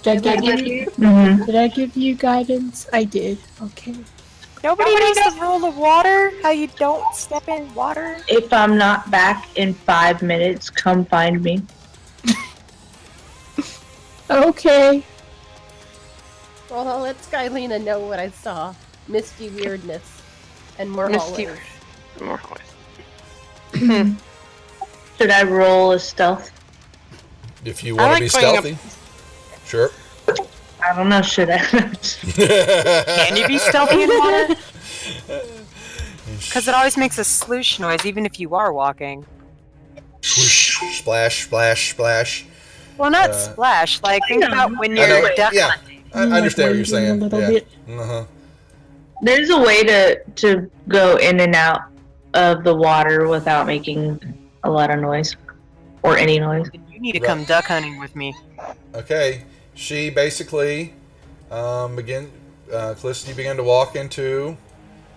Did I give you guidance? I did. Okay. Nobody knows the rule of water? How you don't step in water? If I'm not back in 5 minutes, come find me. Okay. Well, I'll let Skylina know what I saw. Misty weirdness. And more Misty hallways. More hallways. Should I roll a stealth? If you want to be stealthy. Sure. I don't know, should I? Can you be stealthy in water? Because it always makes a sloosh noise, even if you are walking. Swoosh, splash, splash, splash. Well, not splash. Like, think about when I know, you're duck yeah. hunting. I understand what you're saying. A little Yeah. bit. Uh-huh. There's a way to go in and out of the water without making a lot of noise or any noise. You need to come duck hunting with me. Okay. She basically Callista, you begin to walk into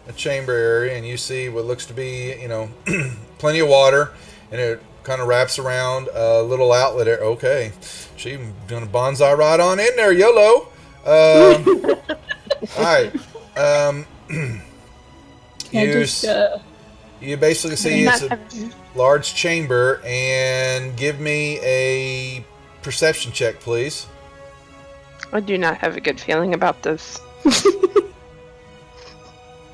a chamber area, and you see what looks to be, plenty of water, and it kind of wraps around a little outlet area. Okay. She's gonna bonsai right on in there, YOLO. All right. You basically see it's a large chamber, and give me a perception check, please. I do not have a good feeling about this.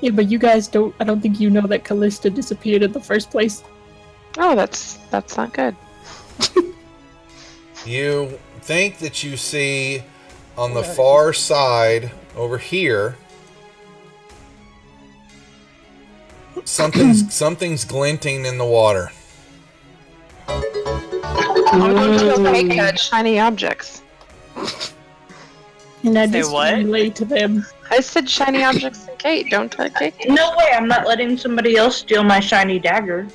Yeah, but you guys don't. I don't think you know that Callista disappeared in the first place. Oh, that's not good. You think that you see on the far side over here something's glinting in the water. I'm going to catch shiny objects. And I just relate to them. I said shiny objects to Kate. Don't tell Kate. No way, I'm not letting somebody else steal my shiny dagger.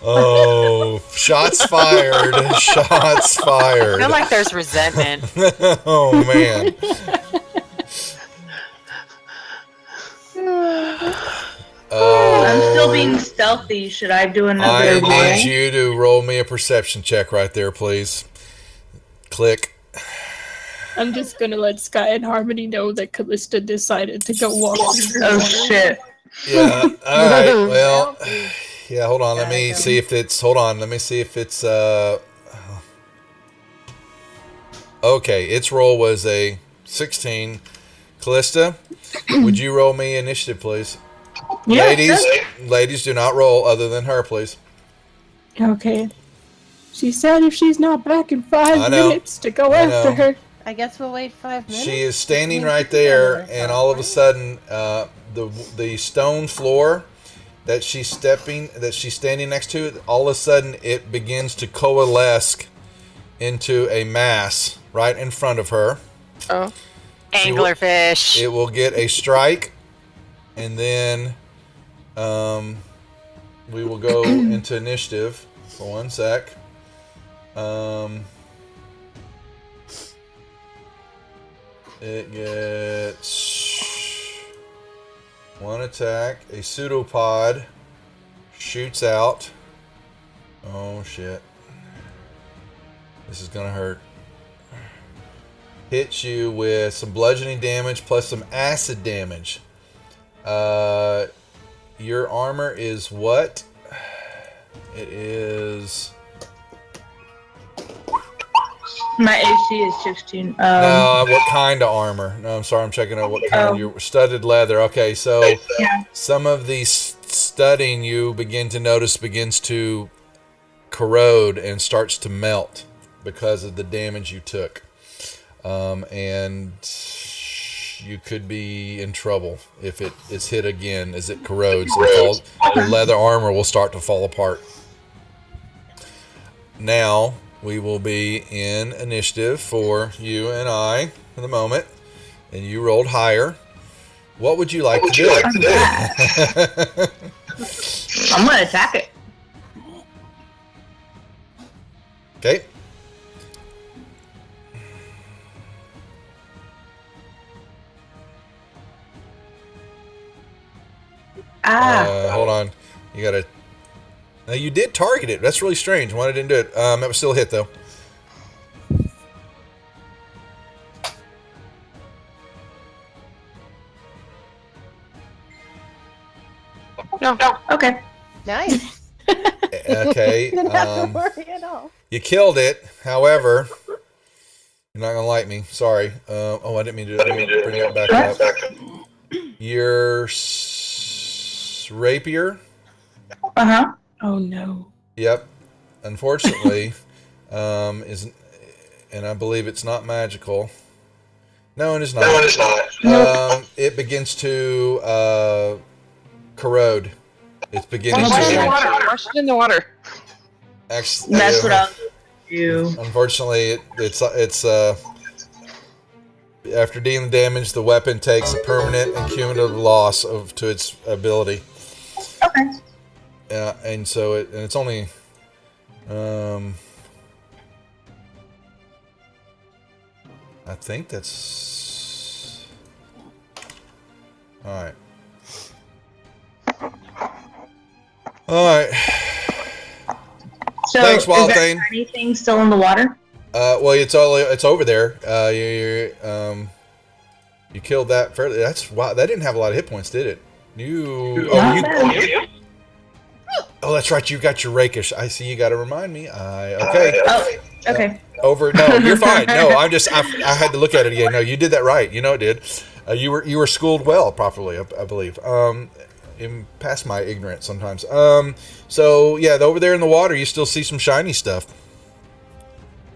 Oh, shots fired. Shots fired. I feel like there's resentment. Oh, man. I'm still being stealthy. Should I do another roll? I need you to roll me a perception check right there, please. Click. I'm just gonna let Sky and Harmony know that Callista decided to go walk. Oh shit. Yeah. All right. Well. Yeah. Hold on. Let me see if it's. Hold on. Let me see if it's. Okay. Its roll was a 16. Callista, would you roll me initiative, please? Yeah, ladies, do not roll other than her, please. Okay. She said if she's not back in 5 minutes to go after her. I guess we'll wait 5 minutes. She is standing right there, and all of a sudden, the stone floor that she's standing next to, all of a sudden it begins to coalesce into a mass right in front of her. Oh. Anglerfish. It will get a strike, and then we will go into initiative for 1 sec. It gets 1 attack. A pseudopod shoots out. Oh shit. This is gonna hurt. Hits you with some bludgeoning damage plus some acid damage. Your armor is what? It is... My AC is 16. No, what kind of armor? No, I'm sorry, I'm checking out what kind of your studded leather. Okay, so some of the studding you begin to notice begins to corrode and starts to melt because of the damage you took. And you could be in trouble if it is hit again as it corrodes and falls. The leather armor will start to fall apart. Now we will be in initiative for you and I for the moment, and you rolled higher. What would you like to do? I'm gonna attack it. Okay. Hold on. You gotta... Now, you did target it. That's really strange. Why didn't do it? That was still a hit, though. No. Okay. Nice. Okay. Didn't have to worry at all. You killed it. However, you're not gonna like me. Sorry. I didn't mean to do that. Let me bring that back up. Your rapier. Uh-huh. Oh no. Yep. Unfortunately, isn't, and I believe it's not magical. No, it is not. No, it is not. It begins to corrode. It's beginning Wash it in the to. water. Wash it in the water. Actually, That's what I'll do. Unfortunately, After dealing damage, the weapon takes a permanent and cumulative loss to its ability. Okay. And so it's only. I think that's. All right. All right. So Thanks, is that Walthane. anything still in the water? Well, it's over there. You killed that fairly. That's wow. That didn't have a lot of hit points, did it? Oh, that's right. You got your rakish. I see. You got to remind me. Okay. Oh, okay. Over. No, you're fine. No, I had to look at it again. No, you did that right. You know it did. You were schooled well, properly, I believe. Past my ignorance sometimes. So yeah, over there in the water, you still see some shiny stuff.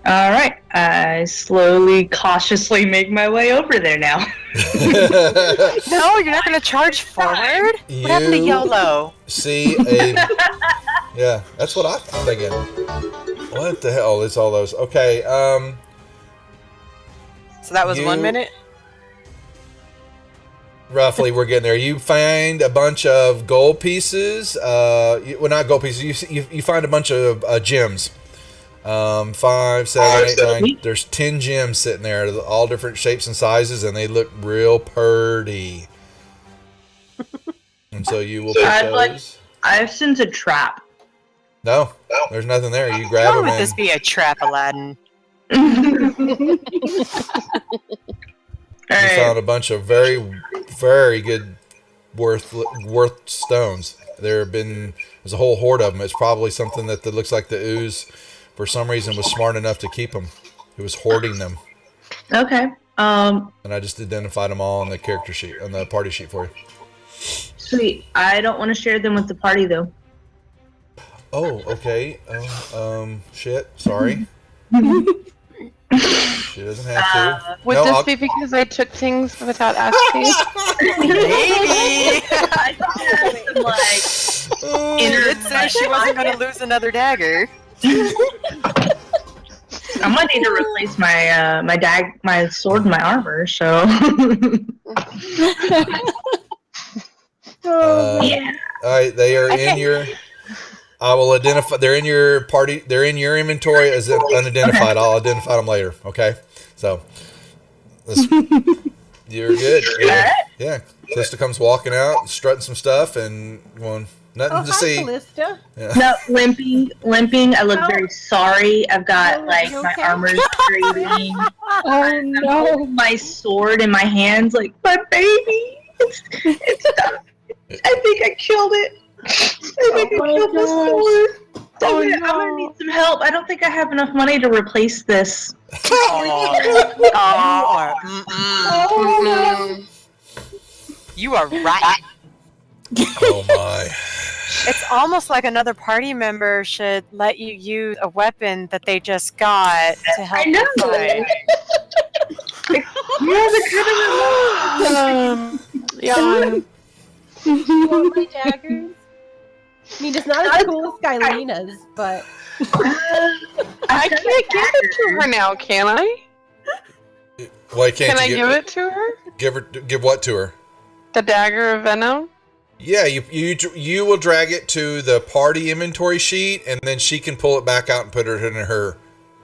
All right. I slowly, cautiously make my way over there now. No, you're not going to charge forward? What happened to YOLO? See yeah, that's what I'm thinking. What the hell is all those? Okay, So that was 1 minute? Roughly, we're getting there. You find a bunch of gold pieces. Well, not gold pieces. You find a bunch of gems. 5, 7, 8, 9. There's 10 gems sitting there, all different shapes and sizes, and they look real pretty. And so you will pick those. I sense a trap. No, there's nothing there. You grab them. Why would this be a trap, Aladdin? You found a bunch of very, very good worth stones. There's a whole horde of them. It's probably something that looks like the ooze, for some reason, was smart enough to keep them. It was hoarding them. Okay. And I just identified them all on the character sheet, on the party sheet for you. Sweet. I don't want to share them with the party though. Oh, okay. Shit. Sorry. She doesn't have to. Would this be because I took things without asking? Maybe. Like, It did say she wasn't going to lose another dagger. I might need to replace my my sword and my armor. So. Yeah. All right, they are in your. I will identify. They're in your party. They're in your inventory as unidentified. I'll identify them later. Okay, so you're good. Yeah, Calista comes walking out, strutting some stuff, and going nothing to see. Calista. Yeah. No, limping. I look very sorry. I've got like my armor's trading. Oh no! My sword in my hands, like my baby. It's done. I think I killed it. I think I killed the sword. I'm gonna need some help. I don't think I have enough money to replace this. You are right. Oh my! It's almost like another party member should let you use a weapon that they just got to help you fight. Yeah. You want my daggers? I mean, it's not as cool as Skylina's, but I can't give it to her now, can I? Why can't Can I you give it to her? Give what to her? The dagger of venom? Yeah, you will drag it to the party inventory sheet, and then she can pull it back out and put it in her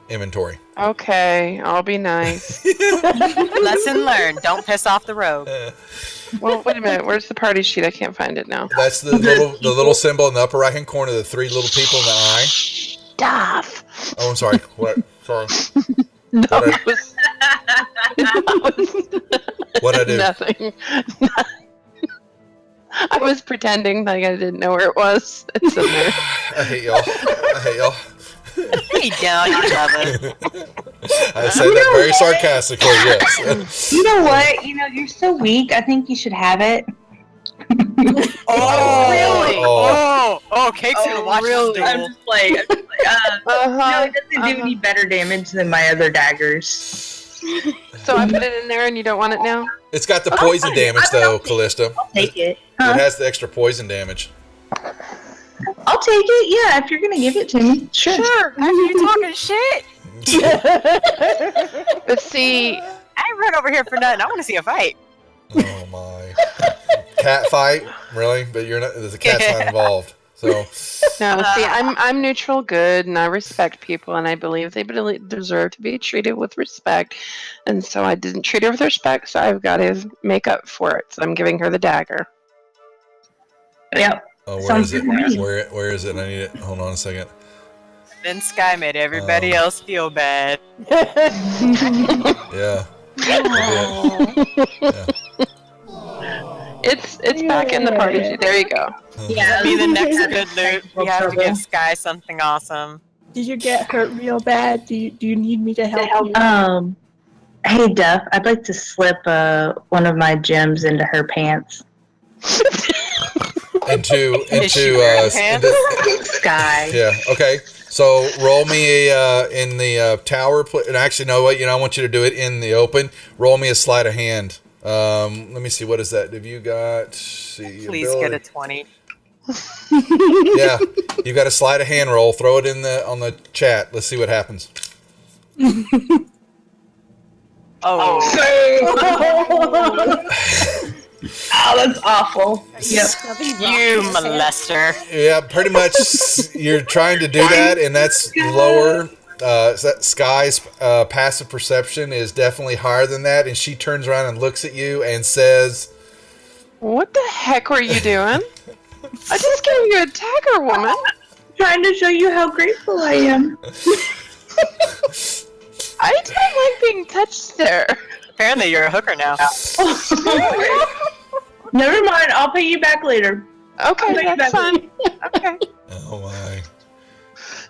inventory. Okay, I'll be nice. Lesson learned. Don't piss off the rogue. Well, wait a minute. Where's the party sheet? I can't find it now. That's the little symbol in the upper right hand corner, the 3 little people in the eye. Stop. Oh, I'm sorry. What? Sorry. What'd I do? Nothing. I was pretending like I didn't know where it was. It's in there. I hate y'all. Hey, down, you love it. I said that very sarcastically, yes. You know what? You're so weak. I think you should have it. Oh, really? Oh, Cake's gonna watch really? this I'm duel. just like, no, it doesn't do any better damage than my other daggers. So I put it in there and you don't want it now? It's got the poison damage, though, Callista. I'll take it. It has the extra poison damage. I'll take it. Yeah, if you're gonna give it to me, sure. Sure, after you talking shit. But see, ain't run over here for nothing. I want to see a fight. Oh my. Cat fight? Really? But you're not. The cat's not involved. So. No, see, I'm neutral good, and I respect people, and I believe they deserve to be treated with respect. And so I didn't treat her with respect, so I've got to make up for it. So I'm giving her the dagger. Yep. Oh, where Sounds is it? good to me. Where is it? I need it. Hold on a second. Then Sky made everybody else feel bad. Yeah. Yeah. It's back in the party. There you go. Yeah. Be the next good loot. We have to give Sky something awesome. Did you get hurt real bad? Do you need me to help you? Hey Duff, I'd like to slip one of my gems into her pants. into Sky. Yeah. Okay. So roll me a in the tower. And actually, no. What? I want you to do it in the open. Roll me a sleight of hand. Let me see. What is that? Have you got? Please get a 20. Yeah. You got a sleight of hand roll. Throw it on the chat. Let's see what happens. Oh, that's awful. Yep. You molester. Yeah, pretty much. You're trying to do that, and that's lower. Sky's passive perception is definitely higher than that, and she turns around and looks at you and says, "What the heck were you doing? I just gave you a dagger, woman. Trying to show you how grateful I am." I don't like being touched there. Apparently, you're a hooker now. Never mind. I'll pay you back later. Okay, that's fine. Okay. "Oh my."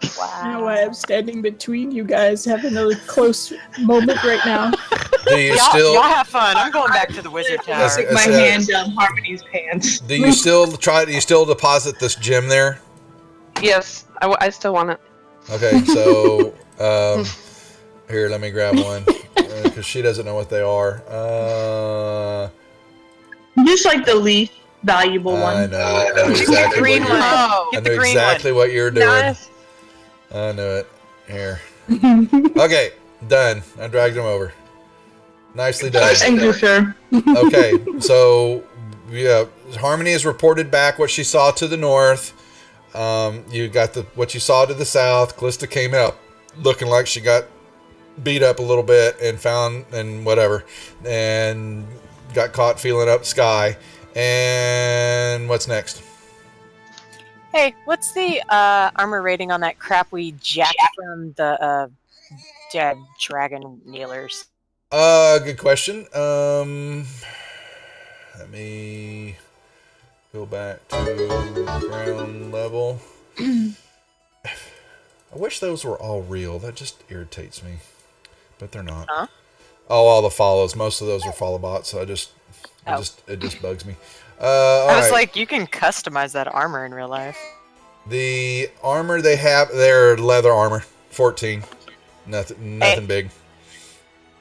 You know why I'm standing between you guys, having a close moment right now. Do you still? Y'all have fun. I'm going back to the wizard tower. Stick my hand down Harmony's pants. Do you still try? Do you still deposit this gem there? Yes, I still want it. Okay, so here, let me grab one because she doesn't know what they are. Just like the least valuable one. I know exactly green what one. you're. Oh, I know exactly what you're doing. Nice. I knew it. Here. Okay, done. I dragged him over. Nicely done. Thank you, sir. Okay, so yeah, Harmony has reported back what she saw to the north. You got what you saw to the south. Callista came out looking like she got beat up a little bit and whatever, and got caught feeling up Sky. And what's next? Hey, what's the armor rating on that crap we jacked from the dead dragon kneelers? Good question. Let me go back to ground level. I wish those were all real. That just irritates me. But they're not. Huh? Oh, all the follows. Most of those are follow bots, so it just bugs me. I was like, you can customize that armor in real life. The armor they have, they're leather armor. 14. Nothing big.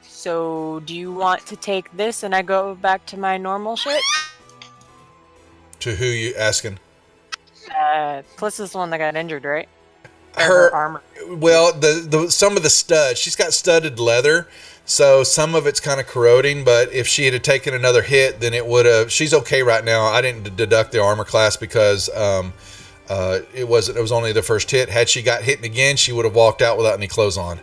So, do you want to take this and I go back to my normal shit? To who you asking? Callista's the one that got injured, right? Her armor. Well, the some of the studs. She's got studded leather, so some of it's kind of corroding. But if she had taken another hit, then it would have. She's okay right now. I didn't deduct the armor class because it was only the first hit. Had she got hit again, she would have walked out without any clothes on,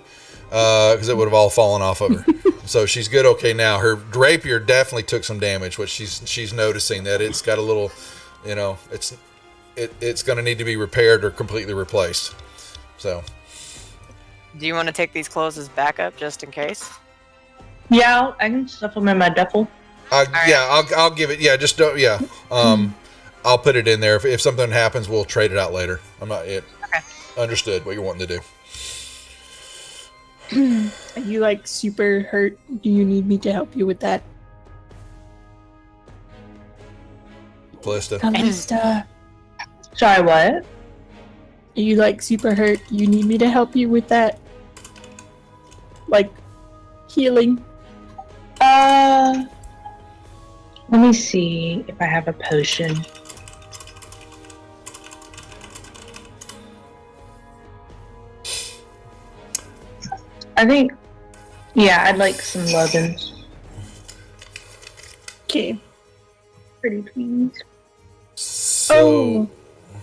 because it would have all fallen off of her. So she's good. Okay, now her rapier definitely took some damage, which she's noticing that it's got a little, it's going to need to be repaired or completely replaced. So, do you want to take these clothes as backup just in case? Yeah, I can stuff them in my duffel. Yeah, I'll give it. Yeah, just don't. Yeah, I'll put it in there. If something happens, we'll trade it out later. I'm not it. Okay. Understood what you're wanting to do. Are you like super hurt? Do you need me to help you with that? Callista. Sorry, what? Are you like super hurt? You need me to help you with that? Like healing? Let me see if I have a potion. I think, yeah, I'd like some leathers. Okay. Pretty please. So,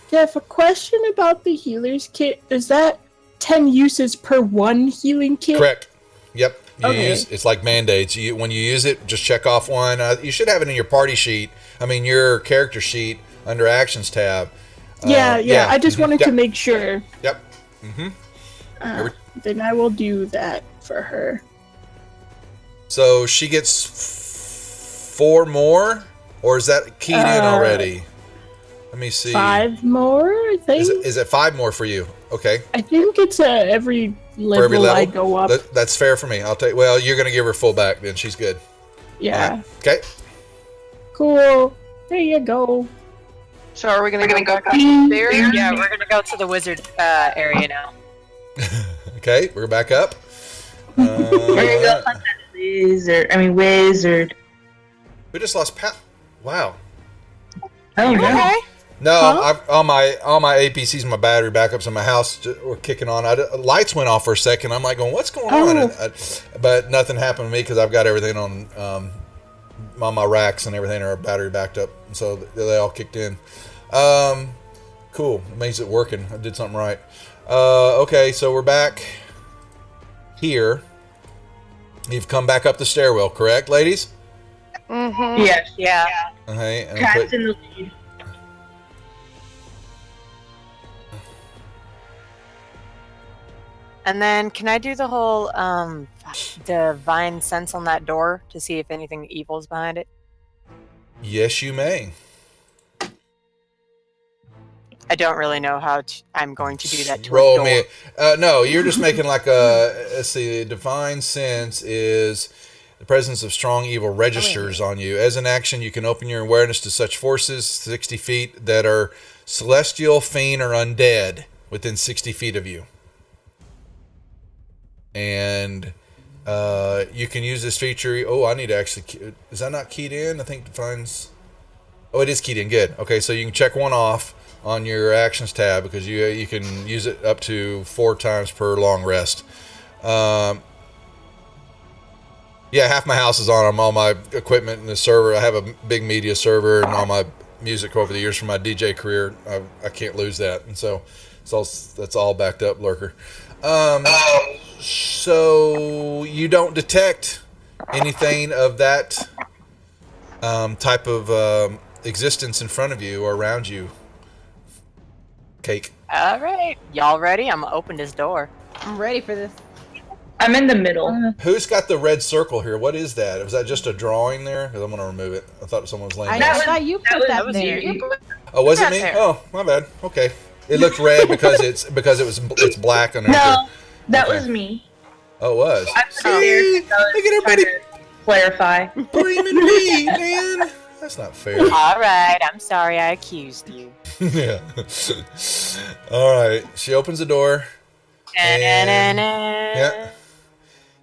Jeff, a question about the healer's kit. Is that 10 uses per one healing kit? correct. Yep. Okay. It's like Band-Aids. When you use it, just check off one. You should have it in your party sheet. I mean, your character sheet under Actions tab. Yeah. I just wanted Yep. to make sure. Yep. Then I will do that for her. So she gets 4 more, or is that keyed in already? Let me see. 5 more, I think. Is it 5 more for you? Okay. I think it's every level, For every level? I go up. That's fair for me. I'll take. Well, you're gonna give her full back, then she's good. Yeah. All right. Okay. Cool. There you go. So are we gonna go back upstairs? Yeah, we're gonna go to the wizard area now. Okay, we're back up. Wizard. We just lost Pat. Wow. Oh no. Okay. No, Huh? all my APCs, my battery backups in my house were kicking on. Lights went off for a second. I'm like, going, what's going on? But nothing happened to me because I've got everything on my racks and everything are battery backed up, and so they all kicked in. Cool. Amazed it working. I did something right. Okay, so we're back here. You've come back up the stairwell, correct, ladies? Mm-hmm. Yes. Yeah. Okay. And Cat's in the lead. And then can I do the whole divine sense on that door to see if anything evil is behind it? yes, you may. I don't really know how I'm going to do that to a Roll door. me. No, you're just making like a. Let's see. Divine sense is the presence of strong evil registers on you. As an action, you can open your awareness to such forces 60 feet that are celestial, fiend, or undead within 60 feet of you. And you can use this feature. Oh, I need to actually. Is that not keyed in? I think defines. Oh, it is keyed in. Good. Okay, so you can check one off on your actions tab because you can use it up to 4 times per long rest. Yeah, half my house is on all my equipment and the server. I have a big media server and all my music over the years from my DJ career. I can't lose that, and so that's all backed up, Lurker. So you don't detect anything of that type of existence in front of you or around you. Cake. All right. Y'all ready? I'm going to open this door. I'm ready for this. I'm in the middle. Who's got the red circle here? What is that? Was that just a drawing there? Because I'm going to remove it. I thought someone was laying I down. thought you put that was there. you. Oh, was it Right me? there. Oh, my bad. Okay. It looked red because it's black underneath. No, that Okay. was me. Oh, it was. I'm scared. Look at everybody Clarify. blaming me, man. That's not fair. All right. I'm sorry I accused you. Yeah. All right. She opens the door. And yeah.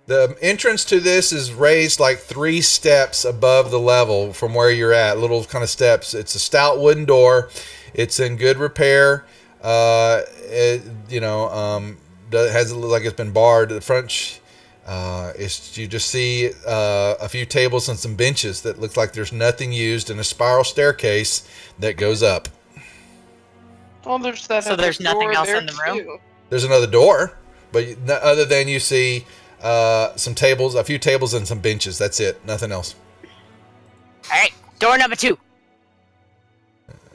The entrance to this is raised like 3 steps above the level from where you're at. Little kind of steps. It's a stout wooden door. It's in good repair. It has look like it's been barred. The front, you just see a few tables and some benches that looks like there's nothing used, and a spiral staircase that goes up. Well, there's that. So other there's nothing door else there, in the room? too. There's another door, but other than you see some tables, a few tables and some benches. That's it. Nothing else. All right. Door number 2.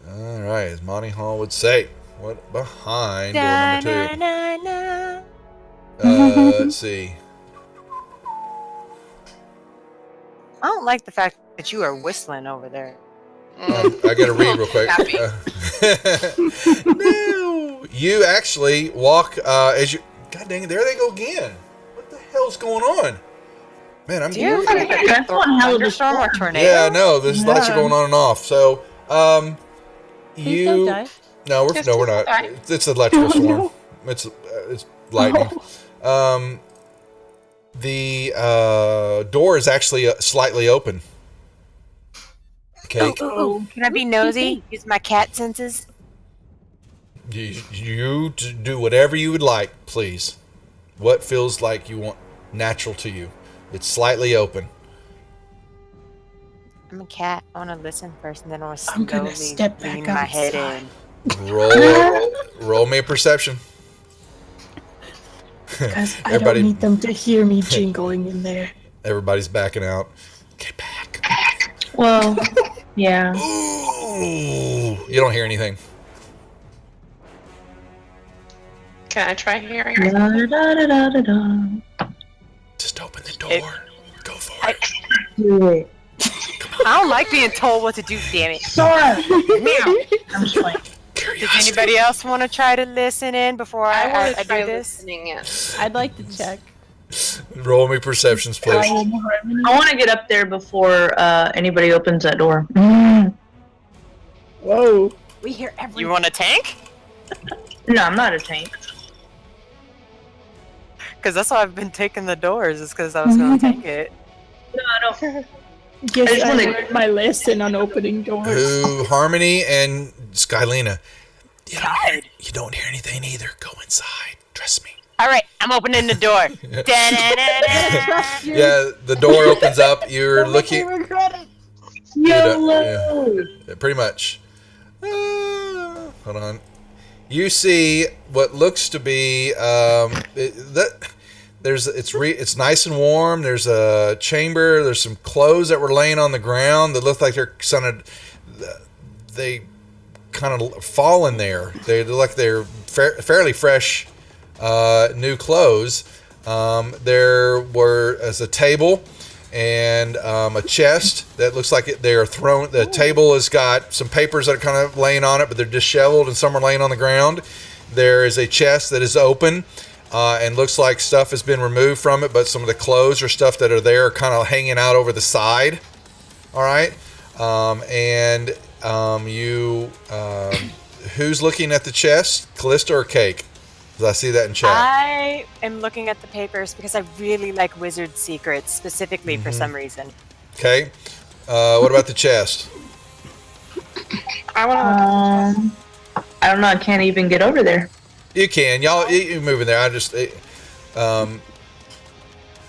All right, as Monty Hall would say. What behind door number 2? Let's see. I don't like the fact that you are whistling over there. I got to read real quick. No, you actually walk as you. God dang it! There they go again. What the hell's going on? Man, I'm. Do you That's one hell of a thunderstorm or storm. tornado? Yeah, no, there's lights are going on and off. So, Please don't die. No, Yes, we're don't not. die. It's an electrical storm. It's lightning. The door is actually slightly open. Cake. Ooh, can I be nosy? Use my cat senses? You do whatever you would like, please. What feels like you want natural to you. It's slightly open. I'm a cat. I want to listen first, and then I want to I'm gonna slowly step back lean my head outside. in. Roll me a perception. Because I Everybody- don't need them to hear me jingling in there. Everybody's backing out. Get back. Well, yeah. Ooh, you don't hear anything. Can I try hearing? Da-da-da-da-da-da. Just open the door. Go for it. Do it. I don't like being told what to do, damn it. Sora! Meow. I'm just playing. Does Curiosity. anybody else want to try to listen in before I I want to try do this? listening in. I'd like to check. Roll me perceptions, please. I want to get up there before anybody opens that door. Whoa. We hear everything. You want a tank? No, I'm not a tank. Because that's why I've been taking the doors, is because I was going to take it. No, I don't. Guess I just I wanna- learned my lesson on opening doors. Who, Harmony and Skylina. You don't hear anything either. Go inside. Trust me. All right, I'm opening the door. Da-da-da-da. Trust you. Yeah, the door opens up. You're Don't make me looking. regret it. YOLO! Yeah, pretty much. Hold on. You see what looks to be it's nice and warm. There's a chamber. There's some clothes that were laying on the ground that look like they kind of fall in there. They look like they're fairly fresh, new clothes. There was a table and a chest that looks like they are thrown. The table has got some papers that are kind of laying on it, but they're disheveled, and some are laying on the ground. There is a chest that is open and looks like stuff has been removed from it, but some of the clothes or stuff that are there are kind of hanging out over the side. All right, who's looking at the chest, Callista or Cake? 'Cause I see that in chat. I am looking at the papers because I really like wizard secrets, specifically for some reason. Okay. What about the chest? I want I don't know. I can't even get over there. You can. You move in there.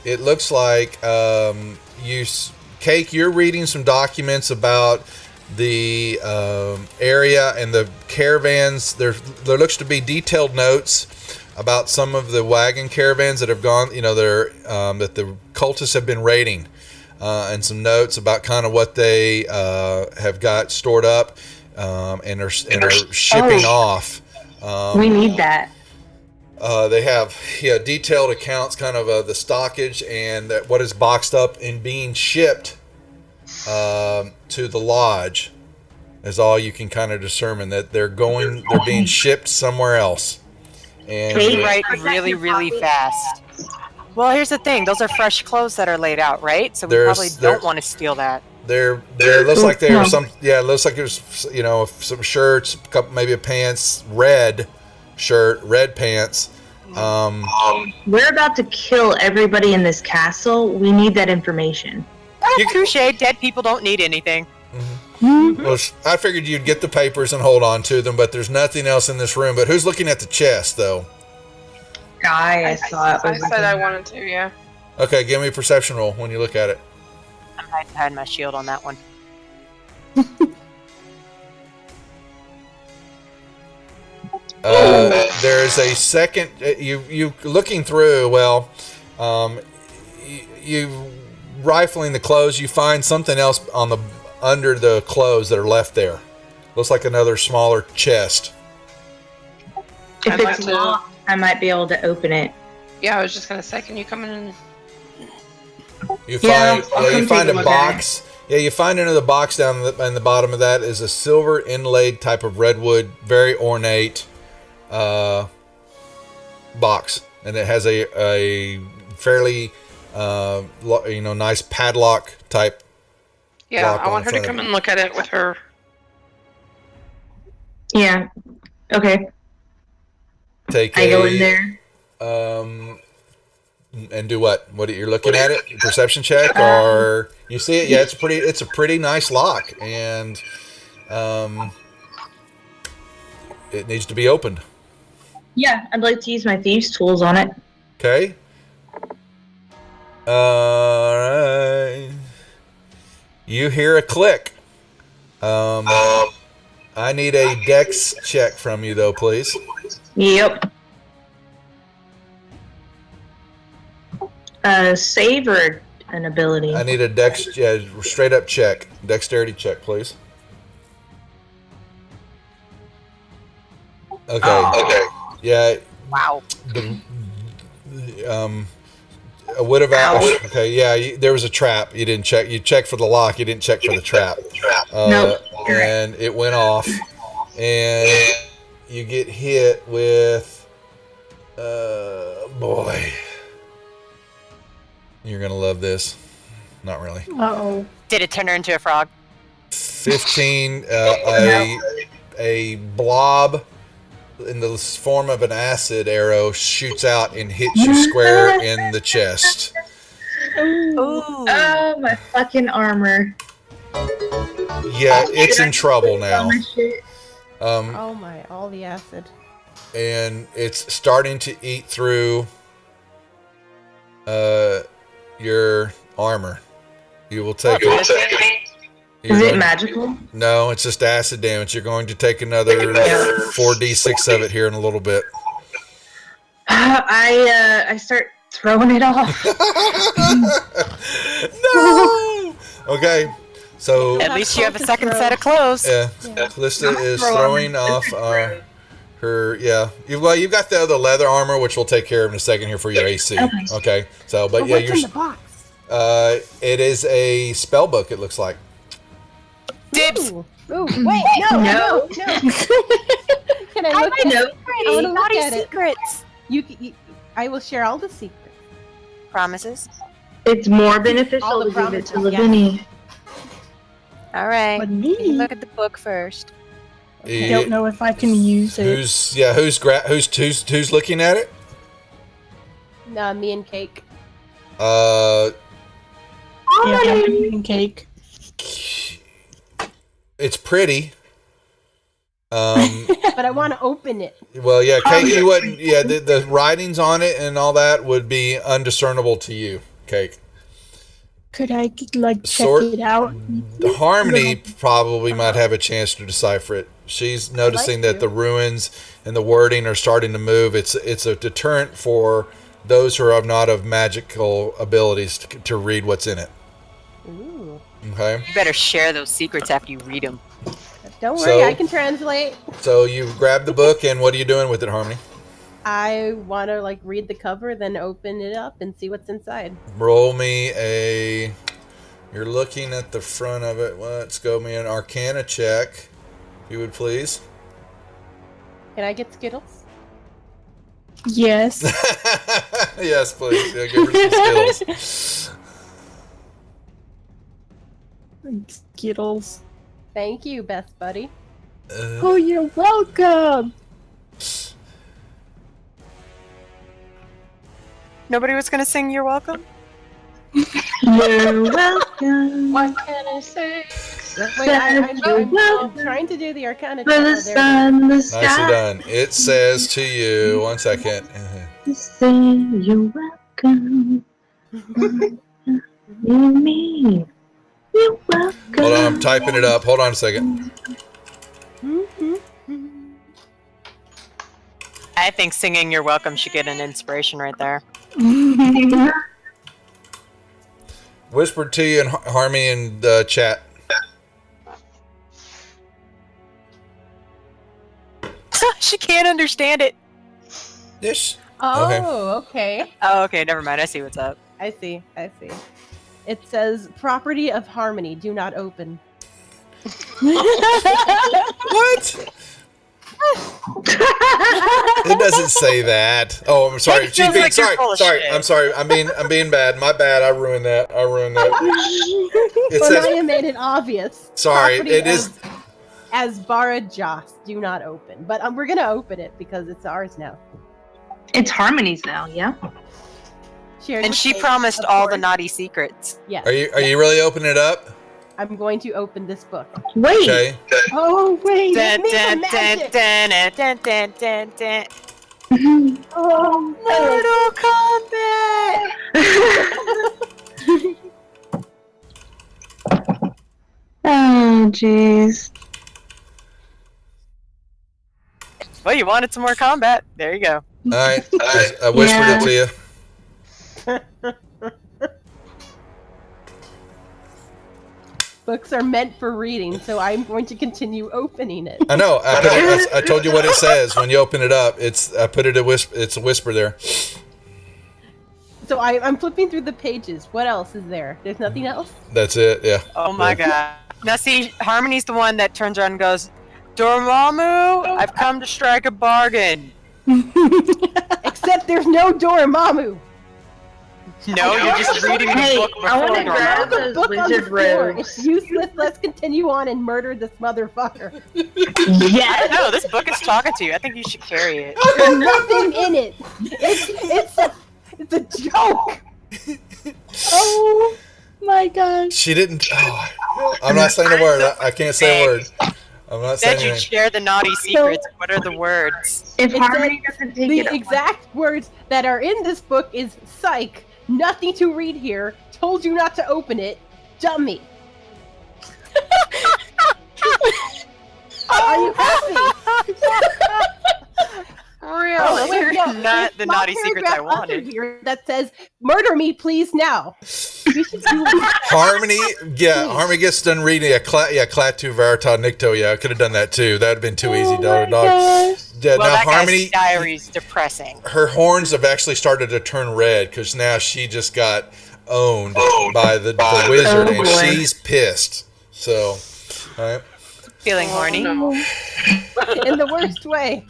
It looks like Cake, you're reading some documents about the area and the caravans. There looks to be detailed notes about some of the wagon caravans that have gone, that the cultists have been raiding, and some notes about kind of what they have got stored up and are shipping off. We need that. They have detailed accounts, kind of the stockage and what is boxed up and being shipped to the lodge. Is all you can kind of discern that they're being shipped somewhere else. And They write really, really fast. Well, here's the thing. Those are fresh clothes that are laid out, right? So we probably don't want to steal that. There looks like there are some. Yeah, it looks like there's some shirts, maybe a pants, red shirt, red pants. We're about to kill everybody in this castle. We need that information. Touche. Dead people don't need anything. Well, I figured you'd get the papers and hold on to them, but there's nothing else in this room. But who's looking at the chest, though? Guy, I saw it. I said I wanted to, yeah. Okay, give me a perception roll when you look at it. I'm hiding my shield on that one. There is a second. You looking through. Well, you rifling the clothes. You find something else under the clothes that are left there. Looks like another smaller chest. If I'd like it's to- locked, I might be able to open it. Yeah, I was just gonna say, can you come in and You Yeah, find I'll come you find take a a look at box. Yeah, you find another box down in the bottom of that is a silver inlaid type of redwood, very ornate box, and it has a fairly nice padlock type. yeah, Lock I on want her to front of come it. and look at it with her. Yeah. Okay. Take I go in there. And do what? What you're looking at it? Perception check, or you see it? Yeah, it's a pretty nice lock, and it needs to be opened. Yeah, I'd like to use my thieves' tools on it. Okay. All right. You hear a click. I need a dex check from you, though, please. Yep. Save or an ability? I need a straight up check. Dexterity check, please. Okay. Oh. Yeah. Wow. I would have asked. Okay, yeah, there was a trap. You didn't check. You checked for the lock. You didn't check for the trap. Nope. And it went off, and you get hit with. Boy, you're gonna love this. Not really. Uh-oh. Did it turn her into a frog? 15. A blob in the form of an acid arrow shoots out and hits you square in the chest. Ooh. Oh, my fucking armor. Yeah, it's in trouble now. Oh my, all the acid. And it's starting to eat through your armor. You will take it. Is it magical? No, it's just acid damage. You're going to take another 4d6 of it here in a little bit. I start throwing it off. No. Okay, so At least you have a second set of clothes. yeah, Callista is throwing off her. Yeah, you've got the other leather armor, which we'll take care of in a second here for your AC. Okay, so but yeah, What's in the box? it is a spell book. It looks like. Dibs. Ooh, wait, no. Can I look at it? I want to look Naughty at it. secrets. I will share all the secrets. Promises. It's more All beneficial the to give it to promises, Lavinia. All right. But You can me? look at the book first. I don't know if I can use it. Who's looking at it? Me and Cake. Yeah, I'm eating cake. It's pretty. But I want to open it. Well, yeah, Cake, you wouldn't. Yeah, the writings on it and all that would be undiscernible to you, Cake. Could I check Sort- it out? Harmony probably might have a chance to decipher it. She's noticing that to. the ruins and the wording are starting to move. It's a deterrent for those who are not of magical abilities to read what's in it. Ooh. Okay. You better share those secrets after you read them. Don't worry, So- I can translate. So you grab the book, and what are you doing with it, Harmony? I want to read the cover, then open it up and see what's inside. Roll me a. You're looking at the front of it. Let's go me an Arcana check, if you would please. Can I get Skittles? Yes. Yes, please. Yeah, give her some Skittles. Skittles. Thank you, best buddy. Oh, you're welcome. Nobody was gonna sing "You're Welcome." You're welcome. What can I say? Wait, I'm trying to do the Arcana. For the check. Oh, there it sun, the Nicely sky, done. It says to you, 1 second. to say you're welcome. You mean you're welcome. Hold on, I'm typing it up. Hold on a second. I think singing "You're Welcome" should get an inspiration right there. Whispered to you in Harmony and chat. She can't understand it. Dish. Oh, okay. Oh, okay. Never mind. I see what's up. I see. It says property of Harmony, do not open. What? It doesn't say that. Oh, I'm sorry. It feels like you're full of shit. I'm sorry. I'm being bad. My bad. I ruined that. It Well, says. now you made it obvious. Sorry. Property It is. As Bara Joss, do not open. But we're gonna open it because it's ours now. It's Harmony's now, yeah? Shared And with she Kate, promised of all the course. naughty secrets. Yes. Are you really opening it up? I'm going to open this book. Wait. Okay. Oh, wait. Dun, me dun, the dun, magic. dun, dun, dun, dun, dun. Oh, Mortal Kombat! Oh, jeez. Well, you wanted some more combat. There you go. All right. I whispered it to you. Books are meant for reading, so I'm going to continue opening it. I know. I told you what it says when you open it up. I put it it's a whisper there. So I'm flipping through the pages. What else is there? There's nothing else? That's it. Yeah. Oh my god. Now see, Harmony's the one that turns around and goes, Dormammu, I've come to strike a bargain. Except there's no Dormammu. No, you're just reading the book before I want to grab Dormammu. those Book on the wizard floor. robes. It's useless. Let's continue on and murder this motherfucker. Yes. No, this book is talking to you. I think you should carry it. There's nothing in it. It's a joke. Oh my gosh. She didn't. Oh, I'm not saying a word. I can't say a word. I'm not Said saying you anything. share the naughty secrets. What are the words? If It Harmony said doesn't take the it, exact words that are in this book is psych. Nothing to read here. Told you not to open it. Dummy. Are you happy? Really? Oh, wait, they're no, not there's the small naughty secrets I paragraph under wanted. here that says, "Murder me, please now." We should do Harmony, yeah, Harmony gets done reading. Klaatu Verita Nicto. Yeah, I could have done that too. That would have been too easy, dog. gosh. Yeah, Well, now that Harmony, guy's diary's depressing. her horns have actually started to turn red because now she just got owned by the wizard, and boy. she's pissed. So, all right. Feeling horny. in the worst way.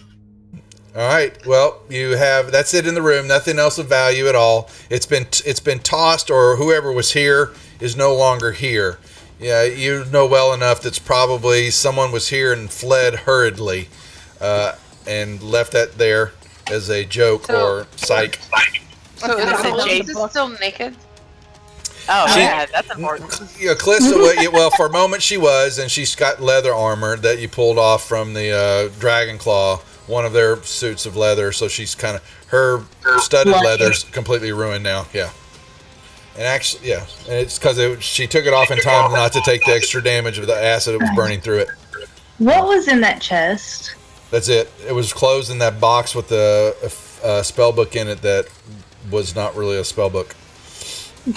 All right. Well, that's it in the room. Nothing else of value at all. It's been tossed, or whoever was here is no longer here. Yeah, you know well enough that's probably someone was here and fled hurriedly, and left that there as a joke or psych. So is That's a Calista still naked? Oh, She- yeah, that's important. Yeah, Calista. Well, for a moment she was, and she's got leather armor that you pulled off from the Dragon Claw. One of their suits of leather, so she's kind of her studded leather's completely ruined now. Yeah, and actually, yeah, and it's because she took it off in time not to take the extra damage of the acid that was burning through it. what was in that chest? That's it. It was closed in that box with the spell book in it that was not really a spell book. You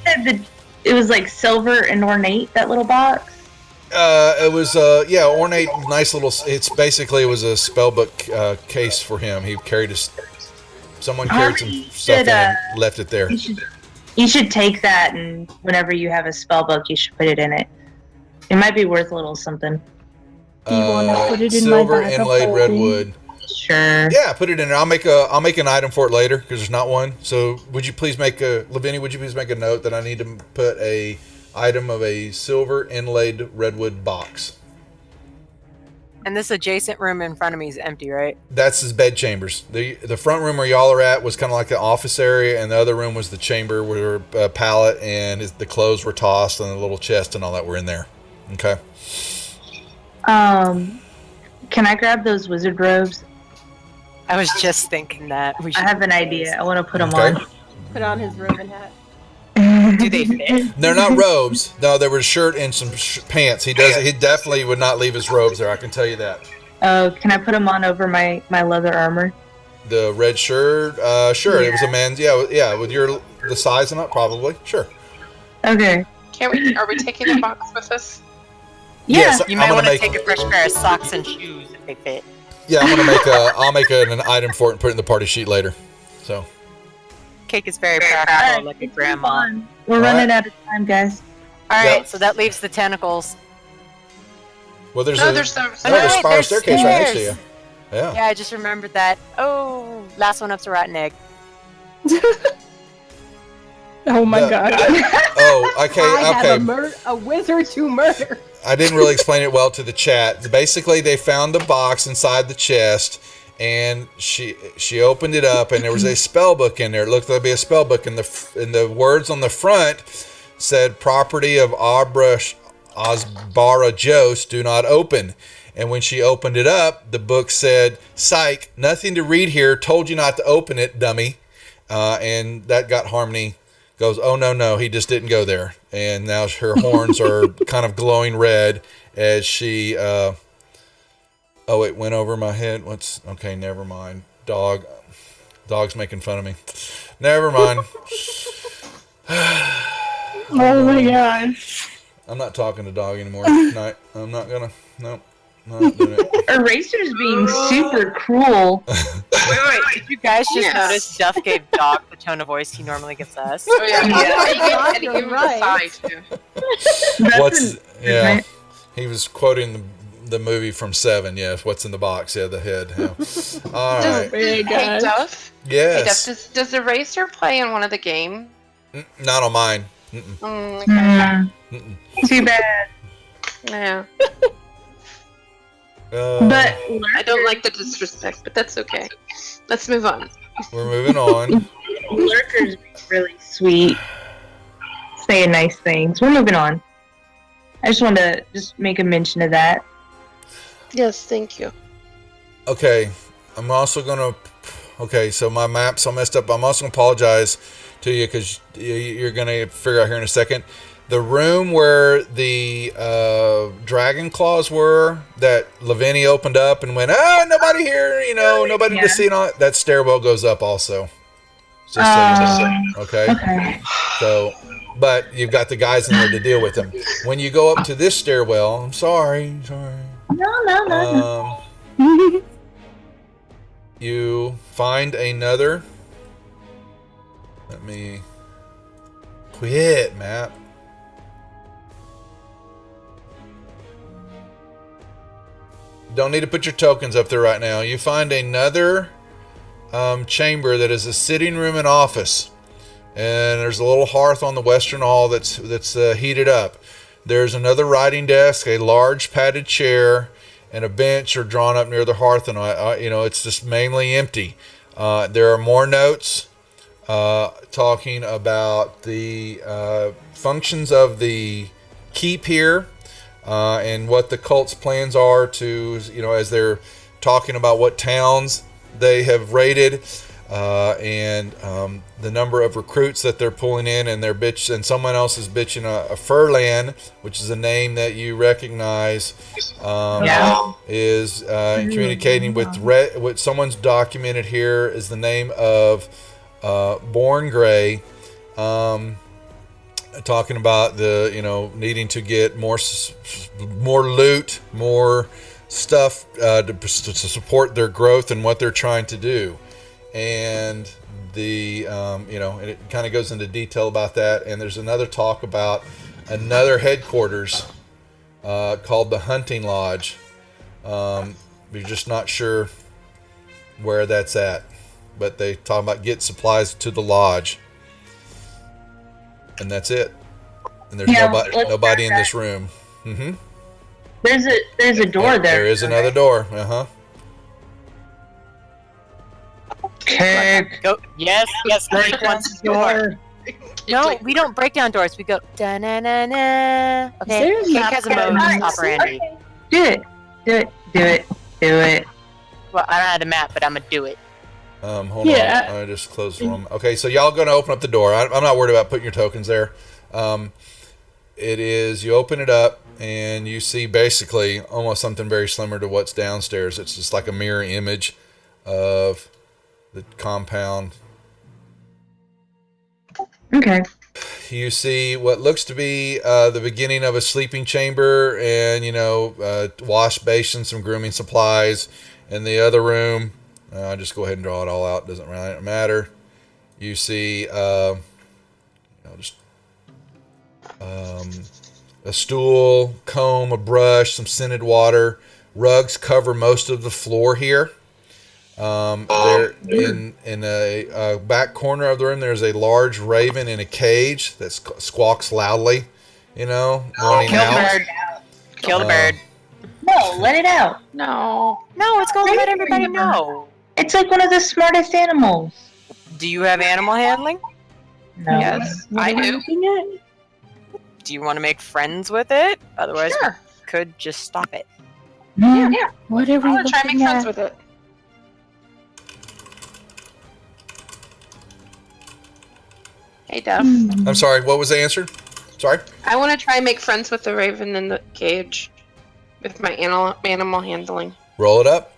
said that it was like silver and ornate, that little box? It was ornate, nice little. It was a spell book case for him. He carried someone carried some stuff in and left it there. You should take that, and whenever you have a spell book, you should put it in it. It might be worth a little something. Do you want to put it in my Silver bag of inlaid holding? redwood. Sure. Yeah, put it in there. I'll make an item for it later because there's not one. So would you please make Lavinia? Would you please make a note that I need to put a item of a silver inlaid redwood box? And this adjacent room in front of me is empty, right? That's his bed chambers. The front room where y'all are at was kind of like the office area, and the other room was the chamber where a pallet and the clothes were tossed, and the little chest and all that were in there. Okay. Can I grab those wizard robes? I was just thinking that. We I should have an idea. I want to put them Okay. on. Put on his Roman hat. Do they fit? They're not robes. No, there was a shirt and some pants. He definitely would not leave his robes there. I can tell you that. Can I put them on over my leather armor? The red shirt, sure. It was a man's. Yeah, with the size and up, probably. Sure. Okay. Are we taking the box with us? Yeah. Yes, You I'm might gonna want to make. take a fresh pair of socks and shoes if they fit. Yeah, I'm gonna make I'll make an item for it and put it in the party sheet later. So. Cake is very practical, like a It's grandma. fun. We're Alright. running out of time, guys. Alright, Yep. so that leaves the tentacles. Well, there's No, a there's the. Alright, spiral there's staircase right next to you. stairs. Yeah. Yeah, I just remembered that. Oh, last one up's a rotten egg. Oh my No. god. Oh, okay, I have okay. a wizard to murder. I didn't really explain it well to the chat. Basically, they found the box inside the chest, and she opened it up, and there was a spell book in there. It looked like to be a spell book, and the words on the front said "Property of Asbara Jost, do not open." And when she opened it up, the book said, "Psych, nothing to read here. Told you not to open it, dummy." And that got Harmony goes, "Oh no, he just didn't go there." And now her horns are kind of glowing red as she. Oh, it went over my head. Okay? Never mind. Dog's making fun of me. Never mind. Oh my gosh. I'm not talking to dog anymore tonight. I'm not gonna. Nope. Not doing it. Eraser's being super cruel. Wait. Did you guys just notice Duff gave Dog the tone of voice he normally gives us? Oh yeah, God, he you're gave him right. the side too. Yeah. He was quoting the movie from Seven. Yes. What's in the box? Yeah, the head. Yeah. All right. Hey, Hey guys. Duff. Yes. Hey Duff, does Eraser play in one of the games? Not on mine. Okay. Too bad. Yeah. But I don't like the disrespect, but that's okay. Let's move on. We're moving on. Lurker's really sweet, saying nice things. We're moving on. I just wanted to make a mention of that. Yes, thank you. Okay. I'm also gonna. Okay, so my map's all messed up. I'm also gonna apologize to you because you're gonna figure out here in a second. The room where the dragon claws were that Lavinia opened up and went, nobody here, nobody to see. On that stairwell goes up also. Just so you know. Okay. So, but you've got the guys in there to deal with them. When you go up to this stairwell, I'm sorry. No. You find another. Let me quit, map. Don't need to put your tokens up there right now. You find another chamber that is a sitting room and office, and there's a little hearth on the western wall that's heated up. There's another writing desk, a large padded chair, and a bench are drawn up near the hearth, and it's just mainly empty. There are more notes talking about the functions of the keep here. And what the cult's plans are to, as they're talking about what towns they have raided, and the number of recruits that they're pulling in, and someone else is bitching a Furlan, which is a name that you recognize, is communicating with what someone's documented here is the name of Born Gray. Talking about the needing to get more loot, more stuff to support their growth and what they're trying to do, and the and it kind of goes into detail about that. And there's another talk about another headquarters called the Hunting Lodge. We're just not sure where that's at, but they talk about get supplies to the lodge. And that's it. And there's nobody in this room. Mm-hmm. There's a door there. There is another door. Kick. Go. Yes. Break one door. No, we don't break down doors. We go da na na na. Okay. Kick has a mode operandi. Do it. Well, I don't have the map, but I'm gonna do it. Hold on. I just closed the room. Okay, so y'all gonna open up the door. I'm not worried about putting your tokens there. It is, you open it up and you see basically almost something very similar to what's downstairs. It's just like a mirror image of the compound. Okay. You see what looks to be the beginning of a sleeping chamber, and wash basin, some grooming supplies. In the other room, I'll just go ahead and draw it all out. Doesn't really matter. You see, a stool, comb, a brush, some scented water. Rugs cover most of the floor here. There in a back corner of the room, there's a large raven in a cage that squawks loudly. Running out. Kill the bird. No, let it out. No, it's gonna let everybody know. It's like one of the smartest animals. Do you have animal handling? No. yes, I do. Do you want to make friends with it? Otherwise, Sure. we could just stop it. Yeah. What are we I'm gonna try and make looking friends at? with it. Hey, Duff. I'm sorry, what was the answer? Sorry? I want to try and make friends with the raven in the cage with my animal handling. Roll it up.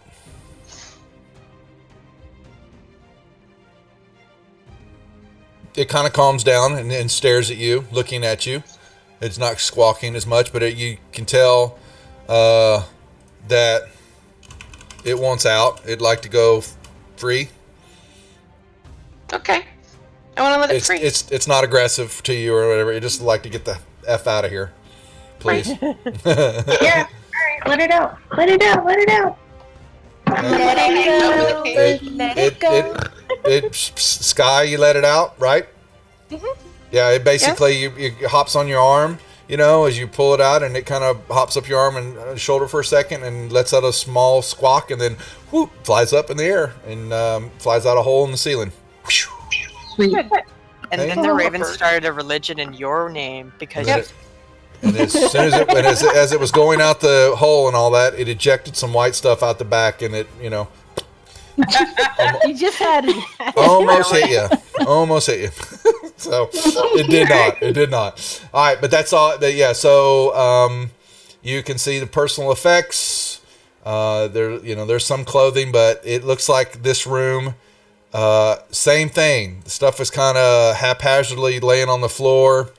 It kind of calms down and stares at you, looking at you. It's not squawking as much, but you can tell that it wants out. It'd like to go free. Okay. I want to let it free. It's not aggressive to you or whatever. It just like to get the F out of here. Please. Yeah. All right. Let it out. Let it out. Let it out. Let it go. Sky, you let it out, right? Mm-hmm. Yeah, it basically it hops on your arm, as you pull it out, and it kind of hops up your arm and shoulder for a second and lets out a small squawk, and then whoop, flies up in the air and flies out a hole in the ceiling. Sweet. And then the raven started a religion in your name because And as soon as it was going out the hole and all that, it ejected some white stuff out the back, and it, You just had it. almost hit you. Almost hit you. So it did not. It did not. All right, but that's all. Yeah. So you can see the personal effects. There's some clothing, but it looks like this room. Same thing. The stuff is kind of haphazardly laying on the floor.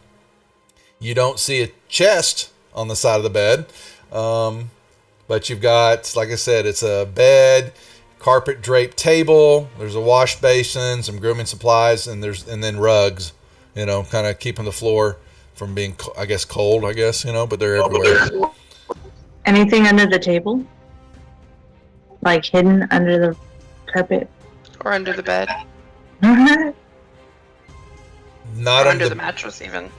You don't see a chest on the side of the bed, but you've got, like I said, it's a bed, carpet draped table. There's a wash basin, some grooming supplies, and then rugs. Kind of keeping the floor from being, I guess, cold. But they're everywhere. Anything under the table? Like hidden under the carpet? Or under the bed. Not or under the mattress, even.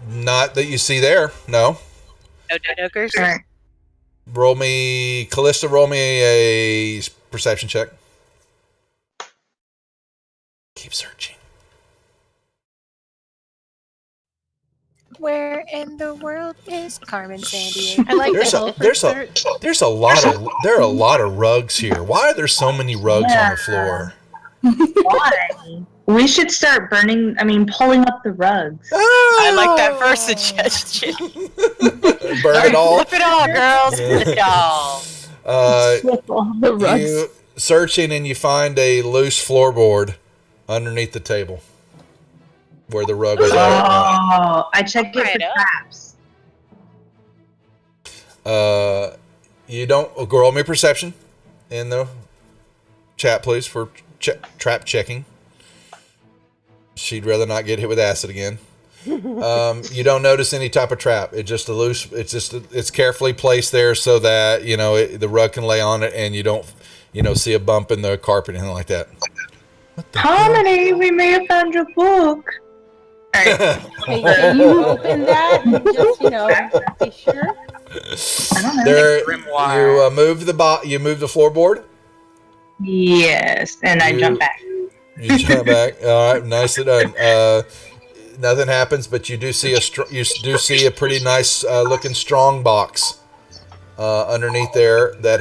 Not that you see there. No. No dead-okers? All right. Callista, roll me a perception check. Keep searching. Where in the world is Carmen Sandiego? I like there are a lot of rugs here. Why are there so many rugs on the floor? Why? We should start pulling up the rugs. I like that first suggestion. Burn it all. Flip it all, girls. Flip it all. The rugs. You searching and you find a loose floorboard underneath the table where the rug is. Oh, I checked it for traps. You don't roll me perception in the chat, please, for trap checking. She'd rather not get hit with acid again. You don't notice any type of trap. It's just it's carefully placed there so that the rug can lay on it, and you don't see a bump in the carpet or anything like that. Harmony, we may have found your book. Hey, can you open that? Just be sure. I don't know. There, you move the floorboard. Yes, and I jump back. You jump back. All right, nicely done. Nothing happens, but you do see a pretty nice looking strong box underneath there that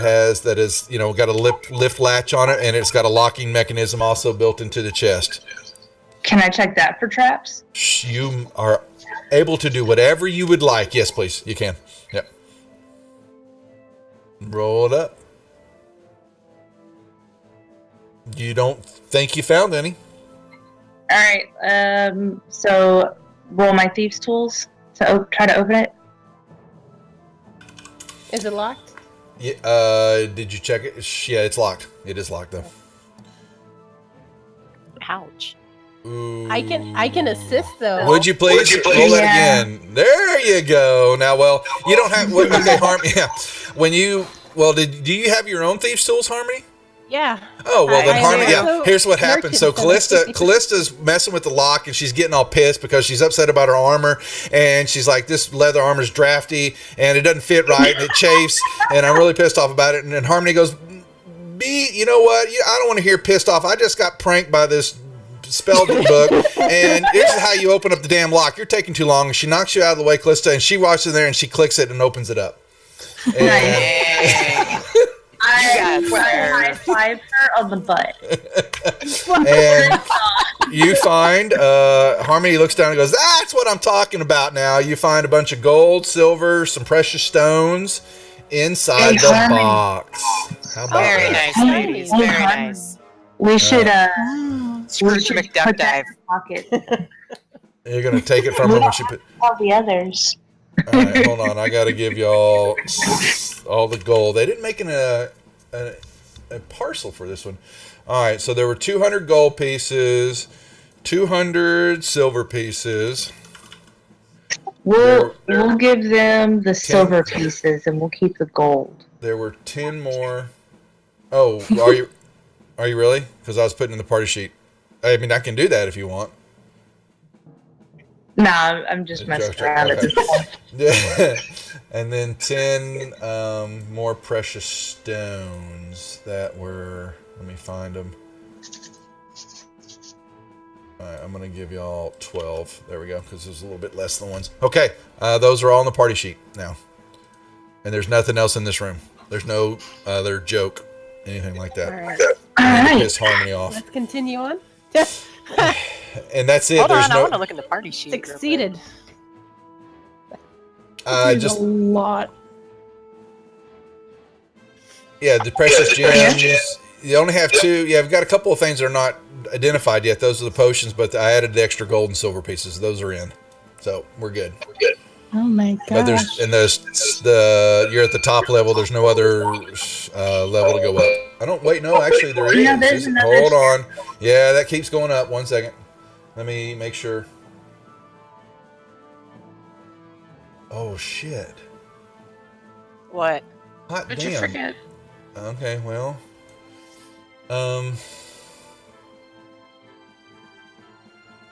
is got a lift latch on it, and it's got a locking mechanism also built into the chest. Can I check that for traps? You are able to do whatever you would like. Yes, please. You can. Yep. Roll it up. You don't think you found any? All right. So roll my thieves' tools to try to open it. Is it locked? Yeah. Did you check it? Yeah, it's locked. It is locked though. Ouch. Ooh. I can assist though. Would you please? Roll that again. There you go. Now, you don't have. Okay, Harmony. Yeah. Do you have your own thieves' tools, Harmony? Yeah. Oh, well, then Harmony, yeah. Here's what happened. So Callista's messing with the lock, and she's getting all pissed because she's upset about her armor, and she's like, this leather armor's drafty, and it doesn't fit right, and it chafes, and I'm really pissed off about it. And then Harmony goes, you know what? I don't want to hear pissed off. I just got pranked by this spell book, and this is how you open up the damn lock. You're taking too long. And she knocks you out of the way, Callista, and she walks in there, and she clicks it and opens it up. And I high-five her on the butt. you find Harmony looks down and goes, "That's what I'm talking about now." You find a bunch of gold, silver, some precious stones inside the Harmony. box. How about Very that? nice, Hey, ladies. hey, Very Harmony. nice. We should Scrooge put McDuck that dive. in our pocket. You're gonna take it from her when she put. All the others. All right, hold on. I gotta give y'all all the gold. They didn't make a parcel for this one. All right, so there were 200 gold pieces, 200 silver pieces. We'll give them the silver pieces, and we'll keep the gold. There were 10 more. Oh, are you really? Because I was putting in the party sheet. I mean, I can do that if you want. No, I'm just messing around at this point. Yeah. And then 10 more precious stones that were. Let me find them. All right, I'm going to give y'all 12. There we go, because there's a little bit less than ones. Okay, those are all on the party sheet now. And there's nothing else in this room. There's no other joke, anything like that. All right. I need to piss Harmony off. Let's continue on. And that's it. Hold There's on, I no. want to look in the party sheet. real quick. Succeeded. There's Just a lot. yeah, the precious gems. You only have 2. Yeah, I've got a couple of things that are not identified yet. Those are the potions, but I added the extra gold and silver pieces. Those are in, so we're good. Oh my But gosh. you're at the top level. There's no other level to go up. I don't wait. No, actually there is. No, there's another Hold on. Yeah, that keeps going up. 1 second. Let me make sure. Oh shit! What? Hot What'd you damn. forget? Okay, well,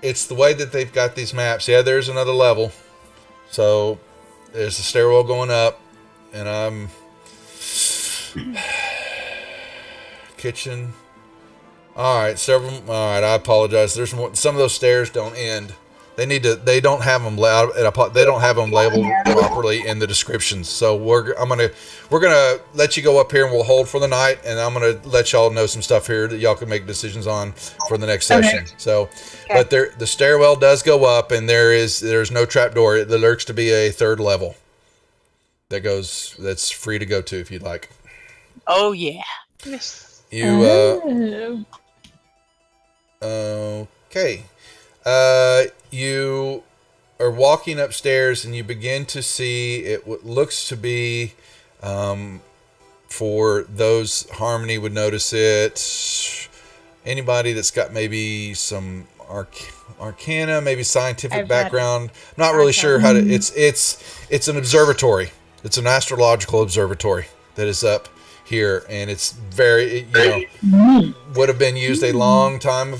it's the way that they've got these maps. Yeah, there's another level. So there's a stairwell going up, and I'm kitchen. All right, several. All right, I apologize. There's more, some of those stairs don't end. They need to. They don't have them They don't have them labeled properly in the descriptions. So we're gonna let you go up here, and we'll hold for the night. And I'm gonna let y'all know some stuff here that y'all can make decisions on for the next session. So, but the stairwell does go up, and there's no trap door. There lurks to be a third level that's free to go to if you'd like. Oh yeah. You okay. You are walking upstairs and you begin to see what looks to be, for those Harmony would notice it. Anybody that's got maybe some arcana, maybe scientific I've got background. Not really sure how to. It's an observatory. It's an astrological observatory that is up here, and it's very would have been used a long time.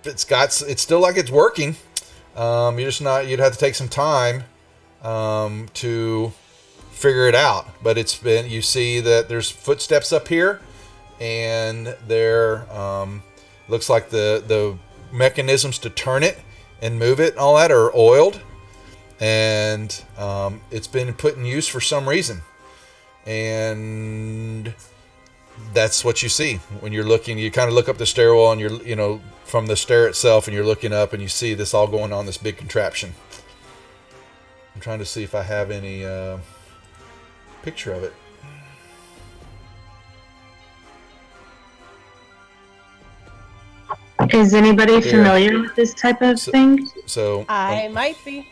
It's still like it's working. You'd have to take some time to figure it out. But you see that there's footsteps up here, and there looks like the mechanisms to turn it and move it and all that are oiled, and it's been put in use for some reason. And that's what you see when you're looking. You kind of look up the stairwell, and you're from the stair itself, and you're looking up, and you see this all going on, this big contraption. I'm trying to see if I have any picture of it. Is anybody familiar with this type of thing? So I might be.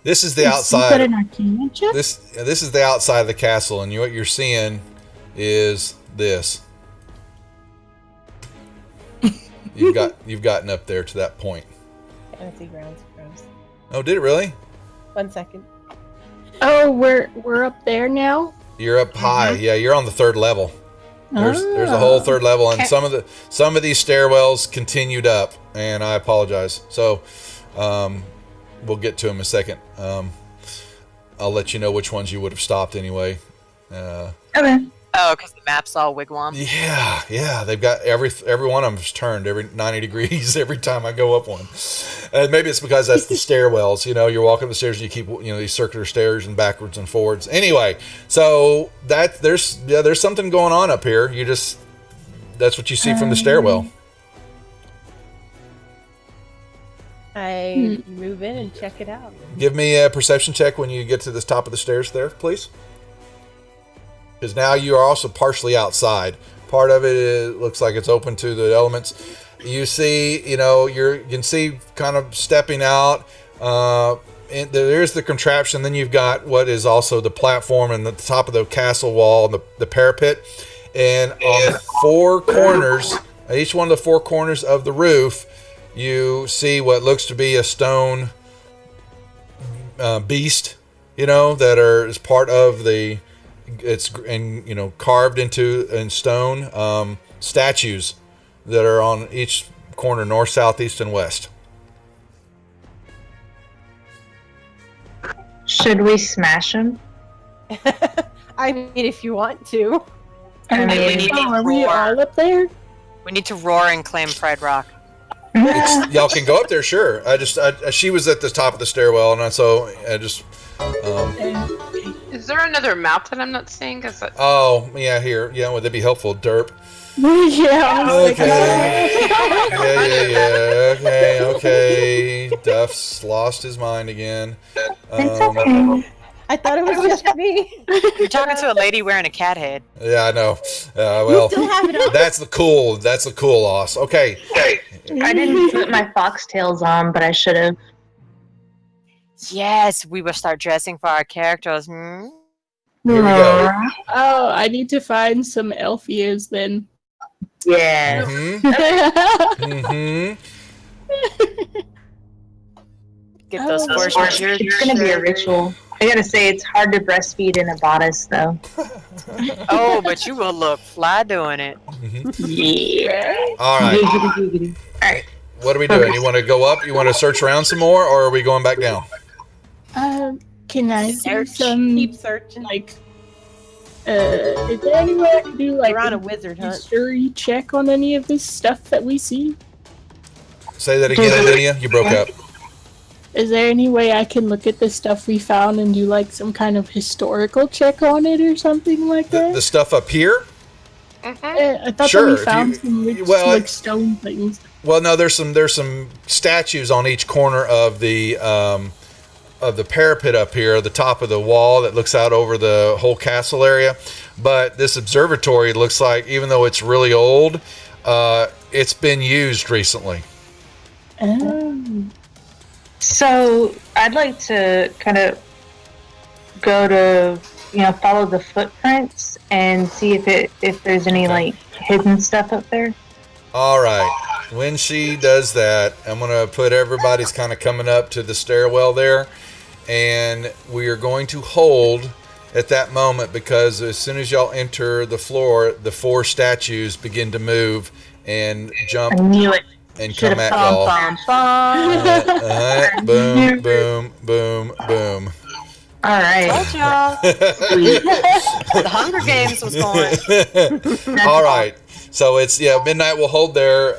this is the outside. This is the outside of the castle, and what you're seeing is this. You've gotten up there to that point. Fancy grounds. Oh, did it really? 1 second. Oh, we're up there now. You're up high. Yeah, you're on the third level. There's a whole third level, and some of these stairwells continued up, and I apologize. So we'll get to them in a second. I'll let you know which ones you would have stopped anyway. Okay. Oh, because the map's all wigwam. Yeah. They've got every one of them's turned every 90 degrees every time I go up one. And maybe it's because that's the stairwells. You're walking up the stairs and you keep these circular stairs and backwards and forwards. Anyway, so there's something going on up here. that's what you see from the stairwell. I move in and check it out. Give me a perception check when you get to the top of the stairs there, please. Because now you are also partially outside. Part of it looks like it's open to the elements. You see, you can see kind of stepping out. And there's the contraption. Then you've got what is also the platform and the top of the castle wall, and the parapet. And on the four corners, each one of the four corners of the roof, you see what looks to be a stone beast, that is part of the. It's carved in stone statues that are on each corner, north, south, east, and west. Should we smash them? I mean, if you want to. I mean, we need to are we roar. all up there? We need to roar and claim Pride Rock. Y'all can go up there, sure. She was at the top of the stairwell, and so I just. Is there another map that I'm not seeing? Oh yeah, here. Yeah, would that be helpful, Derp? Yeah. Okay. Okay. Duff's lost his mind again. It's okay. I thought it was just me. You're talking to a lady wearing a cat head. Yeah, I know. Well, Still have it on. that's the cool loss. Okay. I didn't put my foxtails on, but I should have. Yes, we will start dressing for our characters. Here we go. Oh, I need to find some elf ears then. Yeah. Get those force majeure. It's gonna be a ritual. I gotta say, it's hard to breastfeed in a bodice, though. Oh, but you will look fly doing it. Yeah. All right. Giggity. All right. What are we doing? You want to go up? You want to search around some more, or are we going back down? Can I do some Keep searching. is there any way I can do We're on a wizard hunt. history check on any of this stuff that we see? Say that again, Lydia. You broke up. Is there any way I can look at the stuff we found and do some kind of historical check on it or something like that? The stuff up here? I thought Sure, that we found some stone things. Well, no. There's some statues on each corner of the parapet up here, the top of the wall that looks out over the whole castle area. But this observatory looks like, even though it's really old, it's been used recently. Oh. So I'd like to kind of go to, follow the footprints and see if there's any hidden stuff up there. All right. When she does that, I'm going to put everybody's kind of coming up to the stairwell there, and we are going to hold at that moment, because as soon as y'all enter the floor, the four statues begin to move and jump. I knew it. And come at y'all. Boom, boom, boom, boom. All right. Told y'all. The Hunger Games was going. All right. So it's midnight. We'll hold there,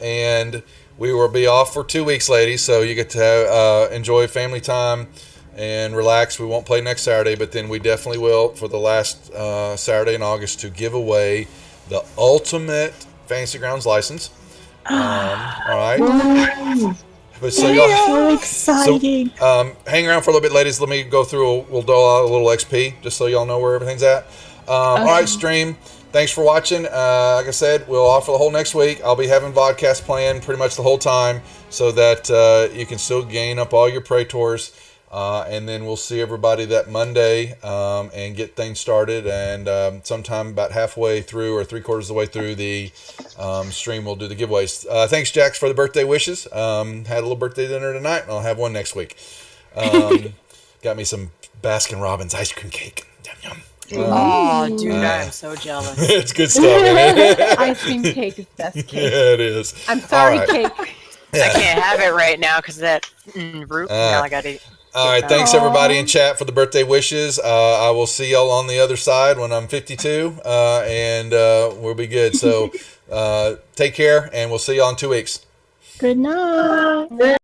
and we will be off for 2 weeks, ladies. So you get to enjoy family time and relax. We won't play next Saturday, but then we definitely will for the last Saturday in August to give away the ultimate Fantasy Grounds license. All right. But so y'all, exciting. So, hang around for a little bit, ladies. Let me go through. We'll dole out a little XP just so y'all know where everything's at. All right, stream. Thanks for watching. Like I said, we'll offer the whole next week. I'll be having vodcast playing pretty much the whole time, so that you can still gain up all your Praetors. And then we'll see everybody that Monday and get things started. And sometime about halfway through or 3/4 of the way through the stream, we'll do the giveaways. Thanks, Jax, for the birthday wishes. Had a little birthday dinner tonight, and I'll have one next week. Got me some Baskin Robbins ice cream cake. Yum, yum. Oh, dude, I am so jealous. It's good stuff, isn't it? Ice cream cake is best cake. Yeah, it is. I'm sorry, All right. cake. I can't have it right now because that root. Now I got to. All right, thanks everybody in chat for the birthday wishes. I will see y'all on the other side when I'm 52, and we'll be good. So take care, and we'll see y'all in 2 weeks. Good night.